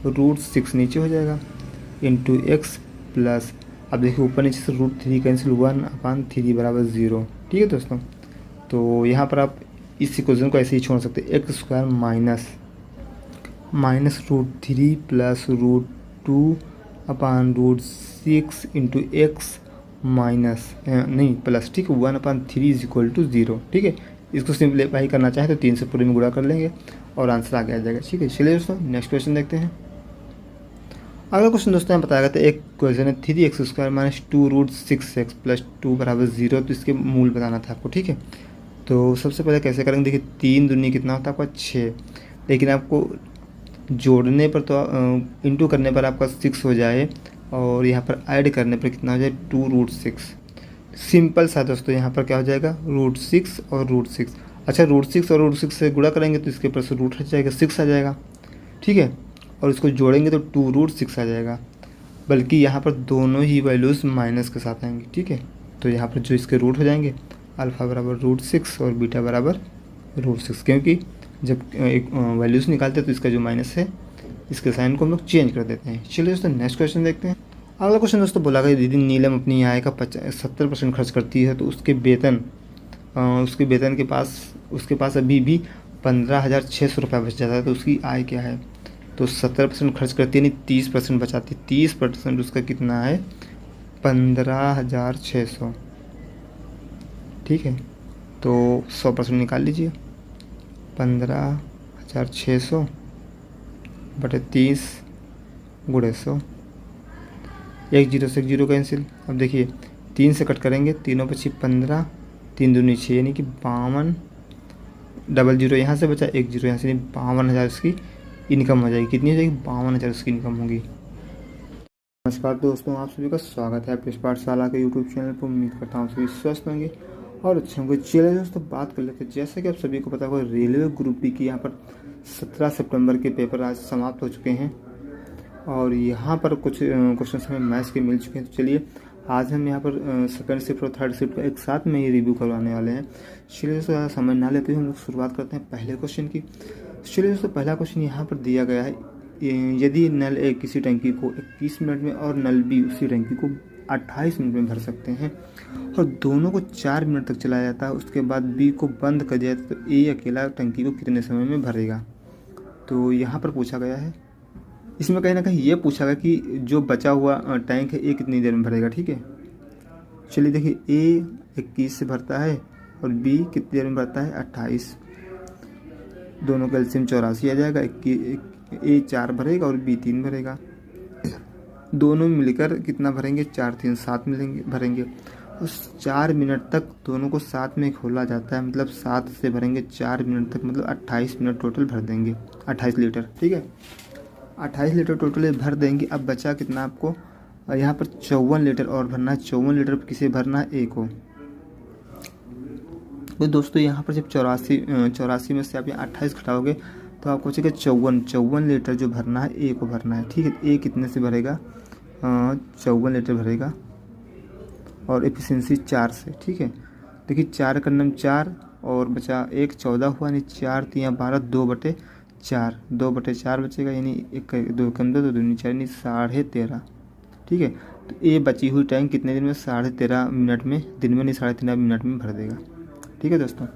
√6 नीचे हो जाएगा इंटू एक्स प्लस, अब देखिए ऊपर नीचे से √3 कैंसिल, 1/3 बराबर 0। ठीक है दोस्तों, तो यहाँ पर आप इस इक्वेशन को ऐसे ही छोड़ सकते हैं, x square minus √3 plus √2/√6 into x minus नहीं प्लस, ठीक है, 1/3 इज इक्वल टू 0। ठीक है, इसको सिंपलीफाई करना चाहे तो 3 से पूरे में गुणा कर लेंगे और आंसर आगे आ जाएगा। ठीक है, चलिए दोस्तों नेक्स्ट क्वेश्चन देखते हैं। अगला क्वेश्चन दोस्तों यहाँ बताया गया था, एक क्वेश्चन है 3x² माइनस 2√6x प्लस 2 बराबर 0, तो इसके मूल बताना था आपको। ठीक है, तो सबसे पहले कैसे करेंगे, देखिए 3 दूनी कितना होता है आपका 6, लेकिन आपको जोड़ने पर तो इंटू करने पर आपका 6 हो जाए और यहाँ पर ऐड करने पर कितना हो जाए 2√6। सिंपल सा दोस्तों, यहाँ पर क्या हो जाएगा √6 और √6। अच्छा, √6 और √6 से गुणा करेंगे तो इसके ऊपर से रूट हट जाएगा, 6 आ जाएगा। ठीक है, और इसको जोड़ेंगे तो 2√6 आ जाएगा, बल्कि यहाँ पर दोनों ही वैल्यूज़ माइनस के साथ आएंगी। ठीक है, तो यहाँ पर जो इसके रूट हो जाएंगे, अल्फ़ा बराबर √6 और बीटा बराबर √6, क्योंकि जब एक वैल्यूज़ निकालते हैं तो इसका जो माइनस है इसके साइन को हम लोग चेंज कर देते हैं। चलिए दोस्तों नेक्स्ट क्वेश्चन देखते हैं। अगला क्वेश्चन दोस्तों बोला गया, दीदी नीलम अपनी आय का 70% खर्च करती है, तो उसके वेतन के पास उसके पास अभी भी 15,600 रुपये बच जाता है, तो उसकी आय क्या है। तो 70% खर्च करती है, यानी 30% बचाती है, 30% उसका कितना है 15,600। ठीक है, तो 100% निकाल लीजिए, 15,600 बटे 30 गुणे 100, एक जीरो से एक जीरो कैंसिल। अब देखिए 3 से कट करेंगे, तीनों बची 15, 3 दूनी 6, यानी कि 52, डबल जीरो यहाँ से बचा, एक जीरो यहाँ से, यानी 52,000 इसकी इनकम हो जाएगी। कितनी हो जाएगी 52,000 उसकी इनकम होगी। नमस्कार दोस्तों, आप सभी का स्वागत है अपने पाठशाला के यूट्यूब चैनल पर। उम्मीद करता हूँ सभी स्वस्थ होंगे और अच्छे होंगे। चलिए दोस्तों बात कर लेते हैं, जैसे कि आप सभी को पता होगा रेलवे ग्रुप बी की यहाँ पर 17 सितंबर के पेपर आज समाप्त हो चुके हैं और यहाँ पर कुछ क्वेश्चन हमें मैथ्स के मिल चुके हैं। तो चलिए आज हम यहाँ पर सेकंड शिफ्ट और थर्ड शिफ्ट का एक साथ में ही रिव्यू करवाने वाले हैं। चलिए दोस्तों ज़्यादा समय ना लेते हुए हम लोग शुरुआत करते हैं पहले क्वेश्चन की। चलिए दोस्तों पहला क्वेश्चन यहाँ पर दिया गया है, यदि नल ए किसी टंकी को 21 मिनट में और नल बी उसी टंकी को 28 मिनट में भर सकते हैं और दोनों को 4 मिनट तक चलाया जाता है, उसके बाद बी को बंद कर दिया जाता है, तो ए अकेला टंकी को कितने समय में भरेगा। तो यहाँ पर पूछा गया है, इसमें कहीं ना कहीं ये पूछा गया कि जो बचा हुआ टैंक है ए कितनी देर में भरेगा। ठीक है, चलिए देखिए ए 21 से भरता है और बी कितनी देर में भरता है 28, दोनों का एलसीएम 84 आ जाएगा। ए 4 भरेगा और बी 3 भरेगा, दोनों मिलकर कितना भरेंगे 4 3 7 भरेंगे। उस 4 मिनट तक दोनों को साथ में खोला जाता है, मतलब 7 से भरेंगे 4 मिनट तक, मतलब 28 मिनट टोटल भर देंगे, 28 लीटर। ठीक है, 28 लीटर टोटल भर देंगे। अब बचा कितना आपको यहाँ पर 54 लीटर और भरना है। 54 लीटर किसे भरना है ए को। तो दोस्तों यहाँ पर जब 84 में से आप यहाँ 28 घटाओगे तो आपको बचेगा 54 लीटर जो भरना है ए को भरना है। ठीक है, ए कितने से भरेगा 54 लीटर भरेगा और एफिशिएंसी 4 से। ठीक है, देखिए 4 का नम 4 और बचा 1, 14 हुआ, यानी 4 3 12, 2/4, 2/4 बचेगा, यानी 1 2 कम 2 दूनी 4, यानी 13.5। ठीक है, तो ए बची हुई टाइम कितने दिन में 13.5 मिनट में, दिन में नहीं 13.5 मिनट में भर देगा। ठीक है दोस्तों,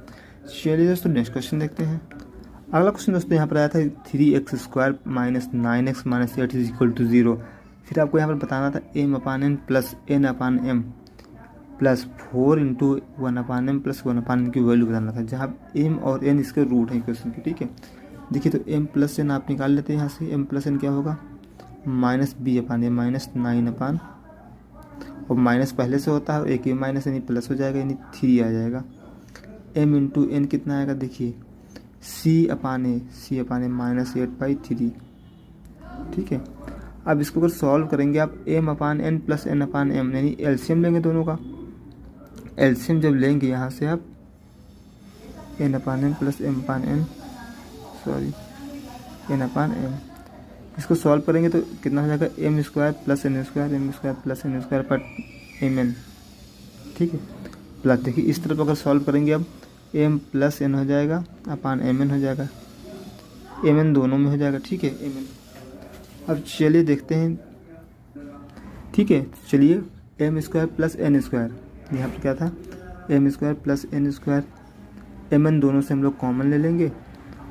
चलिए दोस्तों नेक्स्ट क्वेश्चन देखते हैं। अगला क्वेश्चन दोस्तों यहाँ पर आया था 3x² minus 9x minus 8 is equal to 0। फिर आपको यहाँ पर बताना था m/n plus n/m plus 4 into 1/m plus 1/n की वैल्यू बताना था, जहाँ m और n इसके रूट हैं क्वेश्चन के। ठीक है, देखिए तो m प्लस n आप निकाल लेते हैं यहाँ से। m प्लस n क्या होगा माइनस b/a माइनस 9/, और माइनस पहले से होता है, एक ही माइनस यानी प्लस हो जाएगा, यानी 3 आ जाएगा। m इंटू n कितना आएगा, देखिए C/A -8/3, ठीक है। अब इसको अगर सॉल्व करेंगे आप M/N + N/M, यानी एलसीएम लेंगे दोनों का। एलसीएम जब लेंगे यहाँ से आप N/M + N/M, इसको सॉल्व करेंगे तो कितना हो जाएगा M² + N², ठीक है। प्लस देखिए इस तरफ अगर सॉल्व करेंगे अब M + N हो जाएगा अपान Mn हो जाएगा, Mn दोनों में हो जाएगा, ठीक है। Mn अब चलिए देखते हैं, ठीक है। चलिए M² + N², यहाँ पर क्या था M² + N², Mn दोनों से हम लोग कॉमन ले लेंगे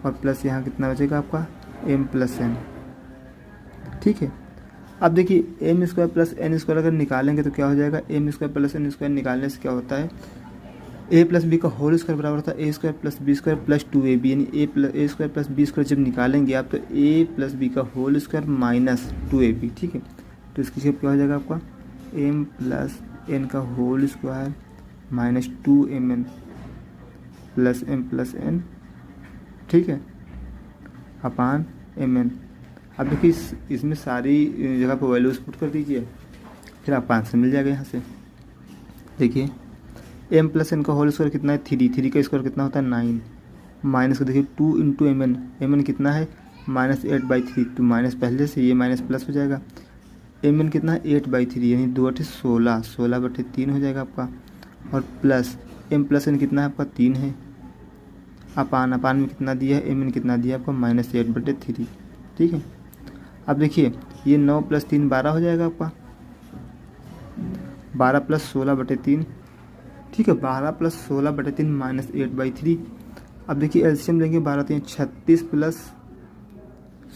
और प्लस यहाँ कितना बचेगा आपका M + N, ठीक है। अब देखिए M² + N² अगर निकालेंगे तो क्या हो जाएगा, M² + N² निकालने से क्या होता है A + B का होल स्क्वायर बराबर होता है A² + B² + 2AB, यानी A² + B² जब निकालेंगे आप तो A + B का होल स्क्वायर माइनस 2AB, ठीक है। तो इसकी शेप क्या हो जाएगा आपका M + N का whole square minus 2Mn + M + N, ठीक है, अपान Mn। अब देखिए इसमें सारी जगह पर वैल्यूज पुट कर दीजिए, फिर आपका आंसर मिल जाएगा यहाँ से। देखिए M + N का होल स्क्वायर कितना है 3 का स्क्वायर कितना होता है 9, माइनस को देखिए 2 × Mn, Mn कितना है -8/3, तो माइनस पहले से ये माइनस प्लस हो जाएगा। Mn कितना है 8/3, यानी 2 × 16, 16/3 हो जाएगा आपका, और प्लस M + N कितना है आपका 3 है, अपान में कितना दिया है Mn कितना दिया है आपका -8/3, ठीक है। अब देखिए ये 9 + 3 12 हो जाएगा आपका, 12 + 16/3, ठीक है। 12 + 16/3 -8/3। अब देखिए एलसीएम लेंगे 12 3 36 +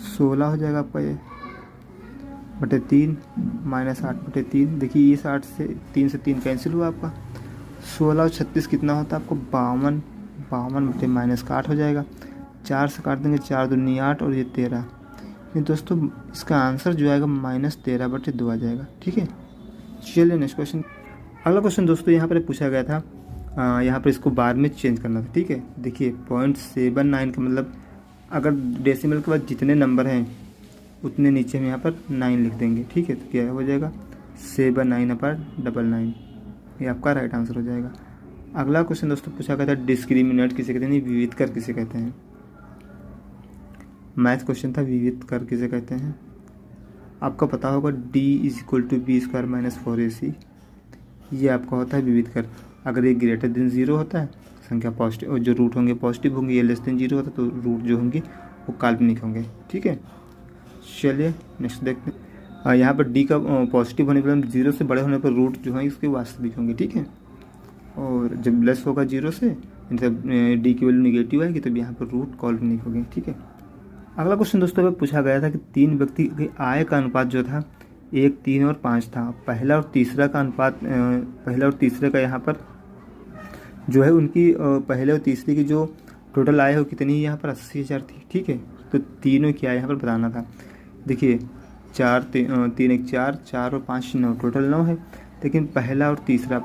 16 हो जाएगा आपका ये /3 -8/3। देखिए ये 60 से 3 कैंसिल हुआ आपका, 16 और 36 कितना होता है आपको 52 -8 हो जाएगा। 4 से काट देंगे 4 दूनी 8 और ये 13, नहीं दोस्तों इसका आंसर जो आएगा -13/2 आ जाएगा, ठीक है। चलिए नेक्स्ट क्वेश्चन। अगला क्वेश्चन दोस्तों यहाँ पर पूछा गया था, यहाँ पर इसको बार में चेंज करना था, ठीक है। देखिए 0.79 का मतलब अगर डेसिमल के बाद जितने नंबर हैं उतने नीचे हम यहाँ पर 9 लिख देंगे, ठीक है। तो क्या हो जाएगा 7/9/99, ये आपका राइट आंसर हो जाएगा। अगला क्वेश्चन दोस्तों पूछा गया था डिस्क्रिमिनेट किसे कहते हैं, विविध कर किसे कहते हैं। मैथ क्वेश्चन था, विविध कर किसे कहते हैं। आपको पता होगा D = B² - 4AC, ये आपका होता है विविध कर। अगर ये > 0 होता है संख्या पॉजिटिव, और जो रूट होंगे पॉजिटिव होंगे, ये <0 होता है तो रूट जो होंगे वो काल्पनिक होंगे, ठीक है। चलिए नेक्स्ट देखते हैं। यहाँ पर D का पॉजिटिव होने पर 0 से बड़े होने पर रूट जो है इसके वास्तविक होंगे, ठीक है। और जब लेस होगा 0 से, मतलब D की वैल्यू निगेटिव आएगी तब यहाँ पर रूट काल्पनिक होंगे, ठीक है। अगला क्वेश्चन दोस्तों पूछा गया था कि 3 व्यक्ति के आय का अनुपात जो था 1, 3 और 5 था। पहला और तीसरा का यहाँ पर जो है उनकी पहले और तीसरे की जो टोटल आय हो कितनी यहाँ पर 80,000 थी, ठीक है। तो तीनों की आय यहाँ पर बताना था। देखिए 3 1 4, 4 और 5 9, टोटल 9 है। लेकिन पहला और तीसरा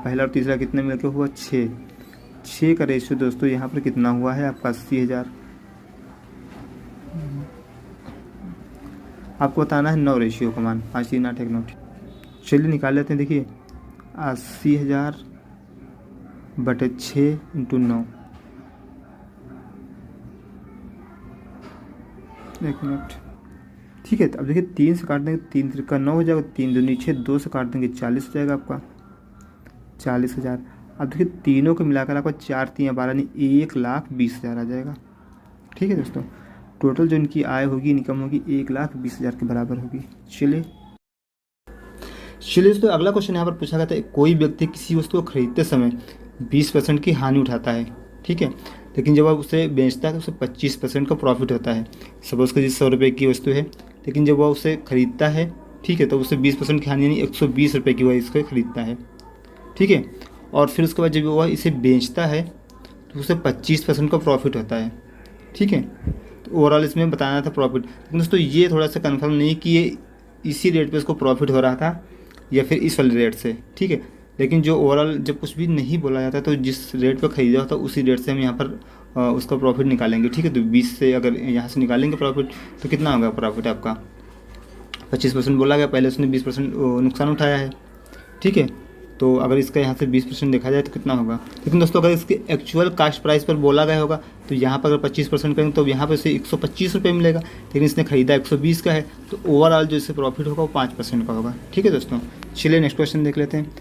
कितने मिलकर हुआ 6 का रेशियो दोस्तों यहाँ पर कितना हुआ है आपका 80,000। आपको बताना है 9 रेशियो का मान, 5 3 8 1 9। चलिए निकाल लेते हैं। देखिए 80,000 / 6 × 9, एक मिनट, ठीक है। तो अब देखिए 3 से काट देंगे, 3 3 का 9 हो जाएगा, 3 दूनी 6, 2 से काट देंगे 40 हो जाएगा आपका 40,000। अब देखिए तीनों को मिलाकर आपका 4 3 12 नहीं 1,20,000 आ जाएगा, ठीक है दोस्तों। टोटल जो इनकी आय होगी, इनकम होगी 1,20,000 के बराबर होगी। चलिए दोस्तों अगला क्वेश्चन यहाँ पर पूछा गया था, कोई व्यक्ति किसी वस्तु को खरीदते समय 20% की हानि उठाता है, ठीक है। लेकिन जब आप उसे बेचता है तो उसे 25% का प्रॉफिट होता है। सपोज कि 100 रुपये की वस्तु है, लेकिन जब वह उसे खरीदता है, ठीक है, तो उसे 20% की हानि यानी 120 रुपये की वह इसको खरीदता है, ठीक है। और फिर उसके बाद जब वह इसे बेचता है तो उसे 25% का प्रॉफिट होता है, ठीक है। तो ओवरऑल इसमें बताना था प्रॉफिट। लेकिन दोस्तों ये थोड़ा सा कंफर्म नहीं कि ये इसी रेट पे इसको प्रॉफिट हो रहा था या फिर इस वाले रेट से, ठीक है। लेकिन जो ओवरऑल जब कुछ भी नहीं बोला जाता तो जिस रेट पर ख़रीदा होता उसी रेट से हम यहाँ पर उसका प्रॉफिट निकालेंगे। ठीक है, तो 20 से अगर यहाँ से निकालेंगे प्रॉफिट तो कितना होगा प्रॉफिट आपका, 25% बोला गया, पहले उसने 20% नुकसान उठाया है। ठीक है, तो अगर इसका यहाँ से 20% देखा जाए तो कितना होगा। लेकिन दोस्तों अगर इसके एक्चुअल कास्ट प्राइस पर बोला गया होगा तो यहाँ पर अगर 25% करेंगे तो यहाँ पर से 125 रुपये मिलेगा, लेकिन इसने खरीदा 120 का है, तो ओवरऑल जो इससे प्रॉफिट होगा वो 5% का होगा। ठीक है दोस्तों, चलिए नेक्स्ट क्वेश्चन देख लेते हैं।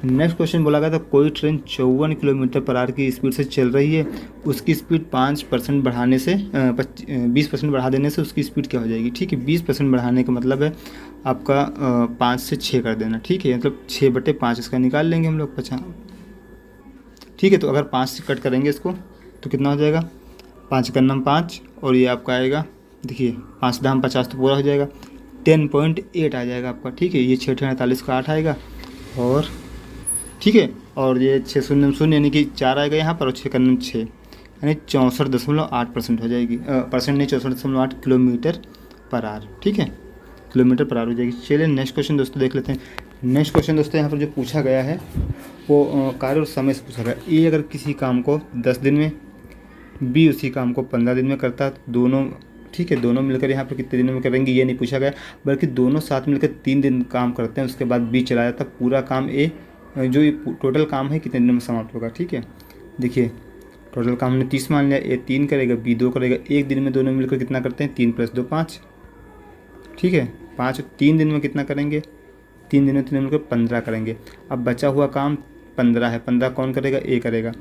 नेक्स्ट क्वेश्चन बोला गया था कोई ट्रेन 54 किलोमीटर पर आवर की स्पीड से चल रही है, उसकी स्पीड 5% बढ़ाने से 20% बढ़ा देने से उसकी स्पीड क्या हो जाएगी। ठीक है, 20% बढ़ाने का मतलब है आपका 5 से 6 कर देना। ठीक है, मतलब 6/5 इसका निकाल लेंगे हम लोग 50। ठीक है, तो अगर 5 से कट करेंगे इसको तो कितना हो जाएगा, 5 का नाम 5 और ये आपका आएगा, देखिए 5 दाम 50 तो पूरा हो जाएगा, 10.8 आ जाएगा आपका। ठीक है, ये 648 का 8 आएगा और ठीक है, और ये 600 यानी कि 4 आएगा यहाँ पर और 6 का नाम 6 यानी 64.8% हो जाएगी, परसेंट नहीं 64.8 किलोमीटर पर आवर। ठीक है, किलोमीटर पर आवर हो जाएगी। चलिए नेक्स्ट क्वेश्चन दोस्तों देख लेते हैं। नेक्स्ट क्वेश्चन दोस्तों यहाँ पर जो पूछा गया है वो कार्य और समय से पूछा गया। ए अगर किसी काम को 10 दिन में, बी उसी काम को 15 दिन में करता है तो दोनों, ठीक है, दोनों मिलकर यहाँ पर कितने दिनों में करेंगे ये नहीं पूछा गया, बल्कि दोनों साथ मिलकर 3 दिन काम करते हैं, उसके बाद बी चला जाता है, पूरा काम ए जो ये टोटल काम है कितने दिनों में समाप्त होगा। ठीक है, देखिए टोटल काम ने 30 मान लिया, ए 3 करेगा, बी 2 करेगा, एक दिन में दोनों मिलकर कितना करते हैं, 3 + 2 5। ठीक है, 5 3 दिन में कितना करेंगे, 3 दिन में 3 मिलकर 15 करेंगे। अब बचा हुआ काम 15 है, 15 कौन करेगा, ए करेगा,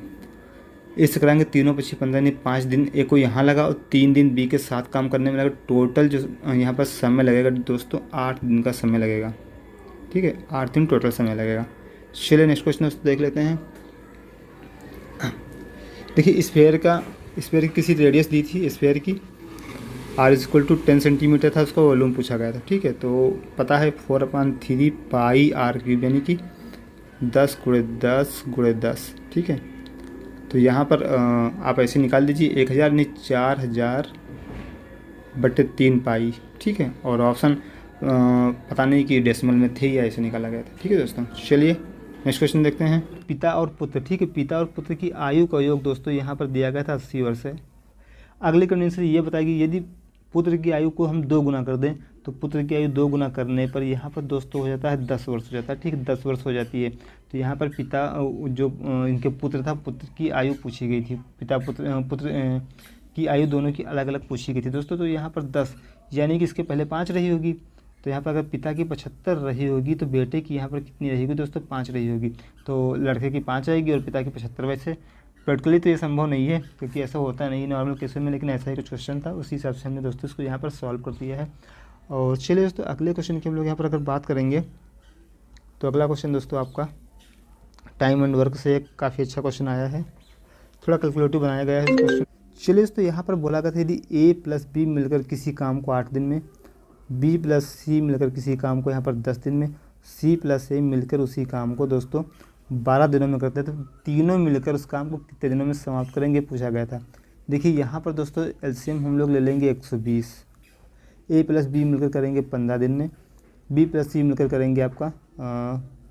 इससे कराएंगे, तीनों पीछे 15 नहीं 5 दिन ए को यहाँ लगा और 3 दिन बी के साथ काम करने में लगा। टोटल जो यहाँ पर समय लगेगा दोस्तों 8 दिन का समय लगेगा। ठीक है, 8 दिन टोटल समय लगेगा। चलिए नेक्स्ट क्वेश्चन दोस्तों देख लेते हैं। देखिए स्फेयर की किसी रेडियस दी थी स्फेयर की, r = 10 सेंटीमीटर था, उसका वॉल्यूम पूछा गया था। ठीक है, तो पता है 4/3 पाई r³ यानी कि 10 × 10 × 10। ठीक है, तो यहाँ पर आप ऐसे निकाल दीजिए 1000 नहीं 4000/3 पाई। ठीक है, और ऑप्शन पता नहीं कि डेसिमल में थे या ऐसे निकाला गया था। ठीक है दोस्तों, चलिए नेक्स्ट क्वेश्चन देखते हैं। पिता और पुत्र, ठीक है, पिता और पुत्र की आयु का योग दोस्तों यहाँ पर दिया गया था 80 वर्ष है। अगली कंडीशन ये बताएगी यदि पुत्र की आयु को हम 2 गुना कर दें तो पुत्र की आयु 2 गुना करने पर यहाँ पर दोस्तों हो जाता है 10 वर्ष हो जाता है। ठीक है, 10 वर्ष हो जाती है। तो यहाँ पर पिता जो इनके पुत्र था, पुत्र की आयु पूछी गई थी, पिता पुत्र की आयु दोनों की अलग अलग पूछी गई थी दोस्तों। तो यहाँ पर 10 यानी कि इसके पहले 5 रही होगी, तो यहाँ पर अगर पिता की 75 रही होगी तो बेटे की यहाँ पर कितनी रहेगी दोस्तों, 5 रही होगी। तो लड़के की 5 आएगी और पिता की 75। वैसे प्रैक्टिकली तो ये संभव नहीं है क्योंकि ऐसा होता नहीं नॉर्मल केसों में, लेकिन ऐसा ही कुछ क्वेश्चन था, उसी हिसाब से हमने दोस्तों इसको यहाँ पर सॉल्व कर दिया है। और चलिए दोस्तों अगले क्वेश्चन की हम लोग यहाँ पर अगर बात करेंगे तो अगला क्वेश्चन दोस्तों आपका टाइम एंड वर्क से काफ़ी अच्छा क्वेश्चन आया है, थोड़ा कैलकुलेटिव बनाया गया है इस क्वेश्चन। चलिए दोस्तों यहाँ पर बोला गया था यदि ए + बी मिलकर किसी काम को 8 दिन में, बी + सी मिलकर किसी काम को यहाँ पर 10 दिन में, सी + ए मिलकर उसी काम को दोस्तों 12 दिनों में करते हैं, तो तीनों मिलकर उस काम को कितने दिनों में समाप्त करेंगे पूछा गया था। देखिए यहाँ पर दोस्तों एलसीएम हम लोग ले लेंगे 120, ए + बी मिलकर करेंगे 15 दिन में, बी + सी मिलकर करेंगे आपका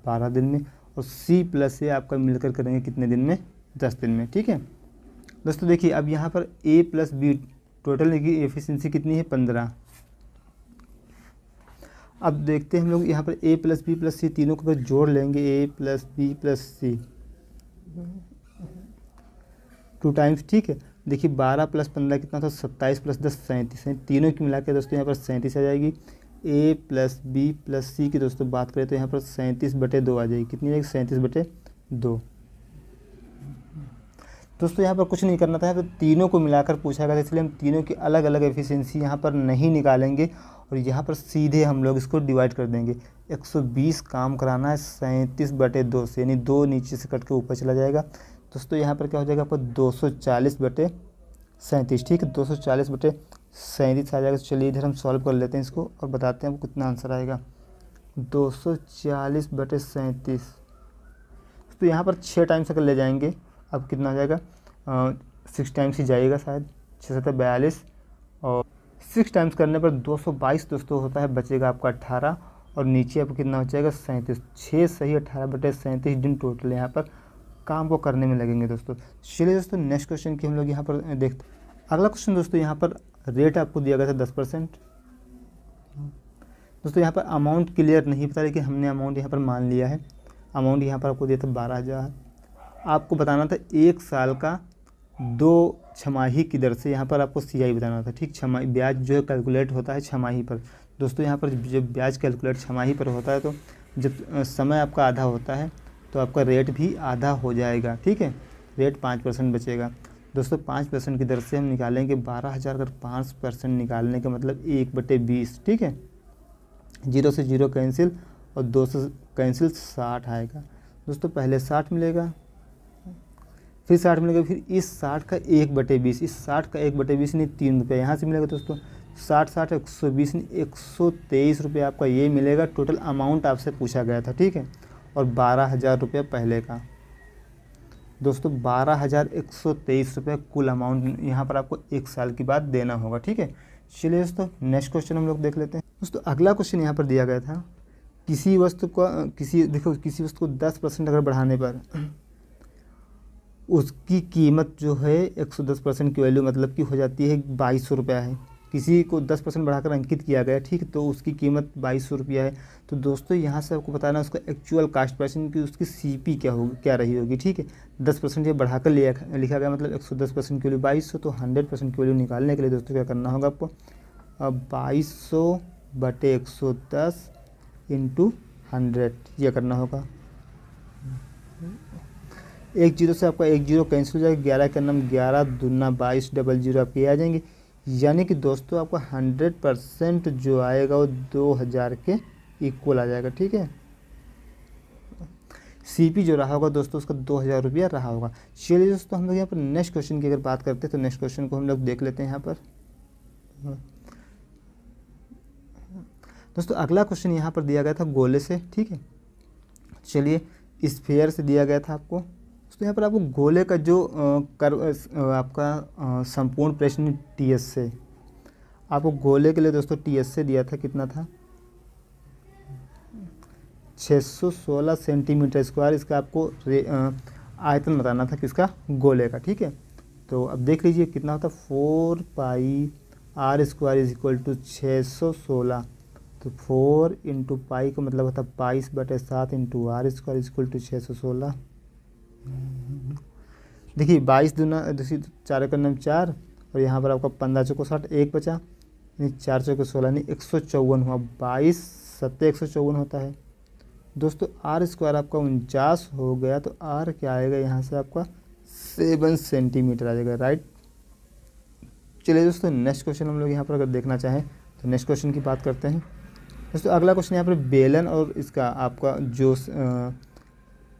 12 दिन में, और सी + ए आपका मिलकर करेंगे कितने दिन में, 10 दिन में। ठीक है दोस्तों, देखिए अब यहाँ पर ए + बी टोटल की एफिशिएंसी कितनी है, 15। अब देखते हैं हम लोग यहाँ पर a + b + c तीनों को अगर जोड़ लेंगे, a + b + c 2 टाइम्स। ठीक है, देखिए 12 + 15 कितना था, 27 + 10 37, तीनों की मिला के दोस्तों यहाँ पर 37 आ जाएगी। a + b + c की दोस्तों बात करें तो यहाँ पर 37/2 आ जाएगी, कितनी आएगी, 37/2। दोस्तों यहाँ पर कुछ नहीं करना था, तो तीनों को मिलाकर पूछा गया था, इसलिए हम तीनों की अलग अलग एफिशिएंसी यहाँ पर नहीं निकालेंगे और यहाँ पर सीधे हम लोग इसको डिवाइड कर देंगे। 120 काम कराना है 37/2 से, यानी 2 नीचे से कट के ऊपर चला जाएगा। दोस्तों यहाँ पर क्या हो जाएगा आपको 240/37। ठीक है, 240/37 आ जाएगा। तो चलिए इधर हम सॉल्व कर लेते हैं इसको और बताते हैं आपको कितना आंसर आएगा, 240/37। तो यहाँ पर 6 टाइम्स अगर ले जाएंगे अब कितना हो जाएगा, 6 टाइम्स ही जाएगा शायद, 6 × 7 = 42 और 6 टाइम्स करने पर 222 दोस्तों होता है, बचेगा आपका 18 और नीचे आपको कितना हो जाएगा 37। 6 सही 18/37 दिन टोटल यहाँ पर काम को करने में लगेंगे दोस्तों। चलिए दोस्तों नेक्स्ट क्वेश्चन की हम लोग यहाँ पर देखते हैं। अगला क्वेश्चन दोस्तों, यहाँ पर रेट आपको दिया गया था 10%। दोस्तों यहाँ पर अमाउंट क्लियर नहीं पता, लेकिन हमने अमाउंट यहाँ पर मान लिया है। अमाउंट यहाँ पर आपको दिया था 12,000। आपको बताना था 1 साल का 2 छमाही की दर से यहाँ पर आपको CI बताना था, ठीक। छमाही ब्याज जो है कैलकुलेट होता है छमाही पर। दोस्तों यहाँ पर जब ब्याज कैलकुलेट छमाही पर होता है तो जब समय आपका आधा होता है तो आपका रेट भी आधा हो जाएगा, ठीक है। रेट 5% बचेगा। दोस्तों 5% की दर से हम निकालेंगे 12,000, अगर 5% निकालने का मतलब 1/20, ठीक है। 0 से 0 कैंसिल और 2 से कैंसिल 60 आएगा। दोस्तों पहले 60 मिलेगा, फिर 60 मिलेगा, फिर इस 60 का 1/20, इस 60 का 1/20 नहीं 3 रुपये यहाँ से मिलेगा दोस्तों। 60 120 नहीं 123 रुपये आपका ये मिलेगा। टोटल अमाउंट आपसे पूछा गया था, ठीक है। और 12,000 रुपये पहले का। दोस्तों 12,123 रुपये कुल अमाउंट यहाँ पर आपको 1 साल की बाद देना होगा, ठीक है। चलिए दोस्तों नेक्स्ट क्वेश्चन हम लोग देख लेते हैं। दोस्तों अगला क्वेश्चन यहाँ पर दिया गया था, किसी वस्तु को 10% अगर बढ़ाने पर उसकी कीमत जो है 110% की वैल्यू मतलब कि हो जाती है 2200 रुपया है। किसी को 10% बढ़ाकर अंकित किया गया, ठीक, तो उसकी कीमत 2200 रुपया है। तो दोस्तों यहाँ से आपको बताना है उसका एक्चुअल कास्ट प्राइस की उसकी CP क्या रही होगी, ठीक है। 10% ये बढ़ाकर लिखा गया मतलब 110% की वैल्यू 2200, तो 100% की वैल्यू निकालने के लिए दोस्तों क्या करना होगा आपको, 2200/110 × 100 ये करना होगा। 1 0 से आपका 1 0 कैंसिल हो जाएगा, 11 का नाम 11 दूना 22 00 आपके आ जाएंगे। यानी कि दोस्तों आपका 100% जो आएगा वो 2000 के इक्वल आ जाएगा, ठीक है। CP जो रहा होगा दोस्तों उसका 2000 रुपया रहा होगा। चलिए दोस्तों हम लोग यहाँ पर नेक्स्ट क्वेश्चन की अगर बात करते हैं तो नेक्स्ट क्वेश्चन को हम लोग देख लेते हैं यहाँ पर। दोस्तों अगला क्वेश्चन यहाँ पर दिया गया था गोले से, ठीक है। चलिए स्फीयर से दिया गया था आपको। तो यहाँ पर आपको गोले का जो आपका संपूर्ण प्रश्न TS से, आपको गोले के लिए दोस्तों TS से दिया था, कितना था 616 सेंटीमीटर स्क्वायर। इसका आपको आयतन बताना था किसका, गोले का, ठीक है। तो अब देख लीजिए कितना होता 4πr² = 616। तो 4 × पाई का मतलब होता 22/7 × r² = 616। देखिए 22 दूना 4 का नाम 4 और यहाँ पर आपका 15 चौको 60 1 बचा, नहीं 4 चौको 16 नहीं 154 हुआ। 22 7 154 होता है दोस्तों। r² आपका 49 हो गया, तो r क्या आएगा यहाँ से आपका 7 सेंटीमीटर आ जाएगा, राइट। चलिए दोस्तों नेक्स्ट क्वेश्चन हम लोग यहाँ पर अगर देखना चाहें तो नेक्स्ट क्वेश्चन की बात करते हैं। दोस्तों अगला क्वेश्चन यहाँ पर बेलन और इसका आपका जो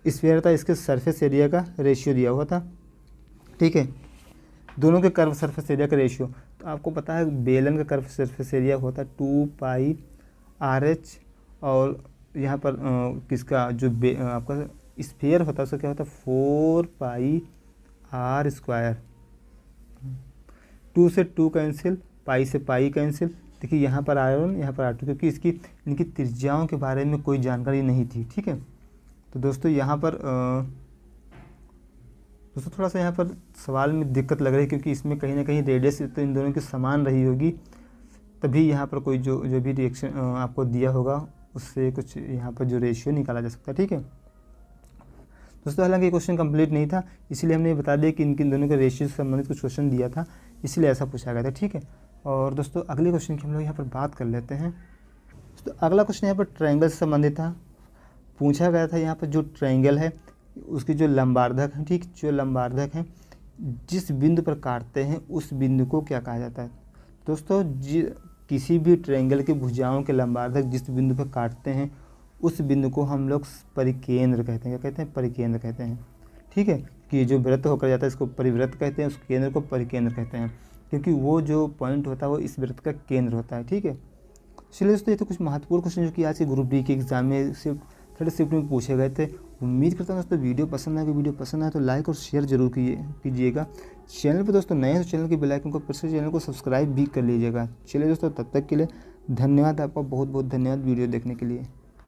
स्फीयर था इसके सरफेस एरिया का रेशियो दिया हुआ था, ठीक है। दोनों के कर्व सरफेस एरिया का रेशियो, तो आपको पता है बेलन का कर्व सरफेस एरिया होता है 2πRH और यहाँ पर किसका जो आपका स्फीयर होता है उसका क्या होता है 4πr²। 2 से 2 कैंसिल, पाई से पाई कैंसिल। देखिए यहाँ पर R1 यहाँ पर R2, क्योंकि इनकी त्रिज्याओं के बारे में कोई जानकारी नहीं थी, ठीक है। तो दोस्तों यहाँ पर दोस्तों थोड़ा सा यहाँ पर सवाल में दिक्कत लग रही है, क्योंकि इसमें कहीं ना कहीं रेडियस तो इन दोनों की समान रही होगी, तभी यहाँ पर कोई जो भी रिएक्शन आपको दिया होगा उससे कुछ यहाँ पर जो रेशियो निकाला जा सकता है, ठीक है दोस्तों। हालांकि ये क्वेश्चन कंप्लीट नहीं था, इसलिए हमने बता दिया कि इनके दोनों के रेशियो से संबंधित कुछ क्वेश्चन दिया था, इसलिए ऐसा पूछा गया था, ठीक है। और दोस्तों अगले क्वेश्चन की हम लोग यहाँ पर बात कर लेते हैं। दोस्तों अगला क्वेश्चन यहाँ पर ट्रायंगल से संबंधित था। पूछा गया था यहाँ पर जो ट्रायंगल है उसकी जो लंबार्धक है, ठीक, जो लंबार्धक है जिस बिंदु पर काटते हैं उस बिंदु को क्या कहा जाता है। दोस्तों किसी भी ट्रायंगल की भुजाओं के लंबार्धक जिस बिंदु पर काटते हैं उस बिंदु को हम लोग परिकेंद्र कहते हैं। क्या कहते हैं, परिकेंद्र कहते हैं, ठीक है। कि जो वृत्त होकर जाता है इसको परिवृत्त कहते हैं, उस केंद्र को परिकेंद्र कहते हैं, क्योंकि वो जो पॉइंट होता है वो इस वृत्त का केंद्र होता है, ठीक है। चलिए दोस्तों ये तो कुछ महत्वपूर्ण क्वेश्चन जो कि आज के ग्रुप डी के एग्जाम में सिर्फ 3rd शिफ्ट में पूछे गए थे। उम्मीद करता हूँ दोस्तों वीडियो पसंद आएगा। वीडियो पसंद आए तो लाइक और शेयर जरूर कीजिएगा। चैनल पर दोस्तों नए हैं तो चैनल के बेल आइकन को प्रेस कर चैनल को सब्सक्राइब भी कर लीजिएगा। चलिए दोस्तों तब तक के लिए धन्यवाद, आपका बहुत बहुत धन्यवाद वीडियो देखने के लिए।